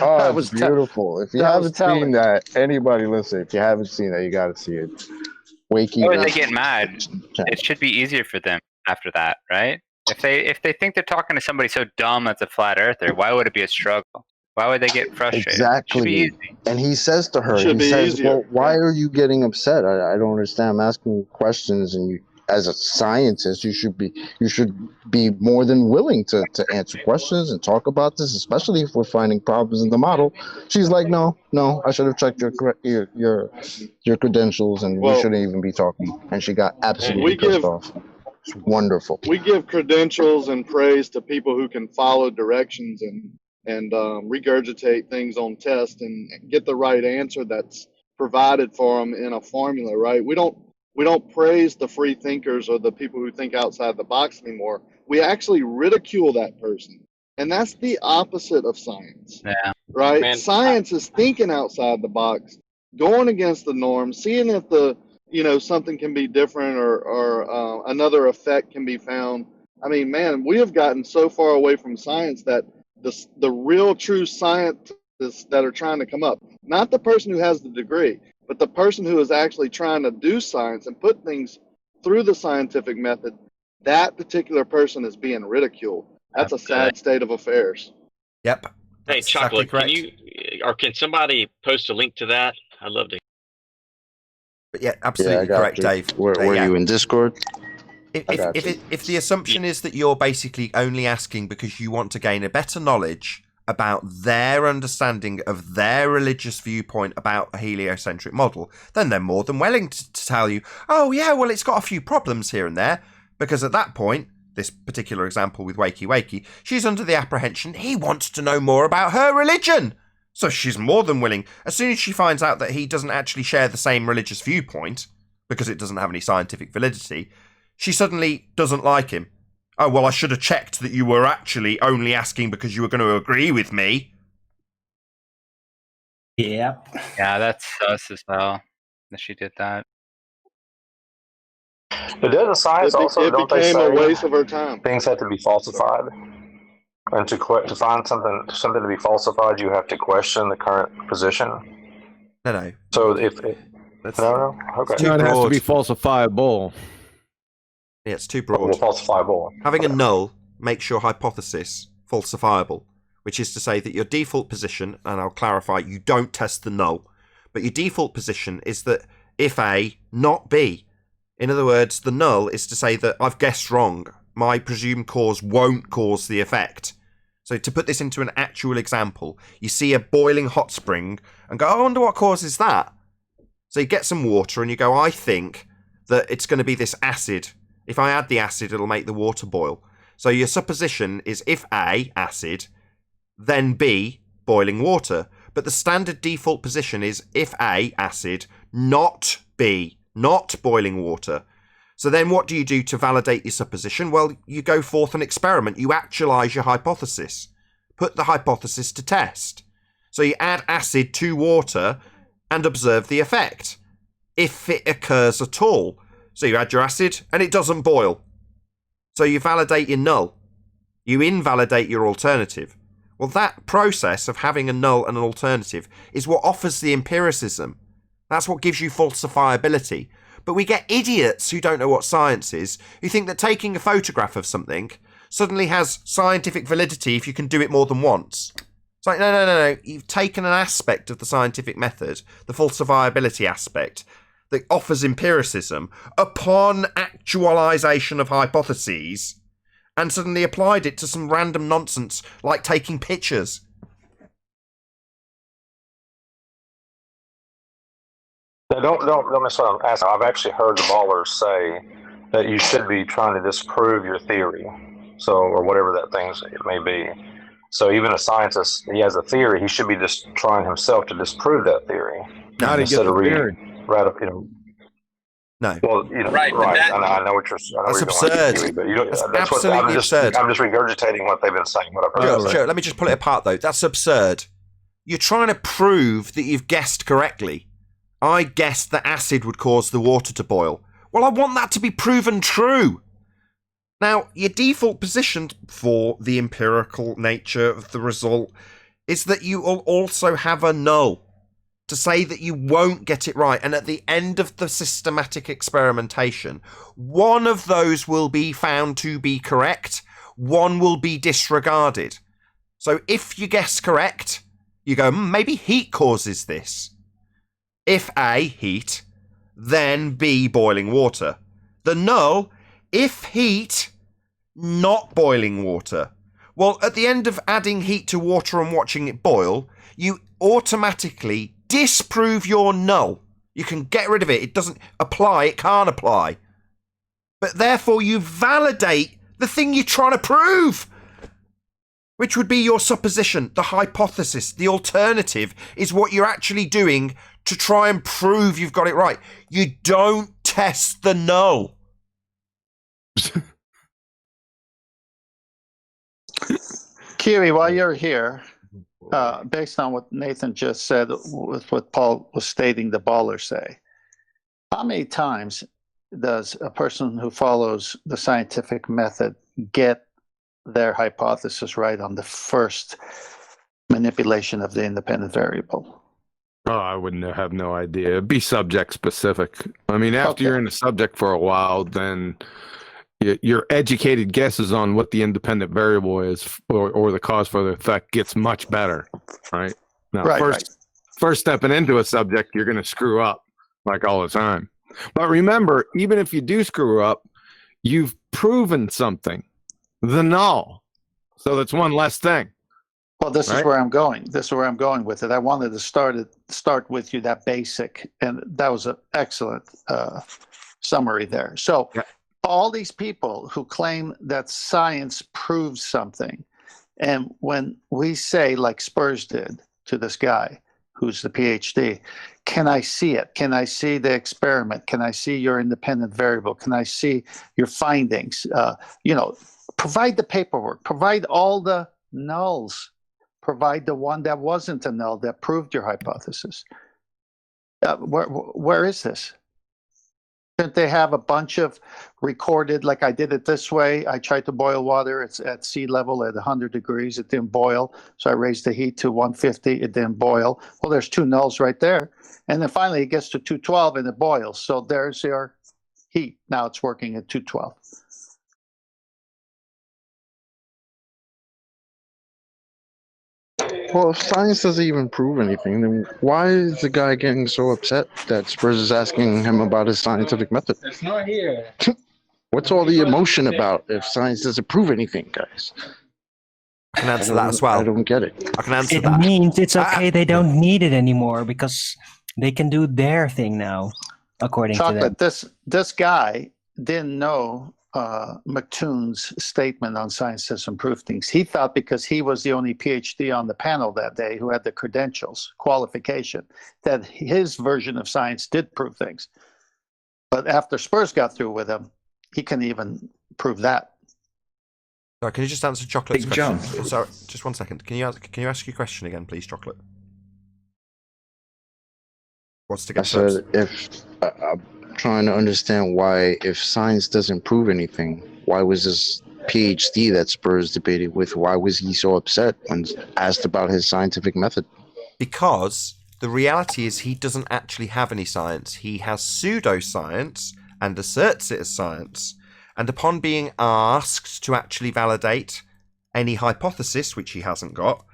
Oh, it was beautiful. If you haven't seen that, anybody listen. If you haven't seen that, you got to see it. Wakey. When they get mad, it should be easier for them after that, right? If they think they're talking to somebody so dumb that's a flat earther, why would it be a struggle? Why would they get frustrated? Exactly. It should be easy. And he says to her, he says, well, why are you getting upset? I don't understand. I'm asking questions, and you, as a scientist, you should be more than willing to answer questions and talk about this, especially if we're finding problems in the model. She's like, no, I should have checked your credentials, and we shouldn't even be talking. And she got absolutely pissed off. It's wonderful. We give credentials and praise to people who can follow directions and regurgitate things on test and get the right answer that's provided for them in a formula, right? We don't praise the free thinkers or the people who think outside the box anymore. We actually ridicule that person. And that's the opposite of science. Yeah. Right? Man, Science is thinking outside the box, going against the norm, seeing if something can be different or another effect can be found. I mean, man, we have gotten so far away from science that the real true scientists that are trying to come up, not the person who has the degree, but the person who is actually trying to do science and put things through the scientific method, that particular person is being ridiculed. That's a sad state of affairs. Yep. Hey, Chocolate, can somebody post a link to that? I'd love to. But yeah, absolutely correct, Dave. Were you in Discord? If the assumption is that you're basically only asking because you want to gain a better knowledge about their understanding of their religious viewpoint about a heliocentric model, then they're more than willing to tell you, oh yeah, well, it's got a few problems here and there, because at that point, this particular example with Wakey Wakey, she's under the apprehension he wants to know more about her religion. So she's more than willing, as soon as she finds out that he doesn't actually share the same religious viewpoint, because it doesn't have any scientific validity, she suddenly doesn't like him. Oh, well, I should have checked that you were actually only asking because you were going to agree with me. Yeah. Yeah, that's sus as well, that she did that. But doesn't science also, don't they became say a waste of our time. Things have to be falsified? And to find something to be falsified, you have to question the current position? No. So if okay. It has to be falsifiable. Yeah, it's too broad. Falsifiable. Having a null makes your hypothesis falsifiable, which is to say that your default position, and I'll clarify, you don't test the null, but your default position is that if A, not B. In other words, the null is to say that I've guessed wrong. My presumed cause won't cause the effect. So to put this into an actual example, you see a boiling hot spring and go, I wonder what causes that. So you get some water and you go, I think that it's going to be this acid. If I add the acid, it'll make the water boil. So your supposition is if A, acid, then B, boiling water. But the standard default position is if A, acid, not B, not boiling water. So then what do you do to validate your supposition? Well, you go forth and experiment. You actualize your hypothesis. Put the hypothesis to test. So you add acid to water and observe the effect, if it occurs at all. So you add your acid and it doesn't boil. So you validate your null. You invalidate your alternative. Well, that process of having a null and an alternative is what offers the empiricism. That's what gives you falsifiability. But we get idiots who don't know what science is, who think that taking a photograph of something suddenly has scientific validity if you can do it more than once. It's like, no. You've taken an aspect of the scientific method, the falsifiability aspect, that offers empiricism upon actualization of hypotheses, and suddenly applied it to some random nonsense like taking pictures. Don't miss what I'm asking. I've actually heard the ballers say that you should be trying to disprove your theory, or whatever that thing may be. So even a scientist, he has a theory, he should be just trying himself to disprove that theory. How to get the theory? No. Well, right. I know what you're. That's absurd. Theory, but that's absolutely absurd. I'm just regurgitating what they've been saying. What I've heard. Sure. Let me just pull it apart though. That's absurd. You're trying to prove that you've guessed correctly. I guessed that acid would cause the water to boil. Well, I want that to be proven true. Now, your default position for the empirical nature of the result is that you will also have a null to say that you won't get it right. And at the end of the systematic experimentation, one of those will be found to be correct, one will be disregarded. So if you guess correct, you go, maybe heat causes this. If A, heat, then B, boiling water. The null, if heat, not boiling water. Well, at the end of adding heat to water and watching it boil, you automatically disprove your null. You can get rid of it. It doesn't apply. It can't apply. But therefore, you validate the thing you're trying to prove, which would be your supposition, the hypothesis, the alternative is what you're actually doing to try and prove you've got it right. You don't test the null. Kiri, while you're here, based on what Nathan just said, with what Paul was stating, the ballers say, how many times does a person who follows the scientific method get their hypothesis right on the first manipulation of the independent variable? Oh, I wouldn't have no idea. It'd be subject specific. I mean, after you're in the subject for a while, then your educated guesses on what the independent variable is or the cause for the effect gets much better, right? Now, first stepping into a subject, you're going to screw up like all the time. But remember, even if you do screw up, you've proven something, the null. So that's one less thing. Well, this is where I'm going. This is where I'm going with it. I wanted to start with you that basic, and that was an excellent summary there. So all these people who claim that science proves something, and when we say, like Spurs did to this guy who's the PhD, can I see it? Can I see the experiment? Can I see your independent variable? Can I see your findings? Provide the paperwork. Provide all the nulls. Provide the one that wasn't a null that proved your hypothesis. Where is this? Shouldn't they have a bunch of recorded, like I did it this way? I tried to boil water. It's at sea level at 100 degrees. It didn't boil. So I raised the heat to 150. It didn't boil. Well, there's two nulls right there. And then finally it gets to 212 and it boils. So there's your heat. Now it's working at 212. Well, if science doesn't even prove anything, then why is the guy getting so upset that Spurs is asking him about his scientific method? It's not here. What's all the emotion about if science doesn't prove anything, guys? I can answer that as well. I don't get it. I can answer It that. means it's okay. They don't need it anymore because they can do their thing now, according to them. This guy didn't know McToon's statement on science doesn't prove things. He thought because he was the only PhD on the panel that day who had the credentials, qualification, that his version of science did prove things. But after Spurs got through with him, he couldn't even prove that. Sorry, can you just answer Chocolate's Big question? John. Sorry, just 1 second. Can you ask your question again, please, Chocolate? What's to get said if I'm trying to understand why, if science doesn't prove anything, why was this PhD that Spurs debated with, why was he so upset when asked about his scientific method? Because the reality is he doesn't actually have any science. He has pseudoscience and asserts it as science. And upon being asked to actually validate any hypothesis, which he hasn't got,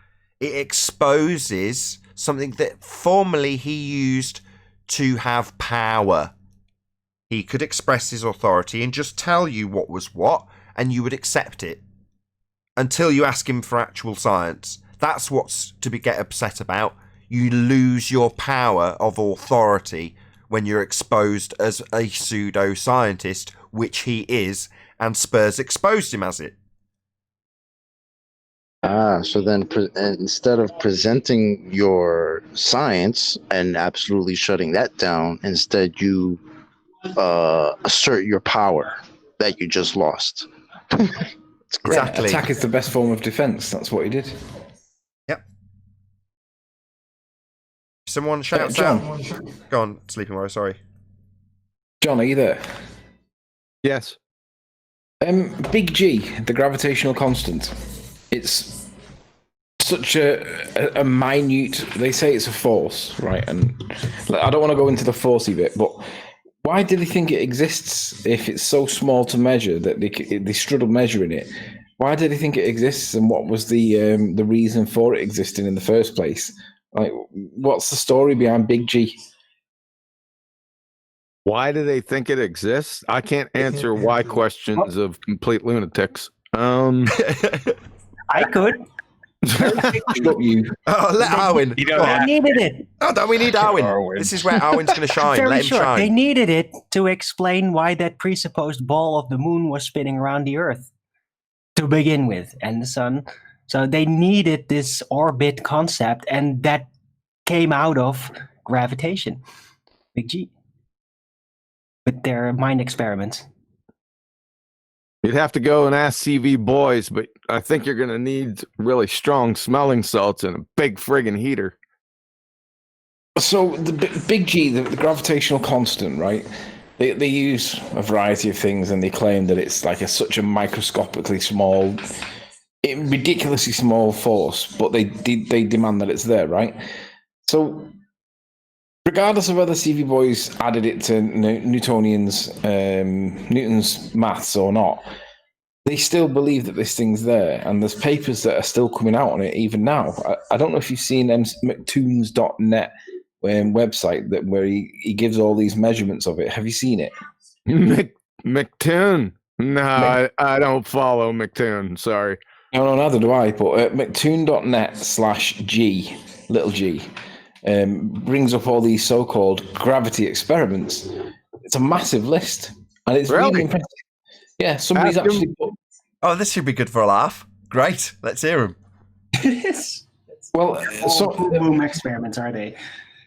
it exposes something that formerly he used to have power. He could express his authority and just tell you what was what, and you would accept it. Until you ask him for actual science. That's what's to get upset about. You lose your power of authority when you're exposed as a pseudo-scientist, which he is, and Spurs exposed him as it. So then instead of presenting your science and absolutely shutting that down, instead you assert your power that you just lost. It's great. Exactly. Attack is the best form of defense. That's what he did. Yep. Someone shouts John. out. Go on, Sleeping Warrior, sorry. John, are you there? Yes. Big G, the gravitational constant. It's such a minute. They say it's a force, right? And I don't want to go into the forcey bit, but why do they think it exists if it's so small to measure that they struggle measuring it? Why do they think it exists, and what was the reason for it existing in the first place? Like, what's the story behind Big G? Why do they think it exists? I can't answer why questions of complete lunatics. I could. Oh, let Arwen. They needed it. Oh, don't we need Arwen? This is where Arwen's going to shine. Very Let him short. shine. They needed it to explain why that presupposed ball of the moon was spinning around the Earth to begin with, and the sun. So they needed this orbit concept, and that came out of gravitation. Big G. With their mind experiments. You'd have to go and ask CV boys, but I think you're going to need really strong smelling salts and a big friggin' heater. So the big G, the gravitational constant, right? They use a variety of things, and they claim that it's like such a microscopically small, ridiculously small force, but they demand that it's there, right? So regardless of whether CV boys added it to Newton's maths or not, they still believe that this thing's there, and there's papers that are still coming out on it even now. I don't know if you've seen McToons.net website where he gives all these measurements of it. Have you seen it? McToon? No, I don't follow McToon. Sorry. No, neither do I. But McToon.net/G, little g, brings up all these so-called gravity experiments. It's a massive list, and it's really impressive. Yeah, somebody's actually put... Oh, this should be good for a laugh. Great. Let's hear him. It is. Well, so boom experiments, are they?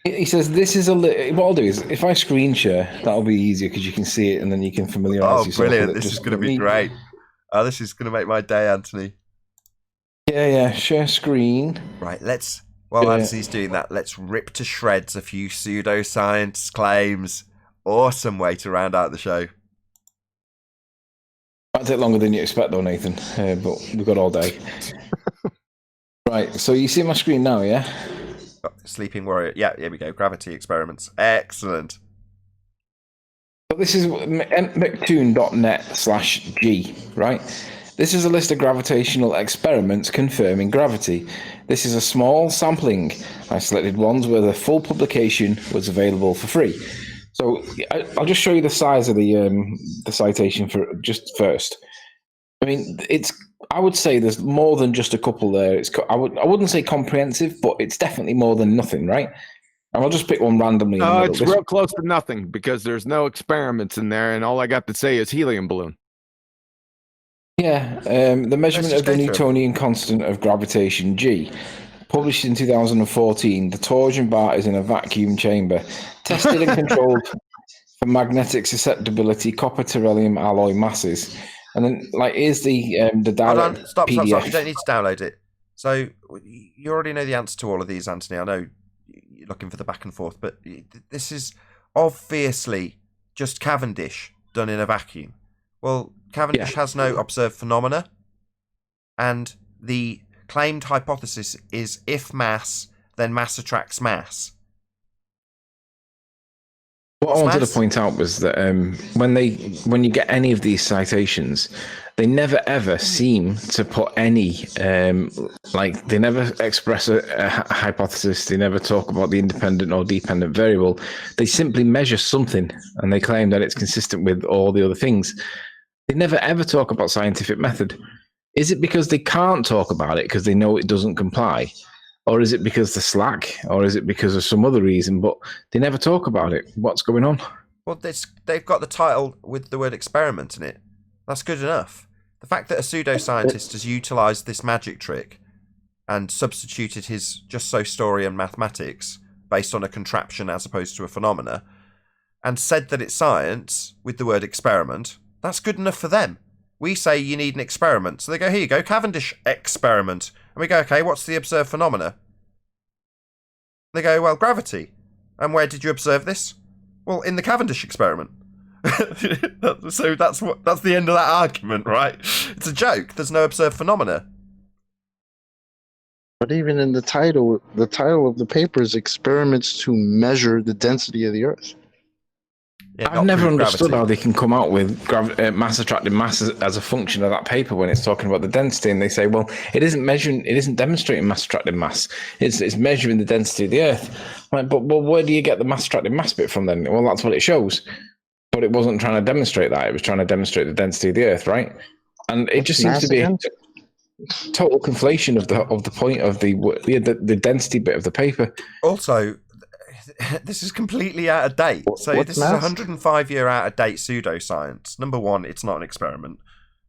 He says this is what I'll do is if I screen share, that'll be easier because you can see it and then you can familiarize yourself. Oh, brilliant! With it. This is going to be great. Oh, this is going to make my day, Anthony. Yeah. Share screen. Right. While Anthony's doing that, let's rip to shreds a few pseudoscience claims. Awesome way to round out the show. Might take longer than you expect, though, Nathan. But we've got all day. Right. So you see my screen now, yeah? Sleeping Warrior. Yeah, here we go. Gravity experiments. Excellent. So this is McToon.net/G, right? This is a list of gravitational experiments confirming gravity. This is a small sampling. I selected ones where the full publication was available for free. So I'll just show you the size of the citation for just first. I mean, I would say there's more than just a couple there. I wouldn't say comprehensive, but it's definitely more than nothing, right? And I'll just pick one randomly. No, it's real close to nothing because there's no experiments in there, and all I got to say is helium balloon. Yeah, the measurement of the Newtonian constant of gravitation, G, published in 2014. The torsion bar is in a vacuum chamber, tested and controlled for magnetic susceptibility, copper tellurium alloy masses. And then, here's the direct Hold on, stop. PDF. You don't need to download it. So you already know the answer to all of these, Anthony. I know you're looking for the back and forth, but this is obviously just Cavendish done in a vacuum. Well, Cavendish has no observed phenomena, and the claimed hypothesis is if mass, then mass attracts mass. What I wanted to point out was that when you get any of these citations, they never ever seem to put any they never express a hypothesis. They never talk about the independent or dependent variable. They simply measure something and they claim that it's consistent with all the other things. They never ever talk about scientific method. Is it because they can't talk about it because they know it doesn't comply? Or is it because they're slack? Or is it because of some other reason? But they never talk about it. What's going on? Well, they've got the title with the word experiment in it. That's good enough. The fact that a pseudoscientist has utilised this magic trick and substituted his just-so-story and mathematics based on a contraption as opposed to a phenomena and said that it's science with the word experiment, that's good enough for them. We say you need an experiment. So they go, here you go, Cavendish Experiment. And we go, okay, what's the observed phenomena? They go, well, gravity. And where did you observe this? Well, in the Cavendish Experiment. So that's the end of that argument, right? It's a joke. There's no observed phenomena. But even in the title of the paper is experiments to measure the density of the Earth. Yeah, I've never understood how they can come out with mass attracting mass as a function of that paper when it's talking about the density, and they say, well, it isn't demonstrating mass attracting mass. It's measuring the density of the Earth. Like, but where do you get the mass attracting mass bit from then? Well, that's what it shows. But it wasn't trying to demonstrate that. It was trying to demonstrate the density of the Earth, right? And it just seems to be a total conflation of the point of the density bit of the paper. Also, this is completely out of date. So this is a 105-year out of date pseudoscience. Number one, it's not an experiment.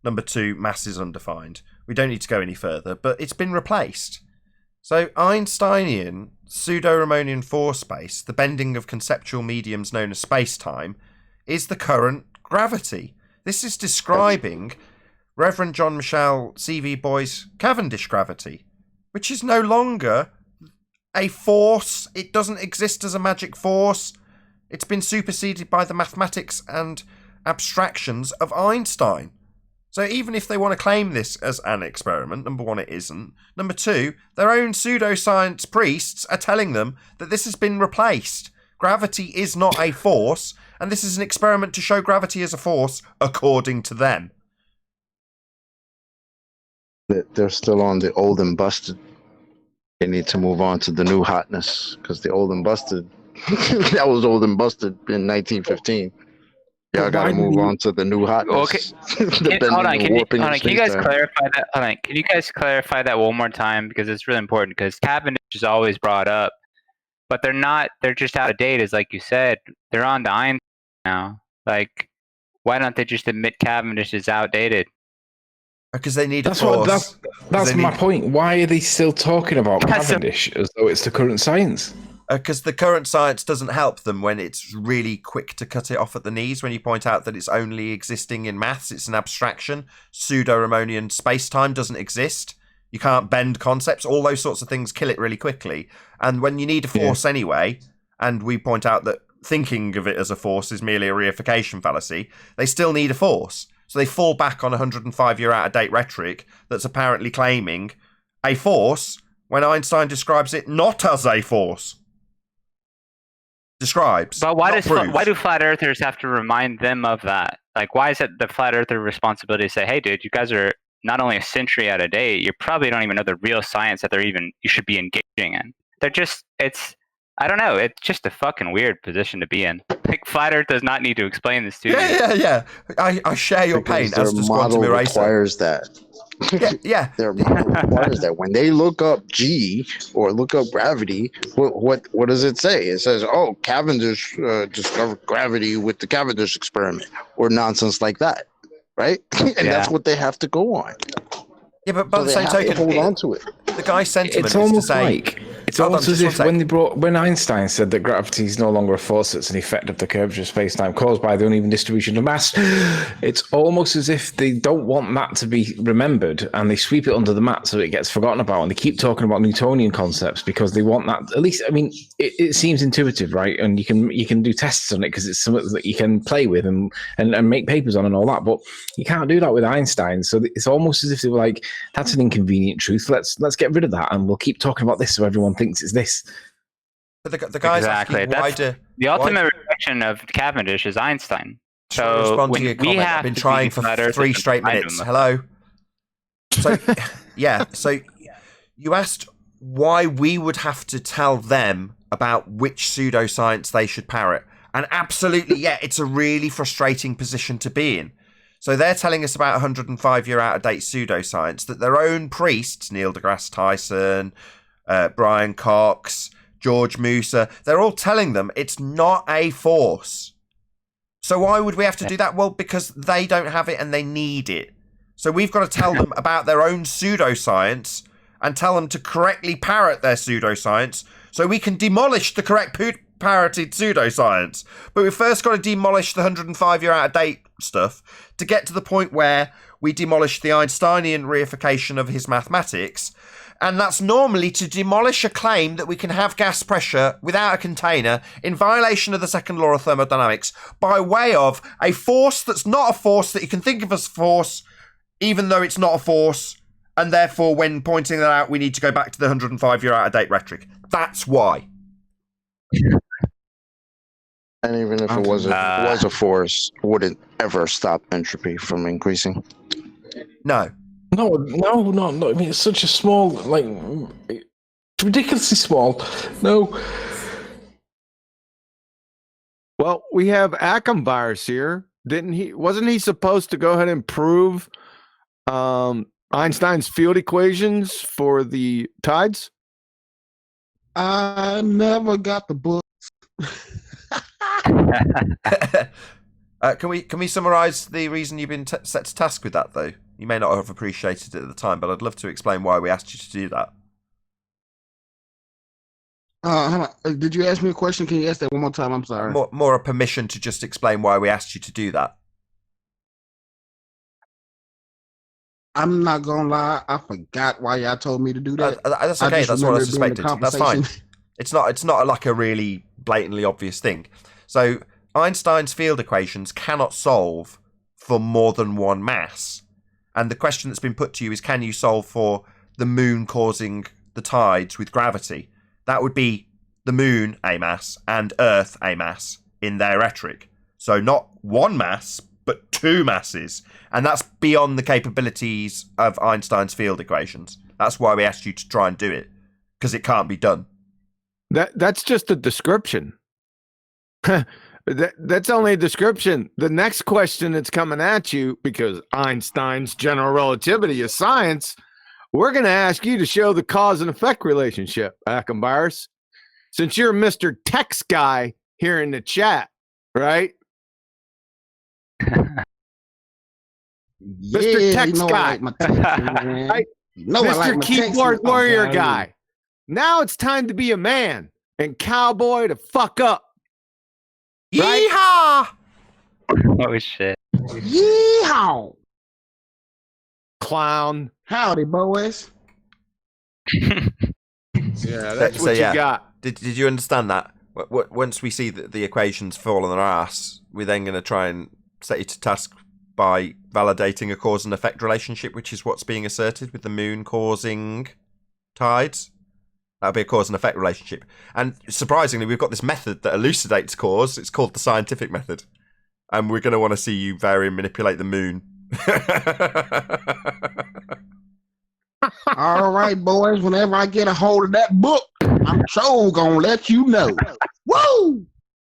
Number two, mass is undefined. We don't need to go any further, but it's been replaced. So Einsteinian pseudo-Riemannian force space, the bending of conceptual mediums known as space-time, is the current gravity. This is describing Reverend John Michel C.V. Boy's Cavendish gravity, which is no longer a force. It doesn't exist as a magic force. It's been superseded by the mathematics and abstractions of Einstein. So even if they want to claim this as an experiment, number one, it isn't. Number two, their own pseudoscience priests are telling them that this has been replaced. Gravity is not a force, and this is an experiment to show gravity as a force, according to them. They're still on the old and busted. They need to move on to the new hotness, because the old and busted, that was old and busted in 1915. Y'all got to move on to the new hotness. Okay. Hold on, can you guys clarify that? Hold on, can you guys clarify that one more time, because it's really important. Because Cavendish is always brought up, but they're not. They're just out of date, as like you said. They're on to Einstein now. Like, why don't they just admit Cavendish is outdated? Because they need. That's my point. Why are they still talking about Cavendish as though it's the current science? Because the current science doesn't help them when it's really quick to cut it off at the knees. When you point out that it's only existing in maths, it's an abstraction. Pseudo-Riemannian space-time doesn't exist. You can't bend concepts. All those sorts of things kill it really quickly. And when you need a force anyway, and we point out that thinking of it as a force is merely a reification fallacy, they still need a force. So they fall back on 105-year out-of-date rhetoric that's apparently claiming a force when Einstein describes it not as a force. Describes. But why do flat earthers have to remind them of that? Like, why is it the flat earther responsibility to say, hey, dude, you guys are not only a century out of date, you probably don't even know the real science that you should be engaging in. They're just, I don't know, it's just a fucking weird position to be in. Like, flat earth does not need to explain this to you. Yeah. I share your pain, as does Quantum Eraser. Requires that. Yeah. Their model requires that. When they look up G or look up gravity, what does it say? It says, "Oh, Cavendish discovered gravity with the Cavendish experiment," or nonsense like that, right? And that's what they have to go on. Yeah, but by the same token, hold on to it. The guy's sentiment It's is almost to say, like it's almost as if when Einstein said that gravity is no longer a force, it's an effect of the curvature of space-time caused by the uneven distribution of mass. It's almost as if they don't want that to be remembered, and they sweep it under the mat so it gets forgotten about, and they keep talking about Newtonian concepts because they want that. At least, I mean, it seems intuitive, right? And you can do tests on it because it's something that you can play with and make papers on and all that. But you can't do that with Einstein. So it's almost as if they were like, that's an inconvenient truth. Let's get rid of that, and we'll keep talking about this so everyone thinks it's this. But the guy's exactly. asking, the ultimate reflection of Cavendish is Einstein. So respond to your comment. I've been trying for 3 straight minutes. Hello. So So you asked why we would have to tell them about which pseudoscience they should parrot, and absolutely, it's a really frustrating position to be in. So they're telling us about 105-year out-of-date pseudoscience that their own priests, Neil deGrasse Tyson, Brian Cox, George Musa, they're all telling them it's not a force. So why would we have to do that? Well, because they don't have it and they need it. So we've got to tell them about their own pseudoscience and tell them to correctly parrot their pseudoscience so we can demolish the correct parroted pseudoscience. But we've first got to demolish the 105-year out-of-date stuff to get to the point where we demolish the Einsteinian reification of his mathematics. And that's normally to demolish a claim that we can have gas pressure without a container in violation of the second law of thermodynamics by way of a force that's not a force that you can think of as force, even though it's not a force. And therefore, when pointing that out, we need to go back to the 105-year out-of-date rhetoric. That's why. And even if it was a force, wouldn't ever stop entropy from increasing. No. No. I mean, it's such a small, like, it's ridiculously small. No. Well, we have Achenvirus here. Wasn't he supposed to go ahead and prove Einstein's field equations for the tides? I never got the book. Can we summarize the reason you've been set to task with that, though? You may not have appreciated it at the time, but I'd love to explain why we asked you to do that. Did you ask me a question? Can you ask that one more time? I'm sorry. More a permission to just explain why we asked you to do that. I'm not gonna lie. I forgot why y'all told me to do that. That's okay. That's what I suspected. That's fine. It's not like a really blatantly obvious thing. So Einstein's field equations cannot solve for more than one mass. And the question that's been put to you is, can you solve for the moon causing the tides with gravity? That would be the moon a mass and Earth a mass in their rhetoric. So not one mass, but two masses. And that's beyond the capabilities of Einstein's field equations. That's why we asked you to try and do it, because it can't be done. That's just a description. That's only a description. The next question that's coming at you, because Einstein's general relativity is science, we're going to ask you to show the cause and effect relationship, Ackenbars, since you're Mr. Text guy here in the chat, right? Mr. Text guy. Right? Mr. Keyboard Warrior guy. Now it's time to be a man and cowboy to fuck up. Right? Yeehaw! Oh, shit. Yeehaw! Clown. Howdy, boys. Yeah, that's what you got. Did you understand that? Once we see the equations fall on their ass, we're then going to try and set you to task by validating a cause and effect relationship, which is what's being asserted with the moon causing tides. That'll be a cause and effect relationship. And surprisingly, we've got this method that elucidates cause. It's called the scientific method. And we're going to want to see you vary and manipulate the moon. All right, boys. Whenever I get a hold of that book, I'm sure gonna let you know. Woo!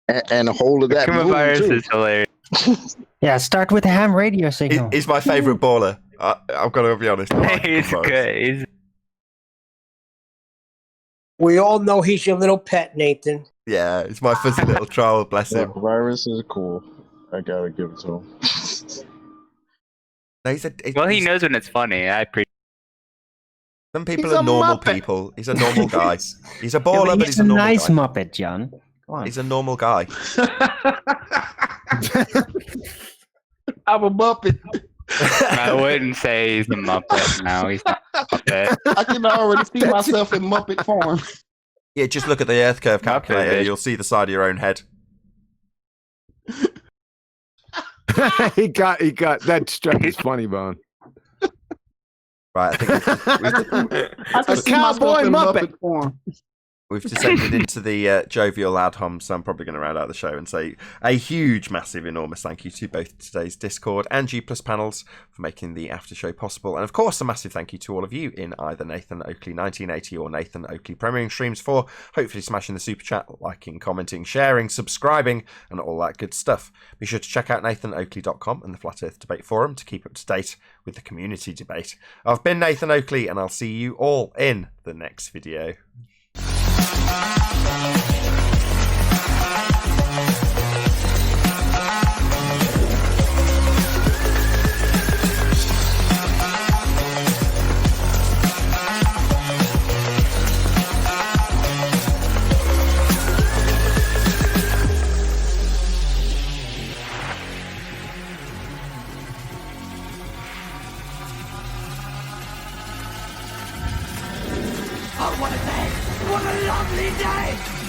And a hold of that Virus is hilarious. Yeah, start with the ham radio signal. He's my favourite baller. I've got to be honest. He's good. We all know he's your little pet, Nathan. Yeah, it's my fuzzy little troll. Bless him. Virus is cool. I gotta give it to him. No, well, he knows when it's funny. I appreciate. Some people are normal people. He's a normal guy. He's a baller, but he's a normal nice guy. Muppet, John. Come on. He's a normal guy. I'm a Muppet. I wouldn't say he's a Muppet. No, he's not a Muppet. I can already see myself in Muppet form. Yeah, just look at the Earth curve calculator. You'll see the side of your own head. he got that struck his funny bone. Right, I think a cowboy Muppet form. We've descended into the jovial ad hom, so I'm probably going to round out the show and say a huge, massive, enormous thank you to both today's Discord and G Plus panels for making the after show possible. And of course, a massive thank you to all of you in either Nathan Oakley 1980 or Nathan Oakley Premiering Streams for hopefully smashing the super chat, liking, commenting, sharing, subscribing, and all that good stuff. Be sure to check out nathanoakley.com and the Flat Earth Debate Forum to keep up to date with the community debate. I've been Nathan Oakley, and I'll see you all in the next video. Oh, what a day! What a lovely day!